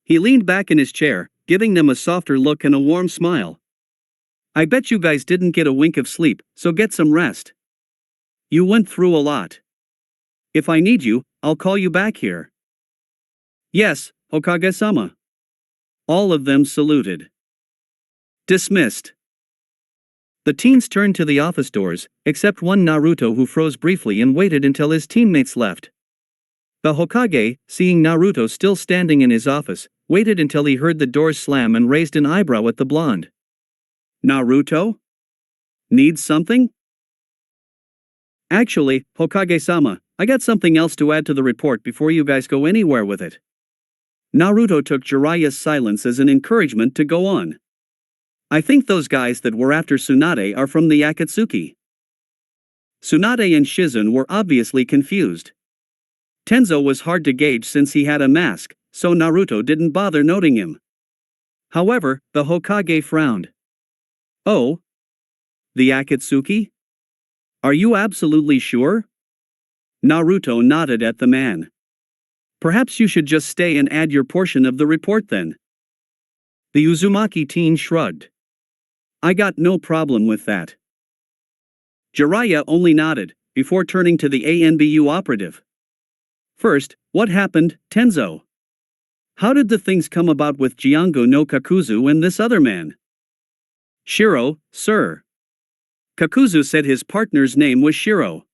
B: He leaned back in his chair, giving them a softer look and a warm smile. I bet you guys didn't get a wink of sleep, so get some rest. You went through a lot. If I need you, I'll call you back here. Yes, Hokage-sama. All of them saluted. Dismissed. The teens turned to the office doors, except one Naruto who froze briefly and waited until his teammates left. The Hokage, seeing Naruto still standing in his office, waited until he heard the doors slam and raised an eyebrow at the blonde. Naruto? Needs something? Actually, Hokage-sama, I got something else to add to the report before you guys go anywhere with it. Naruto took Jiraiya's silence as an encouragement to go on. I think those guys that were after Tsunade are from the Akatsuki. Tsunade and Shizun were obviously confused. Tenzo was hard to gauge since he had a mask, so Naruto didn't bother noting him. However, the Hokage frowned. Oh? The Akatsuki? Are you absolutely sure? Naruto nodded at the man. Perhaps you should just stay and add your portion of the report then. The Uzumaki teen shrugged. I got no problem with that. Jiraiya only nodded, before turning to the ANBU operative. First, what happened, Tenzo? How did the things come about with Jiango no Kakuzu and this other man? Shiro, sir. Kakuzu said his partner's name was Shiro.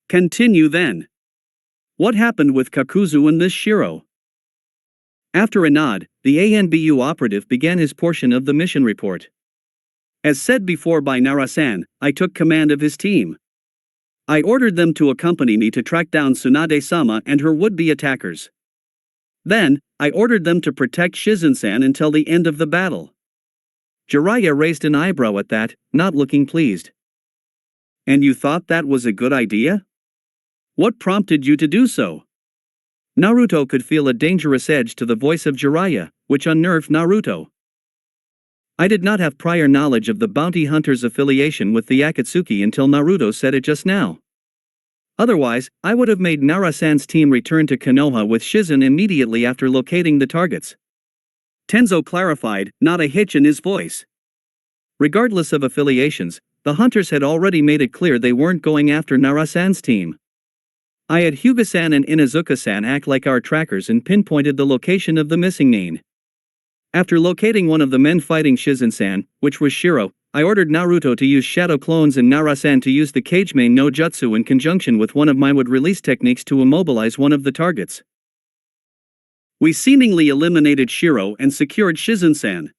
B: Continue then. What happened with Kakuzu and this Shiro? After a nod, the ANBU operative began his portion of the mission report. As said before by Nara-san, I took command of his team. I ordered them to accompany me to track down Tsunade-sama and her would-be attackers. Then, I ordered them to protect Shizun-san until the end of the battle. Jiraiya raised an eyebrow at that, not looking pleased. And you thought that was a good idea? What prompted you to do so? Naruto could feel a dangerous edge to the voice of Jiraiya, which unnerved Naruto. I did not have prior knowledge of the bounty hunter's affiliation with the Akatsuki until Naruto said it just now. Otherwise, I would have made Nara-san's team return to Konoha with Shizun immediately after locating the targets. Tenzo clarified, not a hitch in his voice. Regardless of affiliations, the hunters had already made it clear they weren't going after Nara-san's team. I had Hyuga-san and Inuzuka-san act like our trackers and pinpointed the location of the missing nin. After locating one of the men fighting Shizun-san, which was Shiro, I ordered Naruto to use shadow clones and Nara-san to use the Kage-main no Jutsu in conjunction with one of my would-release techniques to immobilize one of the targets. We seemingly eliminated Shiro and secured Shizun-san.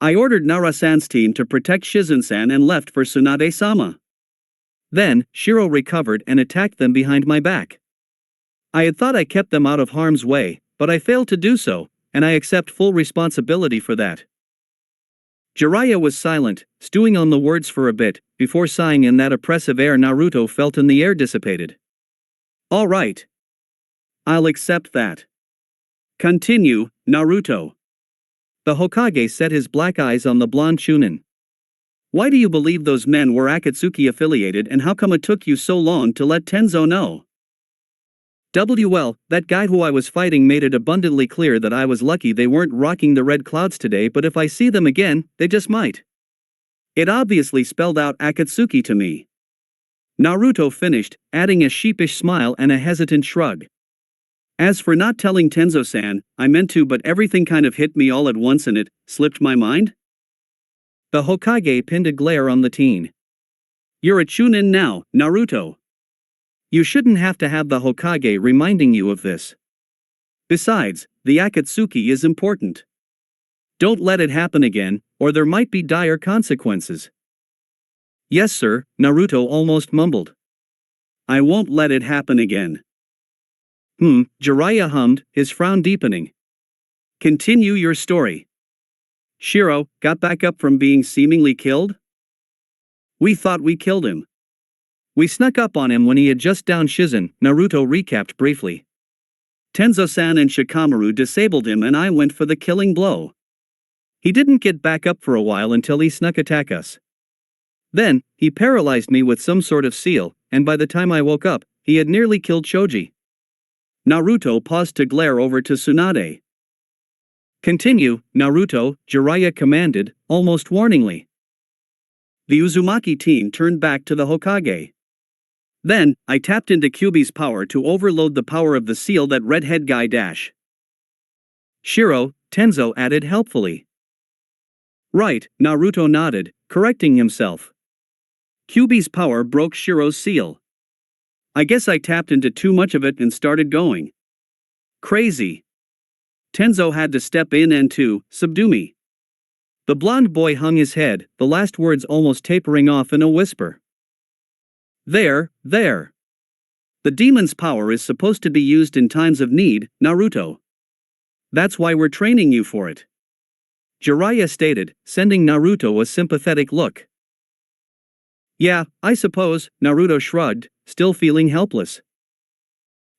B: I ordered Nara-san's team to protect Shizun-san and left for Tsunade-sama. Then, Shiro recovered and attacked them behind my back. I had thought I kept them out of harm's way, but I failed to do so, and I accept full responsibility for that. Jiraiya was silent, stewing on the words for a bit, before sighing in that oppressive air Naruto felt and the air dissipated. All right. I'll accept that. Continue, Naruto. The Hokage set his black eyes on the blonde Chunin. Why do you believe those men were Akatsuki affiliated and how come it took you so long to let Tenzo know? Well, that guy who I was fighting made it abundantly clear that I was lucky they weren't rocking the red clouds today, but if I see them again, they just might. It obviously spelled out Akatsuki to me. Naruto finished, adding a sheepish smile and a hesitant shrug. As for not telling Tenzo-san, I meant to, but everything kind of hit me all at once and it slipped my mind. The Hokage pinned a glare on the teen. You're a Chunin now, Naruto. You shouldn't have to have the Hokage reminding you of this. Besides, the Akatsuki is important. Don't let it happen again, or there might be dire consequences. Yes, sir, Naruto almost mumbled. I won't let it happen again. Jiraiya hummed, his frown deepening. Continue your story. Shiro got back up from being seemingly killed? We thought we killed him. We snuck up on him when he had just downed Shizun, Naruto recapped briefly. Tenzo-san and Shikamaru disabled him and I went for the killing blow. He didn't get back up for a while until he snuck attack us. Then, he paralyzed me with some sort of seal, and by the time I woke up, he had nearly killed Choji. Naruto paused to glare over to Tsunade. Continue, Naruto, Jiraiya commanded, almost warningly. The Uzumaki team turned back to the Hokage. Then, I tapped into Kyuubi's power to overload the power of the seal that redhead guy dash. Shiro, Tenzo added helpfully. Right, Naruto nodded, correcting himself. Kyuubi's power broke Shiro's seal. I guess I tapped into too much of it and started going crazy. Tenzo had to step in and subdue me. The blond boy hung his head, the last words almost tapering off in a whisper. There. The demon's power is supposed to be used in times of need, Naruto. That's why we're training you for it. Jiraiya stated, sending Naruto a sympathetic look. Yeah, I suppose, Naruto shrugged, still feeling helpless.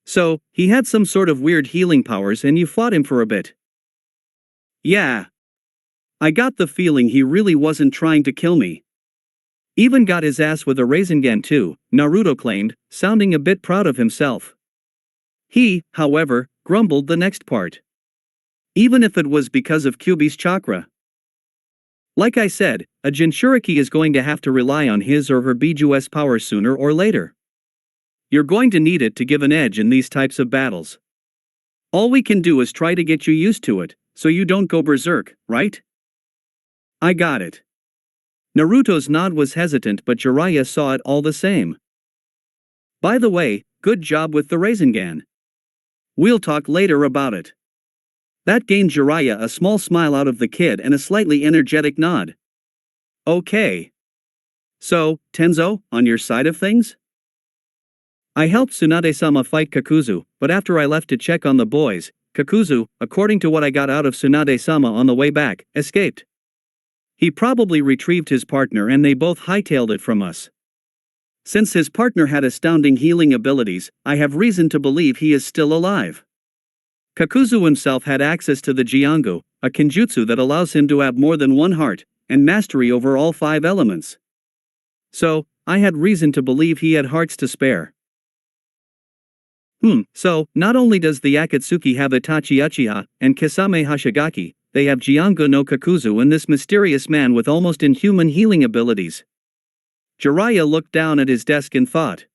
B: So, he had some sort of weird healing powers and you fought him for a bit. Yeah. I got the feeling he really wasn't trying to kill me. Even got his ass with a Rasengan too, Naruto claimed, sounding a bit proud of himself. He, however, grumbled the next part. Even if it was because of Kyuubi's chakra. Like I said, a Jinchuriki is going to have to rely on his or her Biju's power sooner or later. You're going to need it to give an edge in these types of battles. All we can do is try to get you used to it, so you don't go berserk, right? I got it. Naruto's nod was hesitant but Jiraiya saw it all the same. By the way, good job with the Rasengan. We'll talk later about it. That gained Jiraiya a small smile out of the kid and a slightly energetic nod. Okay. So, Tenzo, on your side of things? I helped Tsunade-sama fight Kakuzu, but after I left to check on the boys, Kakuzu, according to what I got out of Tsunade-sama on the way back, escaped. He probably retrieved his partner and they both hightailed it from us. Since his partner had astounding healing abilities, I have reason to believe he is still alive. Kakuzu himself had access to the Jiangu, a kenjutsu that allows him to have more than one heart, and mastery over all 5 elements. So, I had reason to believe he had hearts to spare. So, not only does the Akatsuki have Itachi Uchiha and Kisame Hashigaki, they have Jiangu no Kakuzu and this mysterious man with almost inhuman healing abilities. Jiraiya looked down at his desk and thought.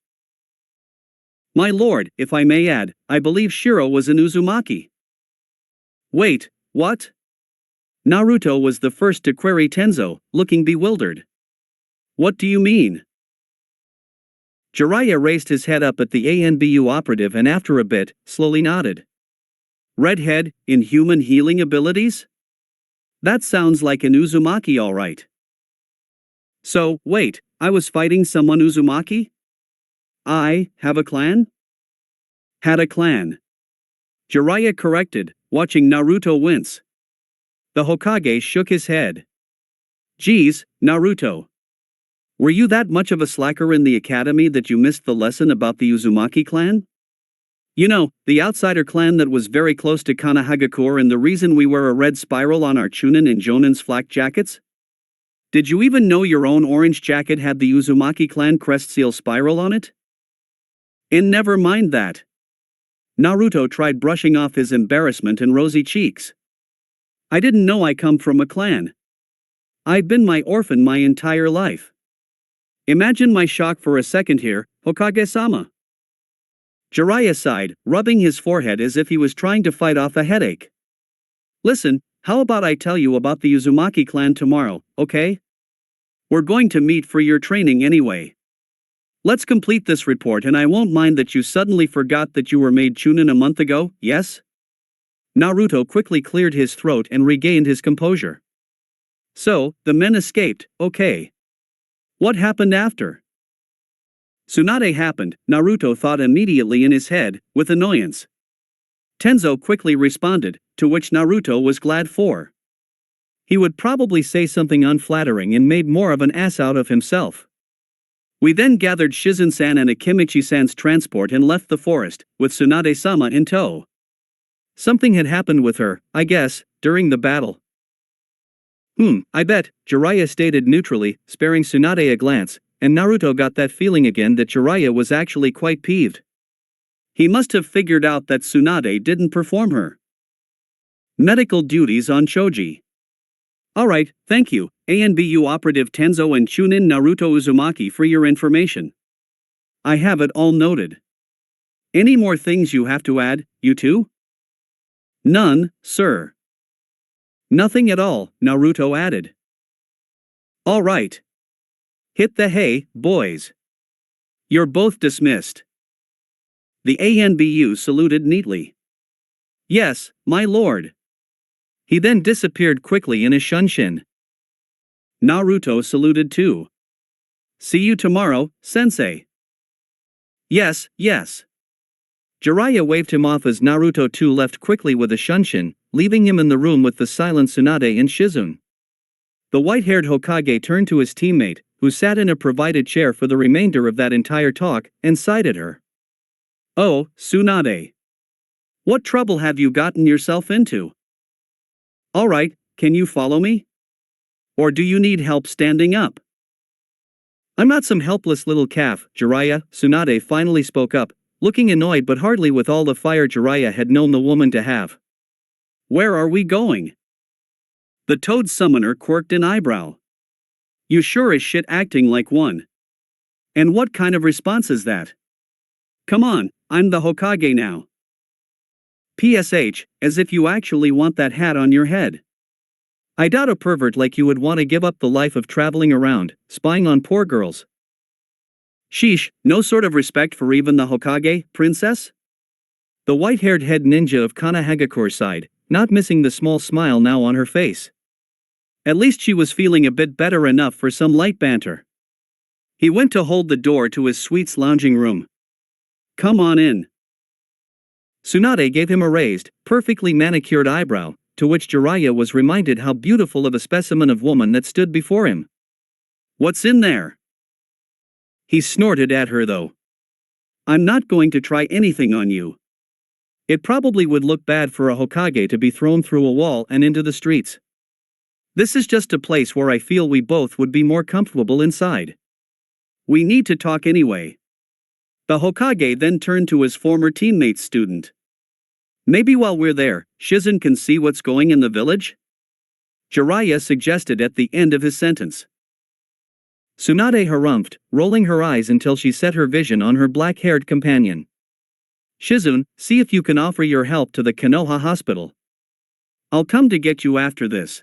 B: My lord, if I may add, I believe Shiro was an Uzumaki. Wait, what? Naruto was the first to query Tenzo, looking bewildered. What do you mean? Jiraiya raised his head up at the ANBU operative and after a bit, slowly nodded. Redhead, inhuman healing abilities? That sounds like an Uzumaki alright. So, wait, I was fighting someone Uzumaki? I have a clan? Had a clan. Jiraiya corrected, watching Naruto wince. The Hokage shook his head. Geez, Naruto. Were you that much of a slacker in the academy that you missed the lesson about the Uzumaki clan? You know, the outsider clan that was very close to Konohagakure and the reason we wear a red spiral on our Chunin and Jonin's flak jackets? Did you even know your own orange jacket had the Uzumaki clan crest seal spiral on it? And never mind that. Naruto tried brushing off his embarrassment and rosy cheeks. I didn't know I come from a clan. I've been my orphan my entire life. Imagine my shock for a second here, Hokage-sama. Jiraiya sighed, rubbing his forehead as if he was trying to fight off a headache. Listen, how about I tell you about the Uzumaki clan tomorrow, okay? We're going to meet for your training anyway. Let's complete this report and I won't mind that you suddenly forgot that you were made Chunin a month ago, yes? Naruto quickly cleared his throat and regained his composure. So, the men escaped, okay. What happened after? Tsunade happened, Naruto thought immediately in his head, with annoyance. Tenzo quickly responded, to which Naruto was glad for. He would probably say something unflattering and made more of an ass out of himself. We then gathered Shizen-san and Akimichi-san's transport and left the forest, with Tsunade-sama in tow. Something had happened with her, I guess, during the battle. I bet, Jiraiya stated neutrally, sparing Tsunade a glance, and Naruto got that feeling again that Jiraiya was actually quite peeved. He must have figured out that Tsunade didn't perform her medical duties on Choji. Alright, thank you, ANBU operative Tenzo and Chunin Naruto Uzumaki for your information. I have it all noted. Any more things you have to add, you two? None, sir. Nothing at all, Naruto added. All right. Hit the hay, boys. You're both dismissed. The ANBU saluted neatly. Yes, my lord. He then disappeared quickly in his shunshin. Naruto saluted too. See you tomorrow, sensei. Yes, yes. Jiraiya waved him off as Naruto too left quickly with a shunshin, leaving him in the room with the silent Tsunade and Shizune. The white-haired Hokage turned to his teammate, who sat in a provided chair for the remainder of that entire talk, and sighed at her. Oh, Tsunade. What trouble have you gotten yourself into? Alright, can you follow me? Or do you need help standing up? I'm not some helpless little calf, Jiraiya, Tsunade finally spoke up, looking annoyed but hardly with all the fire Jiraiya had known the woman to have. Where are we going? The Toad Summoner quirked an eyebrow. You sure as shit acting like one. And what kind of response is that? Come on, I'm the Hokage now. PSH, as if you actually want that hat on your head. I doubt a pervert like you would want to give up the life of traveling around, spying on poor girls. Sheesh, no sort of respect for even the Hokage, princess? The white-haired head ninja of Kanahagakure sighed, not missing the small smile now on her face. At least she was feeling a bit better enough for some light banter. He went to hold the door to his suite's lounging room. Come on in. Tsunade gave him a raised, perfectly manicured eyebrow, to which Jiraiya was reminded how beautiful of a specimen of woman that stood before him. What's in there? He snorted at her though. I'm not going to try anything on you. It probably would look bad for a Hokage to be thrown through a wall and into the streets. This is just a place where I feel we both would be more comfortable inside. We need to talk anyway. The Hokage then turned to his former teammate's student. Maybe while we're there, Shizune can see what's going in the village? Jiraiya suggested at the end of his sentence. Tsunade harumphed, rolling her eyes until she set her vision on her black-haired companion. Shizune, see if you can offer your help to the Konoha hospital. I'll come to get you after this.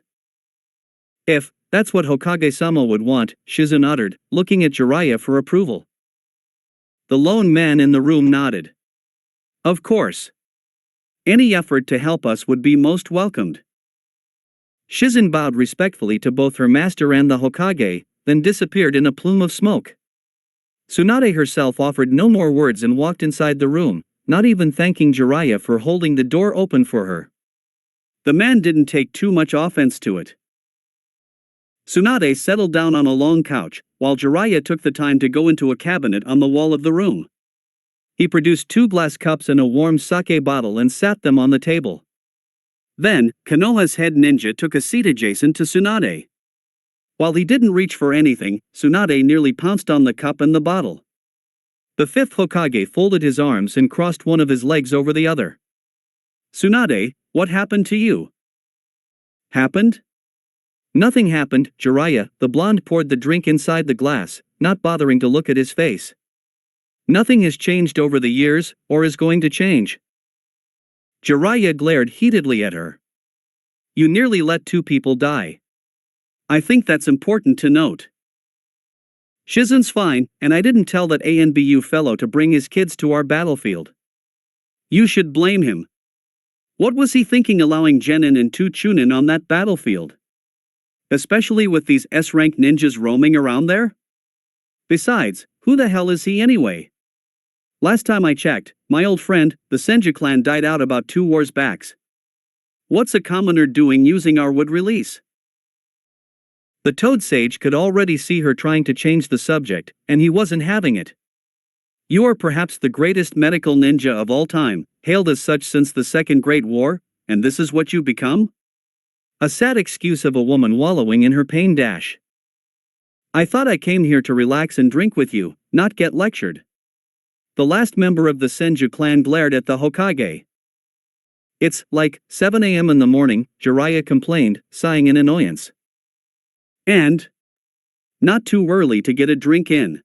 B: If that's what Hokage-sama would want, Shizune uttered, looking at Jiraiya for approval. The lone man in the room nodded. Of course. Any effort to help us would be most welcomed. Shizune bowed respectfully to both her master and the Hokage, then disappeared in a plume of smoke. Tsunade herself offered no more words and walked inside the room, not even thanking Jiraiya for holding the door open for her. The man didn't take too much offense to it. Tsunade settled down on a long couch, while Jiraiya took the time to go into a cabinet on the wall of the room. He produced 2 glass cups and a warm sake bottle and sat them on the table. Then, Konoha's head ninja took a seat adjacent to Tsunade. While he didn't reach for anything, Tsunade nearly pounced on the cup and the bottle. The 5th Hokage folded his arms and crossed one of his legs over the other. Tsunade, what happened to you? Happened? Nothing happened, Jiraiya, the blonde poured the drink inside the glass, not bothering to look at his face. Nothing has changed over the years, or is going to change. Jiraiya glared heatedly at her. You nearly let 2 people die. I think that's important to note. Shizune's fine, and I didn't tell that ANBU fellow to bring his kids to our battlefield. You should blame him. What was he thinking allowing Genin and 2 Chunin on that battlefield? Especially with these S-rank ninjas roaming around there? Besides, who the hell is he anyway? Last time I checked, my old friend, the Senju clan died out about 2 wars backs. What's a commoner doing using our wood release? The Toad Sage could already see her trying to change the subject, and he wasn't having it. You are perhaps the greatest medical ninja of all time, hailed as such since the Second Great War, and this is what you become? A sad excuse of a woman wallowing in her pain dash. I thought I came here to relax and drink with you, not get lectured. The last member of the Senju clan glared at the Hokage. It's like 7 a.m. in the morning, Jiraiya complained, sighing in annoyance. And? Not too early to get a drink in.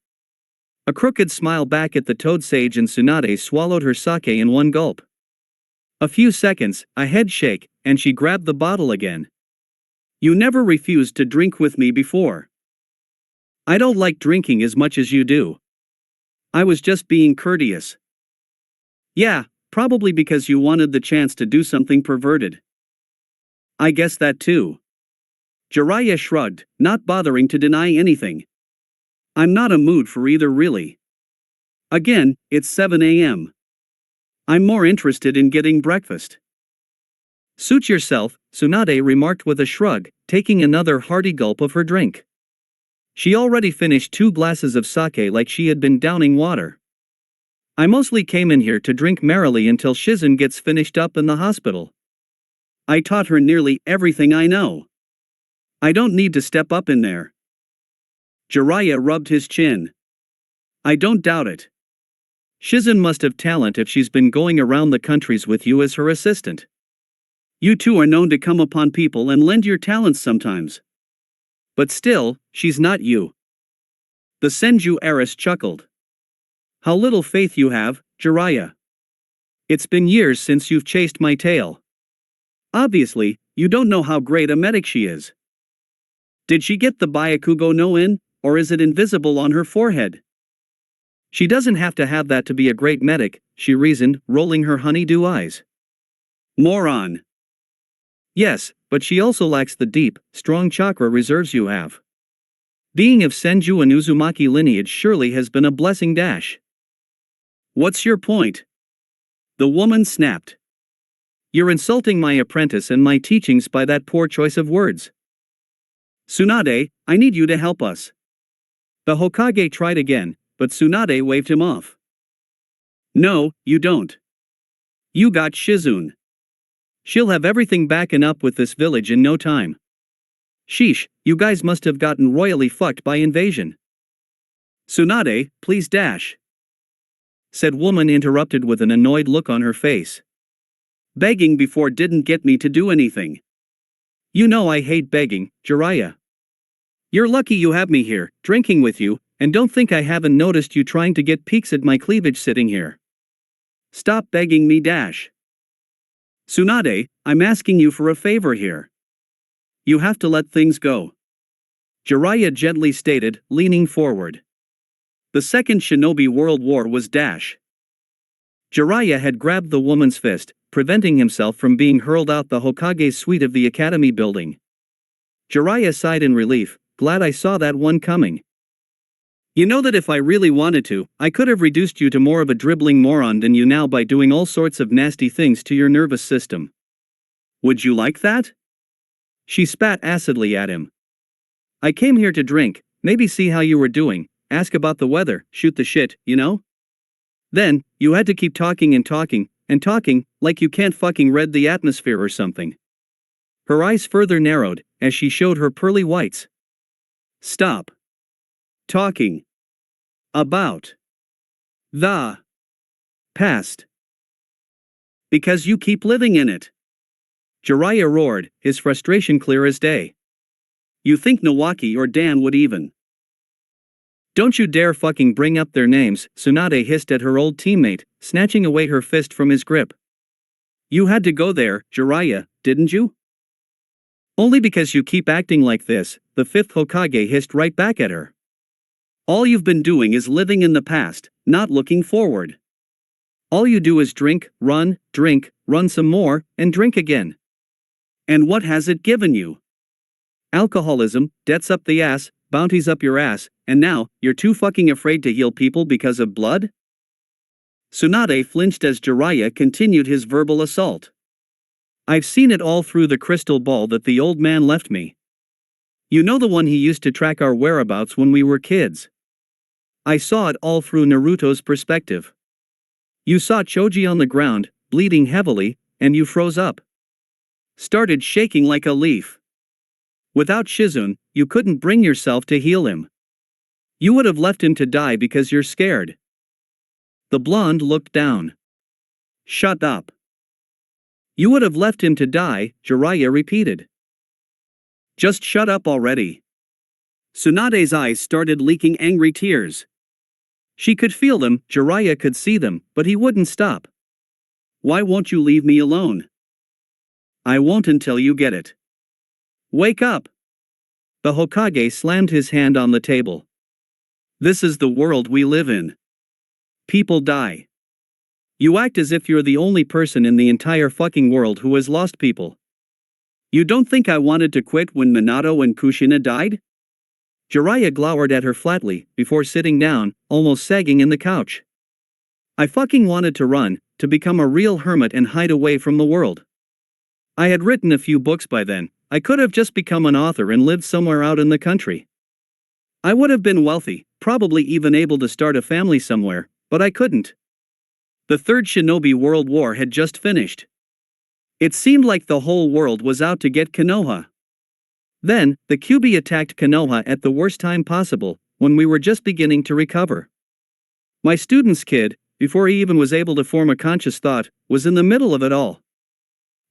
B: A crooked smile back at the Toad Sage and Tsunade swallowed her sake in one gulp. A few seconds, a head shake, and she grabbed the bottle again. You never refused to drink with me before. I don't like drinking as much as you do. I was just being courteous. Yeah, probably because you wanted the chance to do something perverted. I guess that too. Jiraiya shrugged, not bothering to deny anything. I'm not in a mood for either really. Again, it's 7 a.m. I'm more interested in getting breakfast. Suit yourself, Tsunade remarked with a shrug, taking another hearty gulp of her drink. She already finished 2 glasses of sake like she had been downing water. I mostly came in here to drink merrily until Shizen gets finished up in the hospital. I taught her nearly everything I know. I don't need to step up in there. Jiraiya rubbed his chin. I don't doubt it. Shizen must have talent if she's been going around the countries with you as her assistant. You two are known to come upon people and lend your talents sometimes. But still, she's not you. The Senju heiress chuckled. How little faith you have, Jiraiya. It's been years since you've chased my tail. Obviously, you don't know how great a medic she is. Did she get the Byakugo no in, or is it invisible on her forehead? She doesn't have to have that to be a great medic, she reasoned, rolling her honeydew eyes. Moron. Yes, but she also lacks the deep, strong chakra reserves you have. Being of Senju and Uzumaki lineage surely has been a blessing dash. What's your point? The woman snapped. You're insulting my apprentice and my teachings by that poor choice of words. Tsunade, I need you to help us. The Hokage tried again, but Tsunade waved him off. No, you don't. You got Shizune. She'll have everything backing up with this village in no time. Sheesh, you guys must have gotten royally fucked by invasion. Tsunade, please dash. Said woman interrupted with an annoyed look on her face. Begging before didn't get me to do anything. You know I hate begging, Jiraiya. You're lucky you have me here, drinking with you, and don't think I haven't noticed you trying to get peeks at my cleavage sitting here. Stop begging me dash. Tsunade, I'm asking you for a favor here. You have to let things go. Jiraiya gently stated, leaning forward. The Second Shinobi World War was dash. Jiraiya had grabbed the woman's fist, preventing himself from being hurled out the Hokage's suite of the academy building. Jiraiya sighed in relief, glad I saw that one coming. You know that if I really wanted to, I could have reduced you to more of a dribbling moron than you now by doing all sorts of nasty things to your nervous system. Would you like that? She spat acidly at him. I came here to drink, maybe see how you were doing, ask about the weather, shoot the shit, you know? Then, you had to keep talking and talking, and talking, like you can't fucking read the atmosphere or something. Her eyes further narrowed, as she showed her pearly whites. Stop. Talking. About. The. Past. Because you keep living in it. Jiraiya roared, his frustration clear as day. You think Nawaki or Dan would even. Don't you dare fucking bring up their names, Tsunade hissed at her old teammate, snatching away her fist from his grip. You had to go there, Jiraiya, didn't you? Only because you keep acting like this, the 5th Hokage hissed right back at her. All you've been doing is living in the past, not looking forward. All you do is drink, run some more, and drink again. And what has it given you? Alcoholism, debts up the ass, bounties up your ass, and now, you're too fucking afraid to heal people because of blood? Tsunade flinched as Jiraiya continued his verbal assault. I've seen it all through the crystal ball that the old man left me. You know, the one he used to track our whereabouts when we were kids. I saw it all through Naruto's perspective. You saw Choji on the ground, bleeding heavily, and you froze up. Started shaking like a leaf. Without Shizune, you couldn't bring yourself to heal him. You would have left him to die because you're scared. The blonde looked down. Shut up. You would have left him to die, Jiraiya repeated. Just shut up already. Tsunade's eyes started leaking angry tears. She could feel them, Jiraiya could see them, but he wouldn't stop. Why won't you leave me alone? I won't until you get it. Wake up! The Hokage slammed his hand on the table. This is the world we live in. People die. You act as if you're the only person in the entire fucking world who has lost people. You don't think I wanted to quit when Minato and Kushina died? Jiraiya glowered at her flatly, before sitting down, almost sagging in the couch. I fucking wanted to run, to become a real hermit and hide away from the world. I had written a few books by then. I could have just become an author and lived somewhere out in the country. I would have been wealthy, probably even able to start a family somewhere, but I couldn't. The Third Shinobi World War had just finished. It seemed like the whole world was out to get Konoha. Then, the Kyuubi attacked Konoha at the worst time possible, when we were just beginning to recover. My student's kid, before he even was able to form a conscious thought, was in the middle of it all.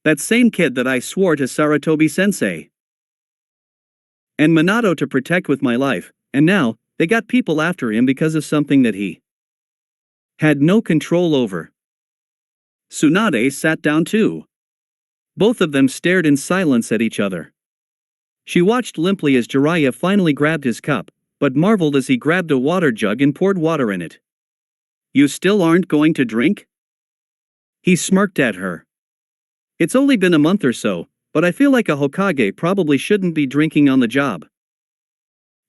B: That same kid that I swore to Sarutobi-sensei and Minato to protect with my life, and now, they got people after him because of something that he had no control over. Tsunade sat down too. Both of them stared in silence at each other. She watched limply as Jiraiya finally grabbed his cup, but marveled as he grabbed a water jug and poured water in it. You still aren't going to drink? He smirked at her. It's only been a month or so, but I feel like a Hokage probably shouldn't be drinking on the job.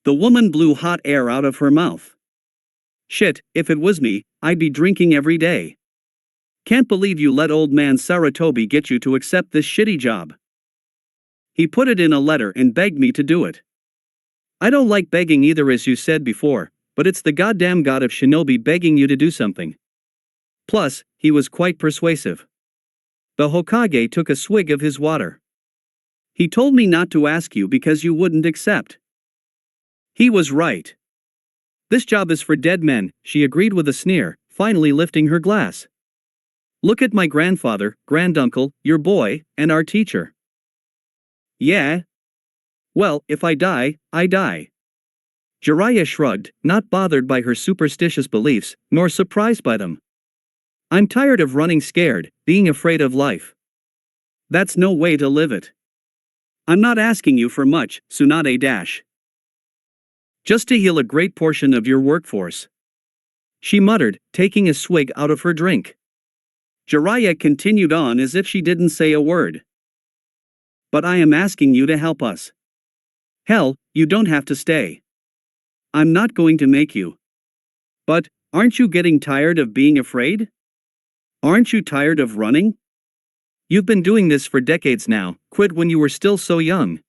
B: The woman blew hot air out of her mouth. Shit, if it was me, I'd be drinking every day. Can't believe you let old man Sarutobi get you to accept this shitty job. He put it in a letter and begged me to do it. I don't like begging either, as you said before, but it's the goddamn god of shinobi begging you to do something. Plus, he was quite persuasive. The Hokage took a swig of his water. He told me not to ask you because you wouldn't accept. He was right. This job is for dead men, she agreed with a sneer, finally lifting her glass. Look at my grandfather, granduncle, your boy, and our teacher. Yeah? Well, if I die, I die. Jiraiya shrugged, not bothered by her superstitious beliefs, nor surprised by them. I'm tired of running scared, being afraid of life. That's no way to live it. I'm not asking you for much, Tsunade. Just to heal a great portion of your workforce. She muttered, taking a swig out of her drink. Jiraiya continued on as if she didn't say a word. But I am asking you to help us. Hell, you don't have to stay. I'm not going to make you. But, aren't you getting tired of being afraid? Aren't you tired of running? You've been doing this for decades now, quit when you were still so young.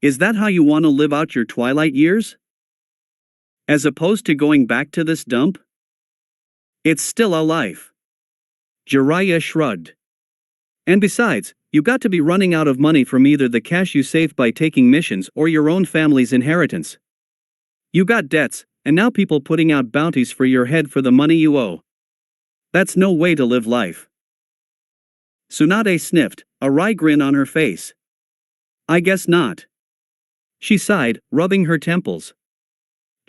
B: Is that how you want to live out your twilight years? As opposed to going back to this dump? It's still a life. Jiraiya shrugged. And besides, you got to be running out of money from either the cash you saved by taking missions or your own family's inheritance. You got debts, and now people putting out bounties for your head for the money you owe. That's no way to live life. Tsunade sniffed, a wry grin on her face. I guess not. She sighed, rubbing her temples.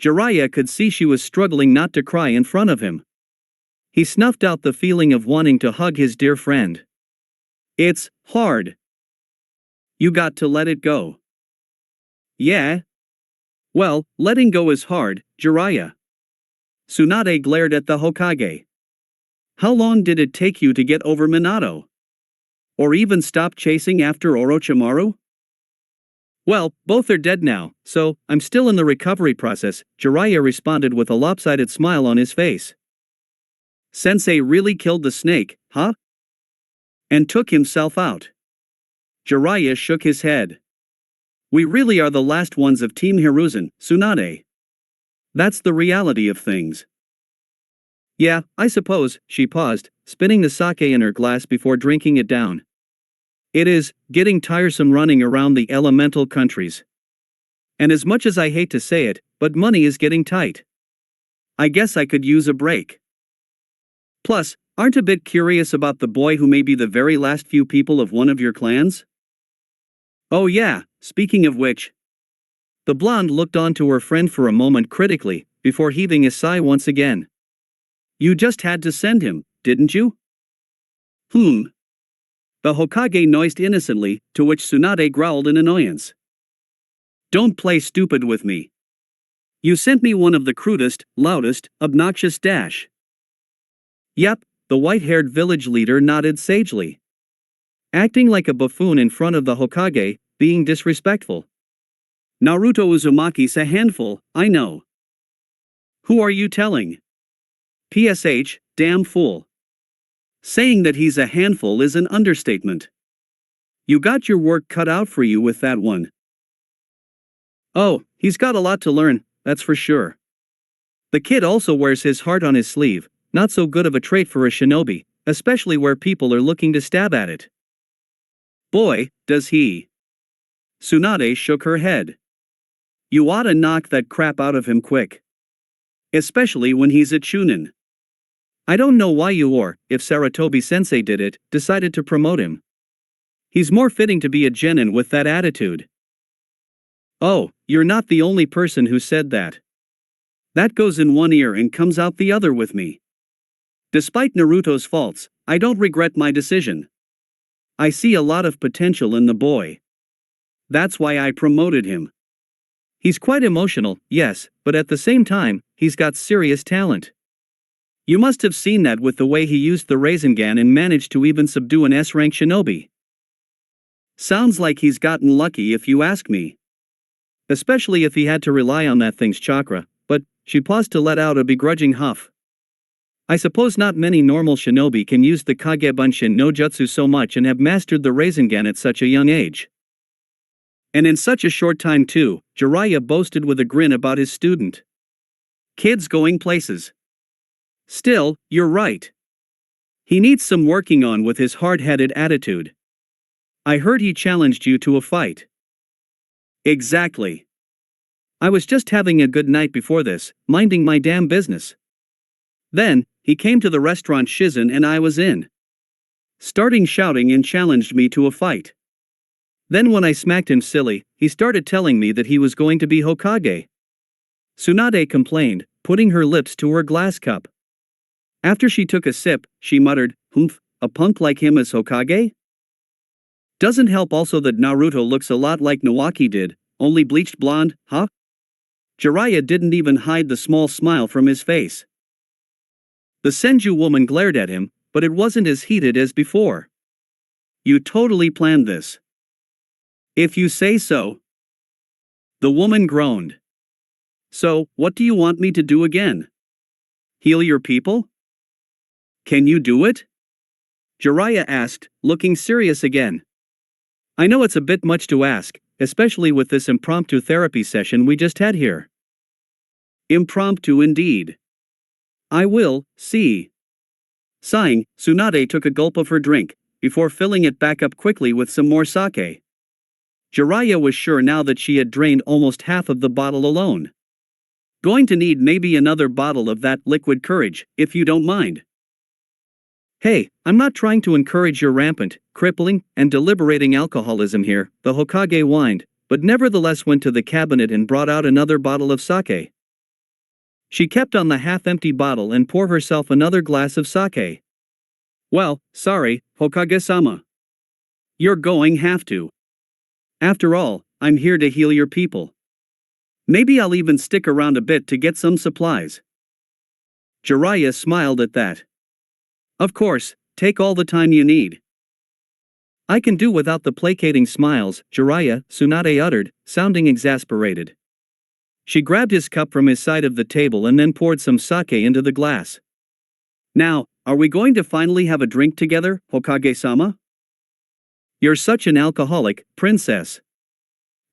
B: Jiraiya could see she was struggling not to cry in front of him. He snuffed out the feeling of wanting to hug his dear friend. It's hard. You got to let it go. Yeah? Well, letting go is hard, Jiraiya. Tsunade glared at the Hokage. How long did it take you to get over Minato? Or even stop chasing after Orochimaru? Well, both are dead now, so I'm still in the recovery process, Jiraiya responded with a lopsided smile on his face. Sensei really killed the snake, huh? And took himself out. Jiraiya shook his head. We really are the last ones of Team Hiruzen, Tsunade. That's the reality of things. Yeah, I suppose, she paused, spinning the sake in her glass before drinking it down. It is getting tiresome running around the elemental countries. And as much as I hate to say it, but money is getting tight. I guess I could use a break. Plus, aren't a bit curious about the boy who may be the very last few people of one of your clans? Oh yeah, speaking of which. The blonde looked on to her friend for a moment critically, before heaving a sigh once again. You just had to send him, didn't you? The Hokage noised innocently, to which Tsunade growled in annoyance. Don't play stupid with me. You sent me one of the crudest, loudest, obnoxious dash. Yep, the white-haired village leader nodded sagely. Acting like a buffoon in front of the Hokage, being disrespectful. Naruto Uzumaki's a handful, I know. Who are you telling? PSH, damn fool. Saying that he's a handful is an understatement. You got your work cut out for you with that one. Oh, he's got a lot to learn, that's for sure. The kid also wears his heart on his sleeve, not so good of a trait for a shinobi, especially where people are looking to stab at it. Boy, does he. Tsunade shook her head. You oughta knock that crap out of him quick. Especially when he's a Chunin. I don't know why you or, if Sarutobi-sensei did it, decided to promote him. He's more fitting to be a genin with that attitude. Oh, you're not the only person who said that. That goes in one ear and comes out the other with me. Despite Naruto's faults, I don't regret my decision. I see a lot of potential in the boy. That's why I promoted him. He's quite emotional, yes, but at the same time, he's got serious talent. You must have seen that with the way he used the Rasengan and managed to even subdue an S-rank shinobi. Sounds like he's gotten lucky if you ask me. Especially if he had to rely on that thing's chakra, but she paused to let out a begrudging huff. I suppose not many normal shinobi can use the Kagebunshin no Jutsu so much and have mastered the Rasengan at such a young age. And in such a short time too, Jiraiya boasted with a grin about his student. Kid's going places. Still, you're right. He needs some working on with his hard-headed attitude. I heard he challenged you to a fight. Exactly. I was just having a good night before this, minding my damn business. Then, he came to the restaurant Shizen and I was in. Starting shouting and challenged me to a fight. Then when I smacked him silly, he started telling me that he was going to be Hokage. Tsunade complained, putting her lips to her glass cup. After she took a sip, she muttered, "Humph, a punk like him as Hokage?" Doesn't help also that Naruto looks a lot like Nawaki did, only bleached blonde, huh? Jiraiya didn't even hide the small smile from his face. The Senju woman glared at him, but it wasn't as heated as before. You totally planned this. If you say so. The woman groaned. So, what do you want me to do again? Heal your people? Can you do it? Jiraiya asked, looking serious again. I know it's a bit much to ask, especially with this impromptu therapy session we just had here. Impromptu indeed. I will, see. Sighing, Tsunade took a gulp of her drink, before filling it back up quickly with some more sake. Jiraiya was sure now that she had drained almost half of the bottle alone. Going to need maybe another bottle of that liquid courage, if you don't mind. Hey, I'm not trying to encourage your rampant, crippling, and deliberating alcoholism here, the Hokage whined, but nevertheless went to the cabinet and brought out another bottle of sake. She kept on the half-empty bottle and poured herself another glass of sake. Well, sorry, Hokage-sama. You're going have to. After all, I'm here to heal your people. Maybe I'll even stick around a bit to get some supplies. Jiraiya smiled at that. Of course, take all the time you need. I can do without the placating smiles, Jiraiya, Tsunade uttered, sounding exasperated. She grabbed his cup from his side of the table and then poured some sake into the glass. Now, are we going to finally have a drink together, Hokage-sama? You're such an alcoholic, princess.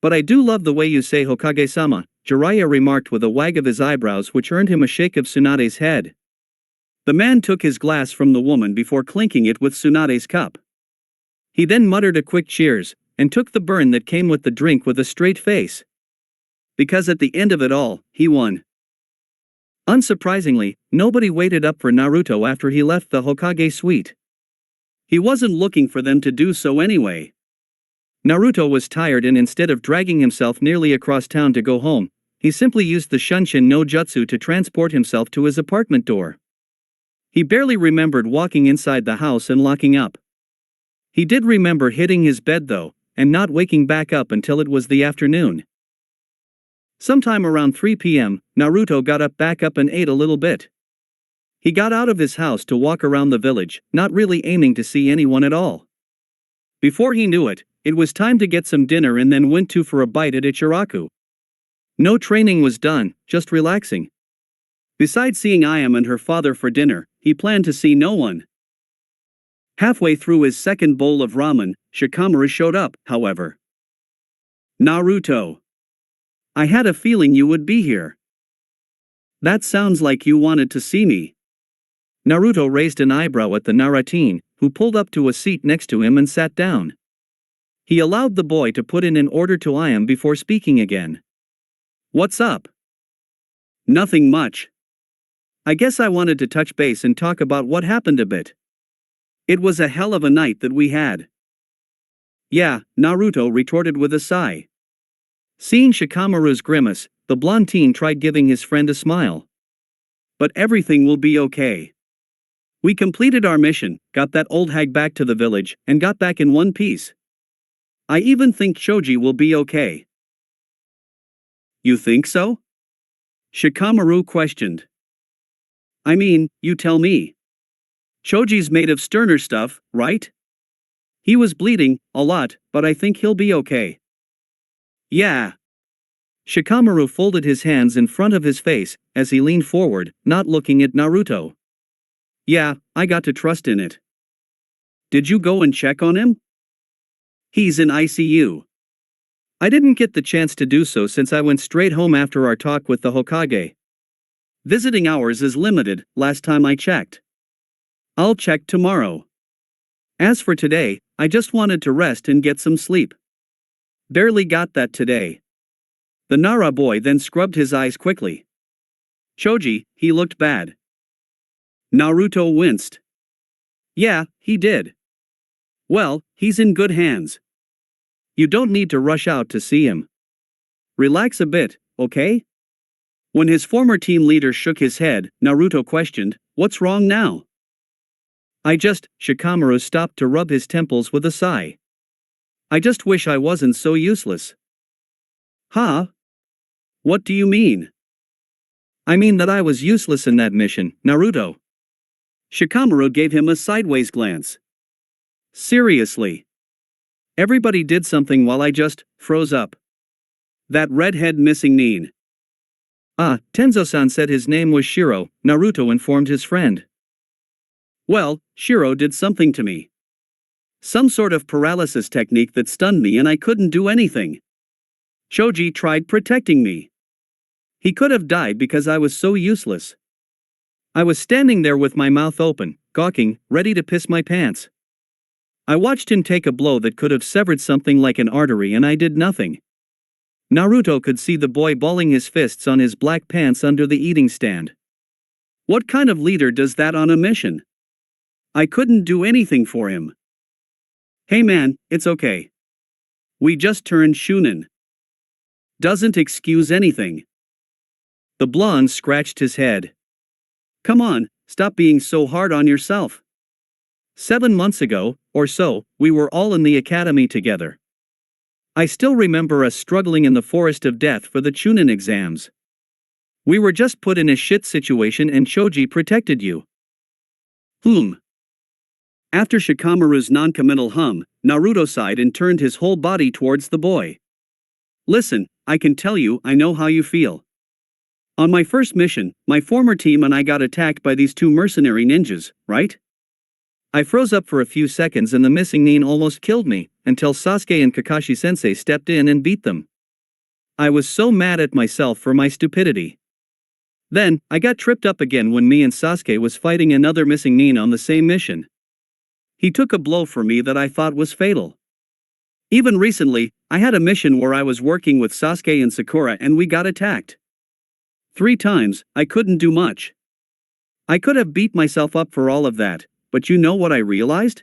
B: But I do love the way you say Hokage-sama, Jiraiya remarked with a wag of his eyebrows which earned him a shake of Tsunade's head. The man took his glass from the woman before clinking it with Tsunade's cup. He then muttered a quick cheers, and took the burn that came with the drink with a straight face. Because at the end of it all, he won. Unsurprisingly, nobody waited up for Naruto after he left the Hokage suite. He wasn't looking for them to do so anyway. Naruto was tired and instead of dragging himself nearly across town to go home, he simply used the Shunshin no Jutsu to transport himself to his apartment door. He barely remembered walking inside the house and locking up. He did remember hitting his bed though, and not waking back up until it was the afternoon. Sometime around 3 p.m., Naruto got back up and ate a little bit. He got out of his house to walk around the village, not really aiming to see anyone at all. Before he knew it, it was time to get some dinner and then went for a bite at Ichiraku. No training was done, just relaxing. Besides seeing Ayame and her father for dinner, he planned to see no one. Halfway through his second bowl of ramen, Shikamaru showed up, however. Naruto. I had a feeling you would be here. That sounds like you wanted to see me. Naruto raised an eyebrow at the Naruto, who pulled up to a seat next to him and sat down. He allowed the boy to put in an order to Ayame before speaking again. What's up? Nothing much. I guess I wanted to touch base and talk about what happened a bit. It was a hell of a night that we had. Yeah, Naruto retorted with a sigh. Seeing Shikamaru's grimace, the blonde teen tried giving his friend a smile. But everything will be okay. We completed our mission, got that old hag back to the village, and got back in one piece. I even think Choji will be okay. You think so? Shikamaru questioned. I mean, you tell me. Choji's made of sterner stuff, right? He was bleeding, a lot, but I think he'll be okay. Yeah. Shikamaru folded his hands in front of his face, as he leaned forward, not looking at Naruto. Yeah, I got to trust in it. Did you go and check on him? He's in ICU. I didn't get the chance to do so since I went straight home after our talk with the Hokage. Visiting hours is limited, last time I checked. I'll check tomorrow. As for today, I just wanted to rest and get some sleep. Barely got that today. The Nara boy then scrubbed his eyes quickly. Choji, he looked bad. Naruto winced. Yeah, he did. Well, he's in good hands. You don't need to rush out to see him. Relax a bit, okay? When his former team leader shook his head, Naruto questioned, what's wrong now? Shikamaru stopped to rub his temples with a sigh. I just wish I wasn't so useless. Huh? What do you mean? I mean that I was useless in that mission, Naruto. Shikamaru gave him a sideways glance. Seriously. Everybody did something while I just froze up. That redhead missing Nin. Tenzo-san said his name was Shiro, Naruto informed his friend. Well, Shiro did something to me. Some sort of paralysis technique that stunned me and I couldn't do anything. Choji tried protecting me. He could have died because I was so useless. I was standing there with my mouth open, gawking, ready to piss my pants. I watched him take a blow that could have severed something like an artery and I did nothing. Naruto could see the boy balling his fists on his black pants under the eating stand. What kind of leader does that on a mission? I couldn't do anything for him. Hey man, it's okay. We just turned Chunin. Doesn't excuse anything. The blonde scratched his head. Come on, stop being so hard on yourself. 7 months ago, or so, we were all in the academy together. I still remember us struggling in the forest of death for the Chunin exams. We were just put in a shit situation and Choji protected you. After Shikamaru's non-committal hum, Naruto sighed and turned his whole body towards the boy. Listen, I can tell you I know how you feel. On my first mission, my former team and I got attacked by these 2 mercenary ninjas, right? I froze up for a few seconds and the missing Nin almost killed me, until Sasuke and Kakashi-sensei stepped in and beat them. I was so mad at myself for my stupidity. Then, I got tripped up again when me and Sasuke was fighting another missing Nin on the same mission. He took a blow for me that I thought was fatal. Even recently, I had a mission where I was working with Sasuke and Sakura and we got attacked. 3 times, I couldn't do much. I could have beat myself up for all of that, but you know what I realized?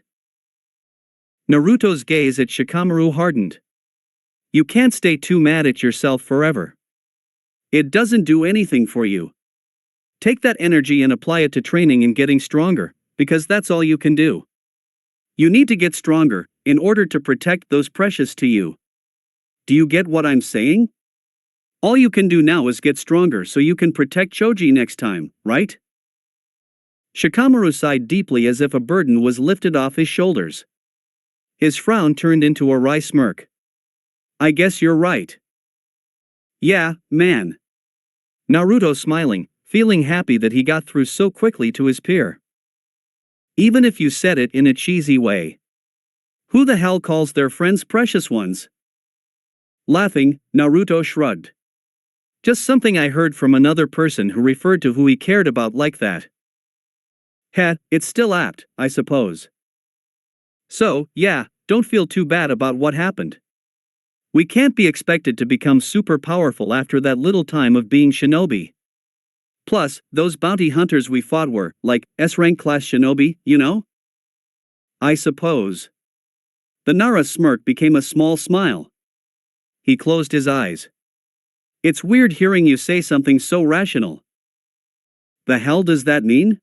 B: Naruto's gaze at Shikamaru hardened. You can't stay too mad at yourself forever. It doesn't do anything for you. Take that energy and apply it to training and getting stronger, because that's all you can do. You need to get stronger, in order to protect those precious to you. Do you get what I'm saying? All you can do now is get stronger so you can protect Choji next time, right? Shikamaru sighed deeply as if a burden was lifted off his shoulders. His frown turned into a wry smirk. I guess you're right. Yeah, man. Naruto smiling, feeling happy that he got through so quickly to his peer. Even if you said it in a cheesy way. Who the hell calls their friends precious ones? Laughing, Naruto shrugged. Just something I heard from another person who referred to who he cared about like that. Heh, it's still apt, I suppose. So, yeah, don't feel too bad about what happened. We can't be expected to become super powerful after that little time of being shinobi. Plus, those bounty hunters we fought were, like, S-rank class shinobi, you know? I suppose. The Nara smirk became a small smile. He closed his eyes. It's weird hearing you say something so rational. The hell does that mean?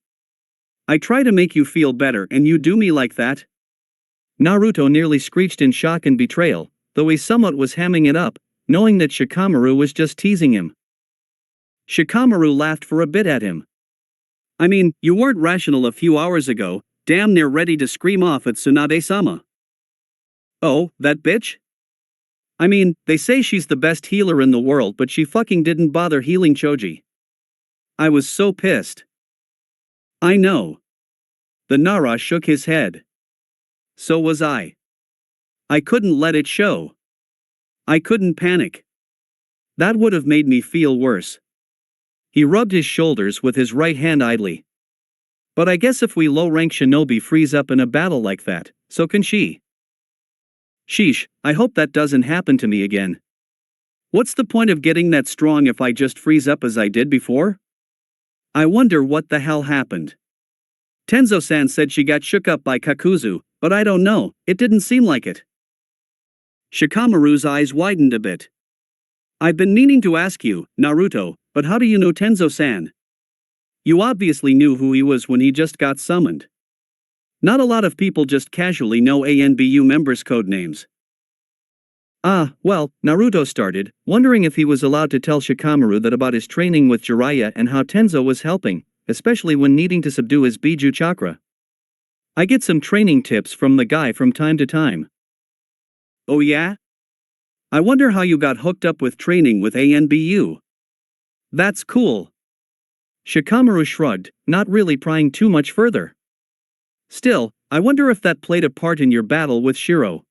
B: I try to make you feel better and you do me like that? Naruto nearly screeched in shock and betrayal, though he somewhat was hamming it up, knowing that Shikamaru was just teasing him. Shikamaru laughed for a bit at him. I mean, you weren't rational a few hours ago, damn near ready to scream off at Tsunade-sama. Oh, that bitch? I mean, they say she's the best healer in the world but she fucking didn't bother healing Choji. I was so pissed. I know. The Nara shook his head. So was I. I couldn't let it show. I couldn't panic. That would have made me feel worse. He rubbed his shoulders with his right hand idly. But I guess if we low-rank shinobi freeze up in a battle like that, so can she. Sheesh, I hope that doesn't happen to me again. What's the point of getting that strong if I just freeze up as I did before? I wonder what the hell happened. Tenzo-san said she got shook up by Kakuzu, but I don't know, it didn't seem like it. Shikamaru's eyes widened a bit. I've been meaning to ask you, Naruto, but how do you know Tenzo-san? You obviously knew who he was when he just got summoned. Not a lot of people just casually know ANBU members' code names. Ah, well, Naruto started, wondering if he was allowed to tell Shikamaru that about his training with Jiraiya and how Tenzo was helping, especially when needing to subdue his Biju chakra. I get some training tips from the guy from time to time. Oh yeah? I wonder how you got hooked up with training with ANBU. That's cool. Shikamaru shrugged, not really prying too much further. Still, I wonder if that played a part in your battle with Shiro.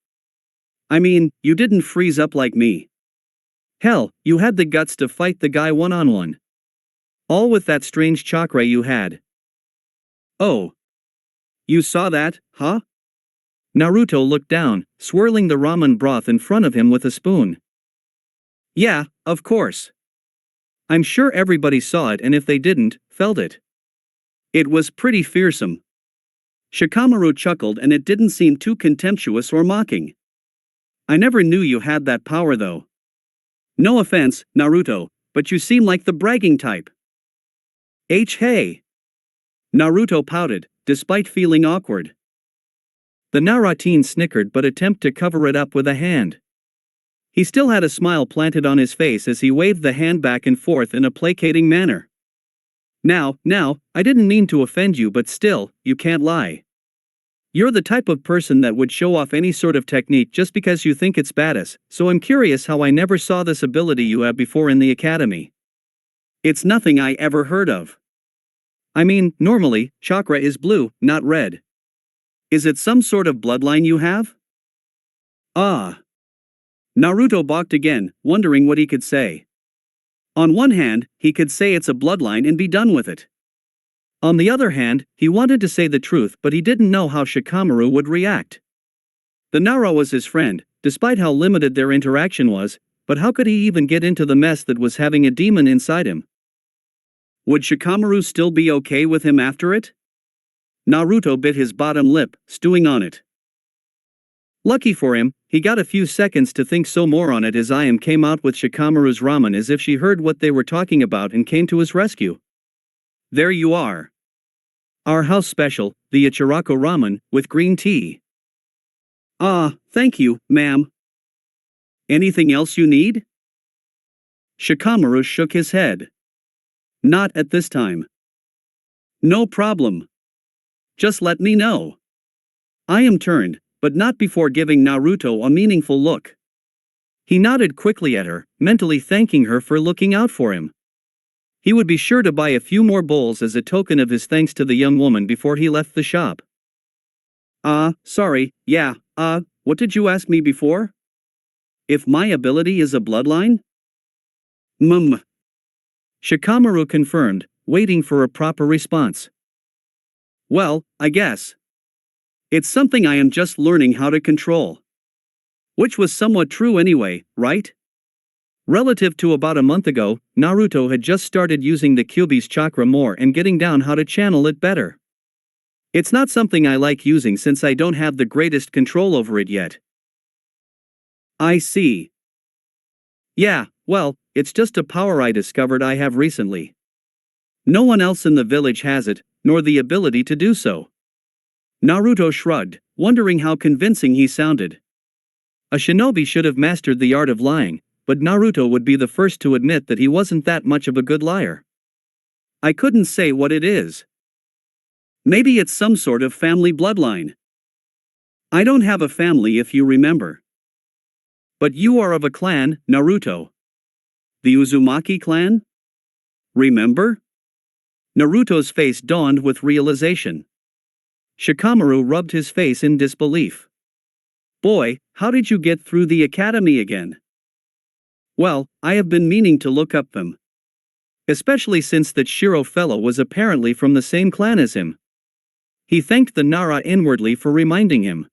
B: I mean, you didn't freeze up like me. Hell, you had the guts to fight the guy one-on-one. All with that strange chakra you had. Oh. You saw that, huh? Naruto looked down, swirling the ramen broth in front of him with a spoon. Yeah, of course. I'm sure everybody saw it and if they didn't, felt it. It was pretty fearsome. Shikamaru chuckled and it didn't seem too contemptuous or mocking. I never knew you had that power though. No offense, Naruto, but you seem like the bragging type. Hey. Naruto pouted, despite feeling awkward. The Naruto snickered but attempted to cover it up with a hand. He still had a smile planted on his face as he waved the hand back and forth in a placating manner. Now, I didn't mean to offend you but still, you can't lie. You're the type of person that would show off any sort of technique just because you think it's badass, so I'm curious how I never saw this ability you have before in the academy. It's nothing I ever heard of. I mean, normally, chakra is blue, not red. Is it some sort of bloodline you have? Ah. Naruto balked again, wondering what he could say. On one hand, he could say it's a bloodline and be done with it. On the other hand, he wanted to say the truth but he didn't know how Shikamaru would react. The Nara was his friend, despite how limited their interaction was, but how could he even get into the mess that was having a demon inside him? Would Shikamaru still be okay with him after it? Naruto bit his bottom lip, stewing on it. Lucky for him, he got a few seconds to think some more on it as Ayame came out with Shikamaru's ramen as if she heard what they were talking about and came to his rescue. There you are. Our house special, the Ichiraku ramen, with green tea. Ah, thank you, ma'am. Anything else you need? Shikamaru shook his head. Not at this time. No problem. Just let me know. I am turned, but not before giving Naruto a meaningful look. He nodded quickly at her, mentally thanking her for looking out for him. He would be sure to buy a few more bowls as a token of his thanks to the young woman before he left the shop. Sorry, yeah, what did you ask me before? If my ability is a bloodline? Shikamaru confirmed, waiting for a proper response. Well, I guess. It's something I am just learning how to control. Which was somewhat true anyway, right? Relative to about a month ago, Naruto had just started using the Kyuubi's chakra more and getting down how to channel it better. It's not something I like using since I don't have the greatest control over it yet. I see. Yeah, well, it's just a power I discovered I have recently. No one else in the village has it, nor the ability to do so. Naruto shrugged, wondering how convincing he sounded. A shinobi should have mastered the art of lying, but Naruto would be the first to admit that he wasn't that much of a good liar. I couldn't say what it is. Maybe it's some sort of family bloodline. I don't have a family if you remember. But you are of a clan, Naruto. The Uzumaki clan? Remember? Naruto's face dawned with realization. Shikamaru rubbed his face in disbelief. Boy, how did you get through the academy again? Well, I have been meaning to look up them. Especially since that Shiro fellow was apparently from the same clan as him. He thanked the Nara inwardly for reminding him.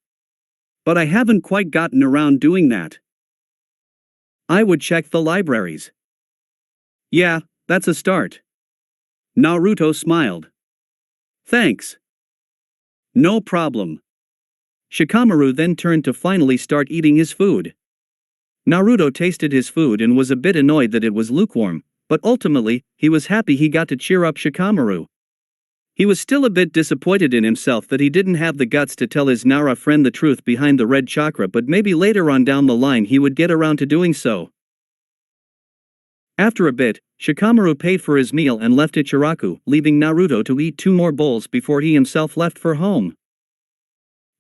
B: But I haven't quite gotten around doing that. I would check the libraries. Yeah, that's a start. Naruto smiled. Thanks. No problem. Shikamaru then turned to finally start eating his food. Naruto tasted his food and was a bit annoyed that it was lukewarm, but ultimately, he was happy he got to cheer up Shikamaru. He was still a bit disappointed in himself that he didn't have the guts to tell his Nara friend the truth behind the red chakra, but maybe later on down the line he would get around to doing so. After a bit, Shikamaru paid for his meal and left Ichiraku, leaving Naruto to eat 2 more bowls before he himself left for home.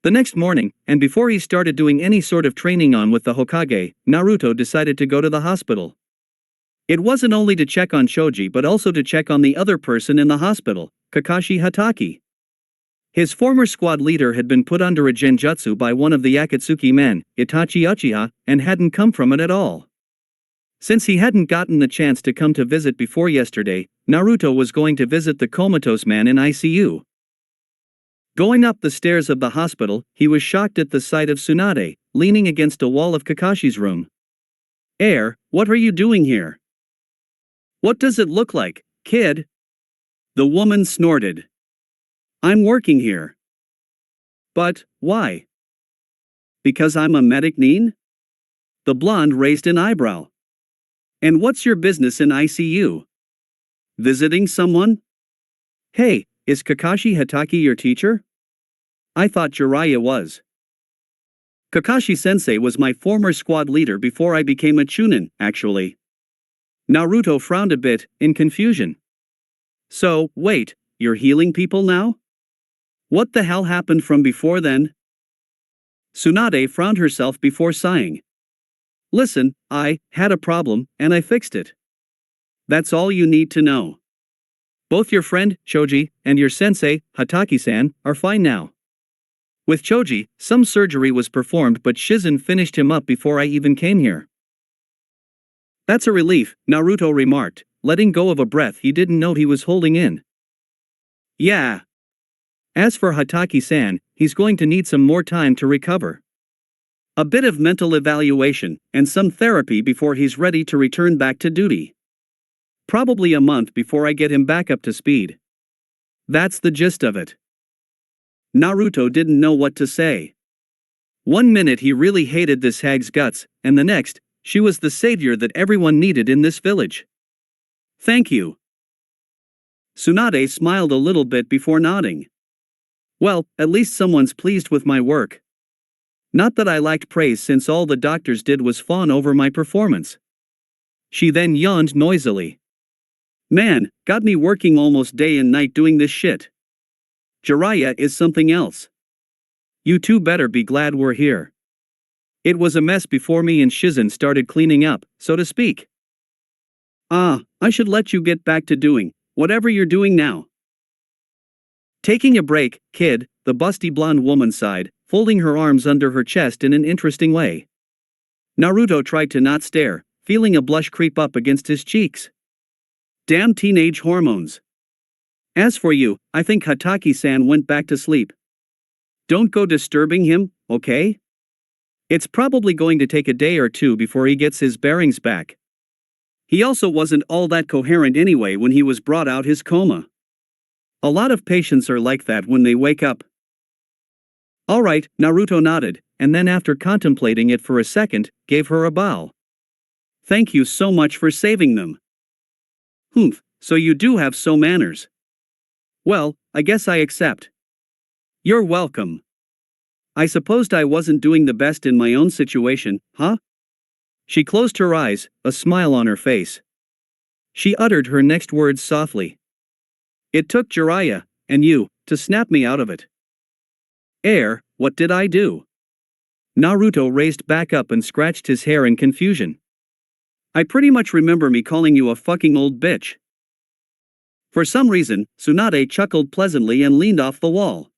B: The next morning, and before he started doing any sort of training on with the Hokage, Naruto decided to go to the hospital. It wasn't only to check on Shoji but also to check on the other person in the hospital, Kakashi Hatake. His former squad leader had been put under a genjutsu by one of the Akatsuki men, Itachi Uchiha, and hadn't come from it at all. Since he hadn't gotten the chance to come to visit before yesterday, Naruto was going to visit the comatose man in ICU. Going up the stairs of the hospital, he was shocked at the sight of Tsunade, leaning against a wall of Kakashi's room. What are you doing here? What does it look like, kid? The woman snorted. I'm working here. But, why? Because I'm a medic nin? The blonde raised an eyebrow. And what's your business in ICU? Visiting someone? Hey, is Kakashi Hatake your teacher? I thought Jiraiya was. Kakashi-sensei was my former squad leader before I became a Chunin, actually. Naruto frowned a bit, in confusion. So, wait, you're healing people now? What the hell happened from before then? Tsunade frowned herself before sighing. Listen, I had a problem, and I fixed it. That's all you need to know. Both your friend, Choji, and your sensei, Hatake-san, are fine now. With Choji, some surgery was performed but Shizen finished him up before I even came here. That's a relief, Naruto remarked, letting go of a breath he didn't know he was holding in. Yeah. As for Hatake-san, he's going to need some more time to recover. A bit of mental evaluation, and some therapy before he's ready to return back to duty. Probably a month before I get him back up to speed. That's the gist of it. Naruto didn't know what to say. One minute he really hated this hag's guts, and the next, she was the savior that everyone needed in this village. Thank you. Tsunade smiled a little bit before nodding. Well, at least someone's pleased with my work. Not that I lacked praise since all the doctors did was fawn over my performance. She then yawned noisily. Man, got me working almost day and night doing this shit. Jiraiya is something else. You two better be glad we're here. It was a mess before me and Shizen started cleaning up, so to speak. I should let you get back to doing whatever you're doing now. Taking a break, kid, the busty blonde woman sighed, folding her arms under her chest in an interesting way. Naruto tried to not stare, feeling a blush creep up against his cheeks. Damn teenage hormones. As for you, I think Hataki-san went back to sleep. Don't go disturbing him, okay? It's probably going to take a day or two before he gets his bearings back. He also wasn't all that coherent anyway when he was brought out his coma. A lot of patients are like that when they wake up. Alright, Naruto nodded, and then after contemplating it for a second, gave her a bow. Thank you so much for saving them. Humph, so you do have so manners. Well, I guess I accept. You're welcome. I supposed I wasn't doing the best in my own situation, huh? She closed her eyes, a smile on her face. She uttered her next words softly. It took Jiraiya, and you, to snap me out of it. What did I do? Naruto raised back up and scratched his hair in confusion. I pretty much remember me calling you a fucking old bitch. For some reason, Tsunade chuckled pleasantly and leaned off the wall.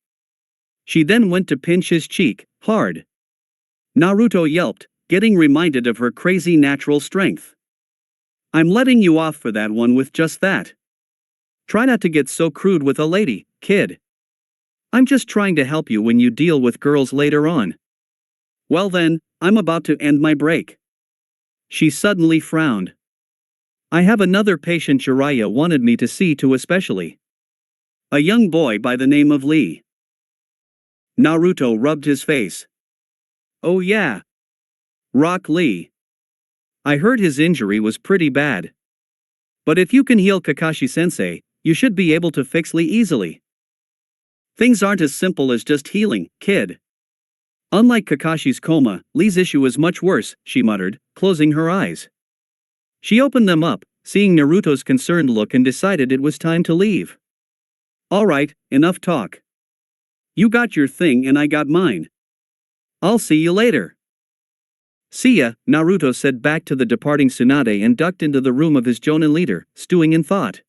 B: She then went to pinch his cheek, hard. Naruto yelped, getting reminded of her crazy natural strength. I'm letting you off for that one with just that. Try not to get so crude with a lady, kid. I'm just trying to help you when you deal with girls later on. Well then, I'm about to end my break. She suddenly frowned. I have another patient Jiraiya wanted me to see to especially. A young boy by the name of Lee. Naruto rubbed his face. Oh yeah. Rock Lee. I heard his injury was pretty bad. But if you can heal Kakashi-sensei, you should be able to fix Lee easily. Things aren't as simple as just healing, kid. Unlike Kakashi's coma, Lee's issue is much worse, she muttered, closing her eyes. She opened them up, seeing Naruto's concerned look and decided it was time to leave. Alright, enough talk. You got your thing and I got mine. I'll see you later. See ya, Naruto said back to the departing Tsunade and ducked into the room of his Jonin leader, stewing in thought.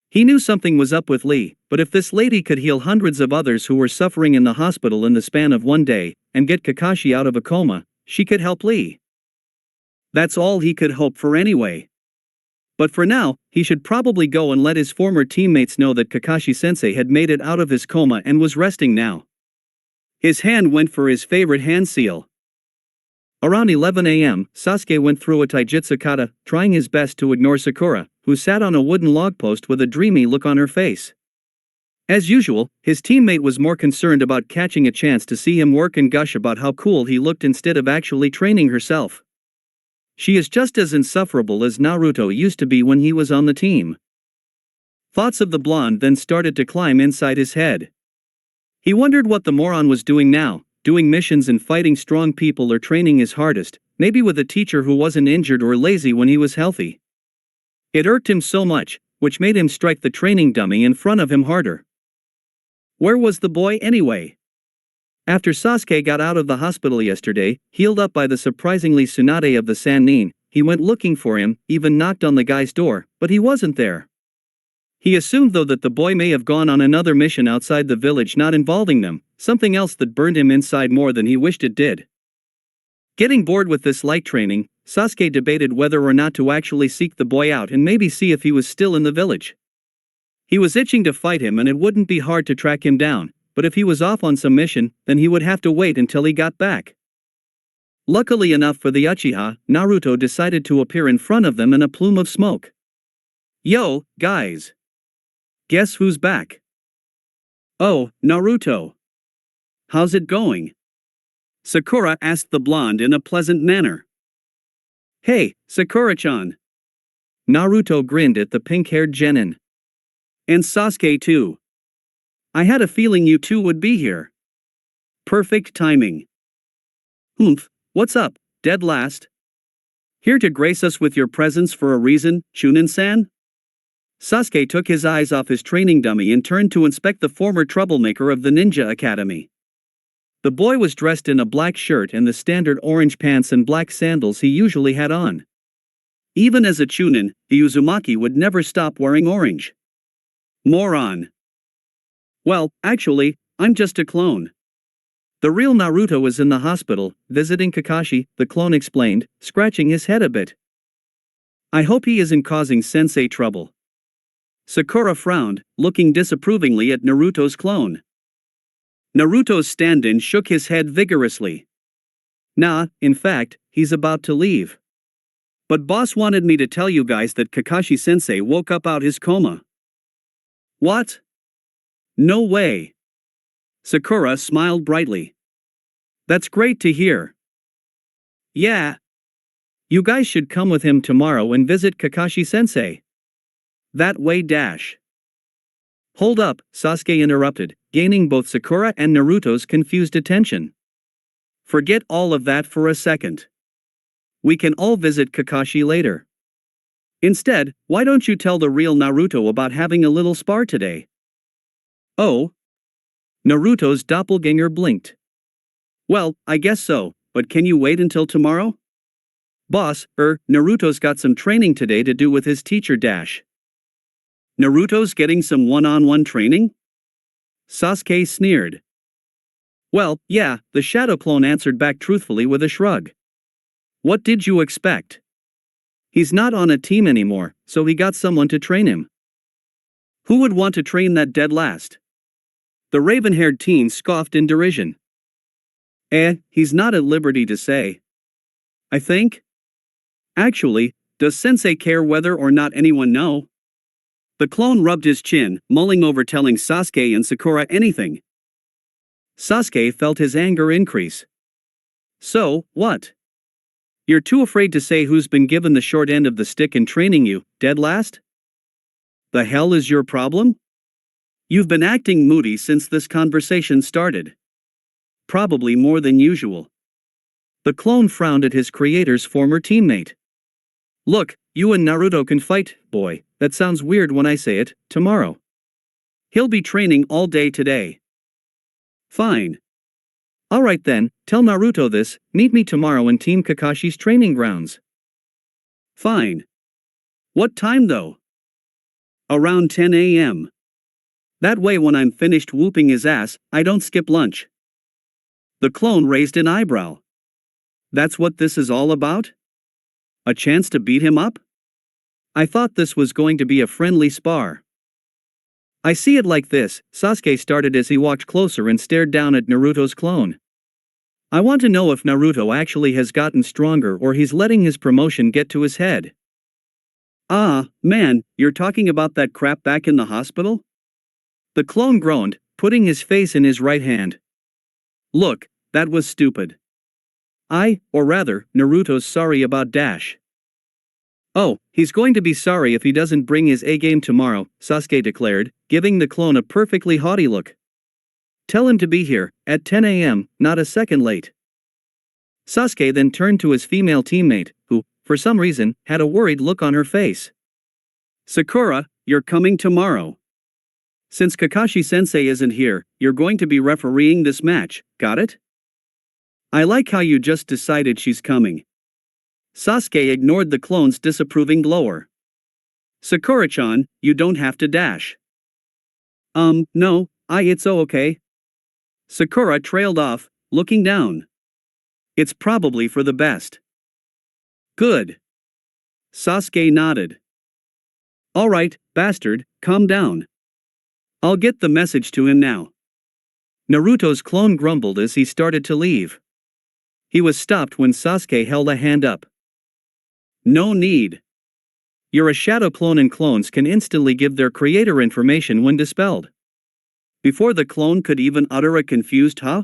B: He knew something was up with Lee, but if this lady could heal hundreds of others who were suffering in the hospital in the span of one day, and get Kakashi out of a coma, she could help Lee. That's all he could hope for anyway. But for now, he should probably go and let his former teammates know that Kakashi-sensei had made it out of his coma and was resting now. His hand went for his favorite hand seal. Around 11 a.m., Sasuke went through a taijutsu kata, trying his best to ignore Sakura, who sat on a wooden log post with a dreamy look on her face. As usual, his teammate was more concerned about catching a chance to see him work and gush about how cool he looked instead of actually training herself. She is just as insufferable as Naruto used to be when he was on the team. Thoughts of the blonde then started to climb inside his head. He wondered what the moron was doing now, doing missions and fighting strong people or training his hardest, maybe with a teacher who wasn't injured or lazy when he was healthy. It irked him so much, which made him strike the training dummy in front of him harder. Where was the boy anyway? After Sasuke got out of the hospital yesterday, healed up by the surprisingly Tsunade of the Sannin, he went looking for him, even knocked on the guy's door, but he wasn't there. He assumed though that the boy may have gone on another mission outside the village not involving them, something else that burned him inside more than he wished it did. Getting bored with this light training, Sasuke debated whether or not to actually seek the boy out and maybe see if he was still in the village. He was itching to fight him and it wouldn't be hard to track him down, but if he was off on some mission, then he would have to wait until he got back. Luckily enough for the Uchiha, Naruto decided to appear in front of them in a plume of smoke. Yo, guys! Guess who's back? Oh, Naruto. How's it going? Sakura asked the blonde in a pleasant manner. Hey, Sakura-chan. Naruto grinned at the pink-haired genin. And Sasuke too. I had a feeling you two would be here. Perfect timing. Humph, what's up, dead last? Here to grace us with your presence for a reason, Chunin-san? Sasuke took his eyes off his training dummy and turned to inspect the former troublemaker of the ninja academy. The boy was dressed in a black shirt and the standard orange pants and black sandals he usually had on. Even as a Chunin, the Uzumaki would never stop wearing orange. Moron. Well, actually, I'm just a clone. The real Naruto is in the hospital, visiting Kakashi, the clone explained, scratching his head a bit. I hope he isn't causing sensei trouble. Sakura frowned, looking disapprovingly at Naruto's clone. Naruto's stand-in shook his head vigorously. Nah, in fact, he's about to leave. But boss wanted me to tell you guys that Kakashi-sensei woke up out his coma. What? No way. Sakura smiled brightly. That's great to hear. Yeah. You guys should come with him tomorrow and visit Kakashi-sensei. That way dash. Hold up, Sasuke interrupted, gaining both Sakura and Naruto's confused attention. Forget all of that for a second. We can all visit Kakashi later. Instead, why don't you tell the real Naruto about having a little spar today? Oh? Naruto's doppelganger blinked. Well, I guess so, but can you wait until tomorrow? Boss, Naruto's got some training today to do with his teacher dash. Naruto's getting some one-on-one training? Sasuke sneered. Well, yeah, the shadow clone answered back truthfully with a shrug. What did you expect? He's not on a team anymore, so he got someone to train him. Who would want to train that dead last? The raven-haired teen scoffed in derision. He's not at liberty to say. I think? Actually, does sensei care whether or not anyone know? The clone rubbed his chin, mulling over telling Sasuke and Sakura anything. Sasuke felt his anger increase. So, what? You're too afraid to say who's been given the short end of the stick in training you, dead last? The hell is your problem? You've been acting moody since this conversation started. Probably more than usual. The clone frowned at his creator's former teammate. Look, you and Naruto can fight, boy. That sounds weird when I say it, tomorrow. He'll be training all day today. Fine. Alright then, tell Naruto this, meet me tomorrow in Team Kakashi's training grounds. Fine. What time though? Around 10 a.m. That way when I'm finished whooping his ass, I don't skip lunch. The clone raised an eyebrow. That's what this is all about? A chance to beat him up? I thought this was going to be a friendly spar. I see it like this, Sasuke started as he walked closer and stared down at Naruto's clone. I want to know if Naruto actually has gotten stronger or he's letting his promotion get to his head. Ah, man, you're talking about that crap back in the hospital? The clone groaned, putting his face in his right hand. Look, that was stupid. Or rather, Naruto's sorry about Dash. Oh, he's going to be sorry if he doesn't bring his A-game tomorrow, Sasuke declared, giving the clone a perfectly haughty look. Tell him to be here, at 10 a.m., not a second late. Sasuke then turned to his female teammate, who, for some reason, had a worried look on her face. Sakura, you're coming tomorrow. Since Kakashi-sensei isn't here, you're going to be refereeing this match, got it? I like how you just decided she's coming. Sasuke ignored the clone's disapproving glower. Sakura-chan, you don't have to dash. No, it's okay. Sakura trailed off, looking down. It's probably for the best. Good. Sasuke nodded. Alright, bastard, calm down. I'll get the message to him now. Naruto's clone grumbled as he started to leave. He was stopped when Sasuke held a hand up. No need. You're a shadow clone and clones can instantly give their creator information when dispelled. Before the clone could even utter a confused huh?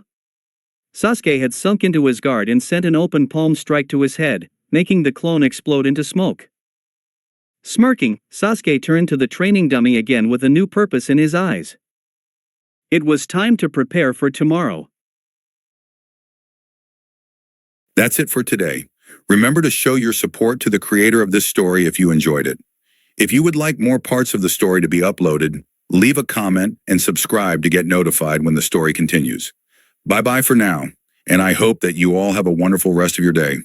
B: Sasuke had sunk into his guard and sent an open palm strike to his head, making the clone explode into smoke. Smirking, Sasuke turned to the training dummy again with a new purpose in his eyes. It was time to prepare for tomorrow.
A: That's it for today. Remember to show your support to the creator of this story if you enjoyed it. If you would like more parts of the story to be uploaded, leave a comment and subscribe to get notified when the story continues. Bye-bye for now, and I hope that you all have a wonderful rest of your day.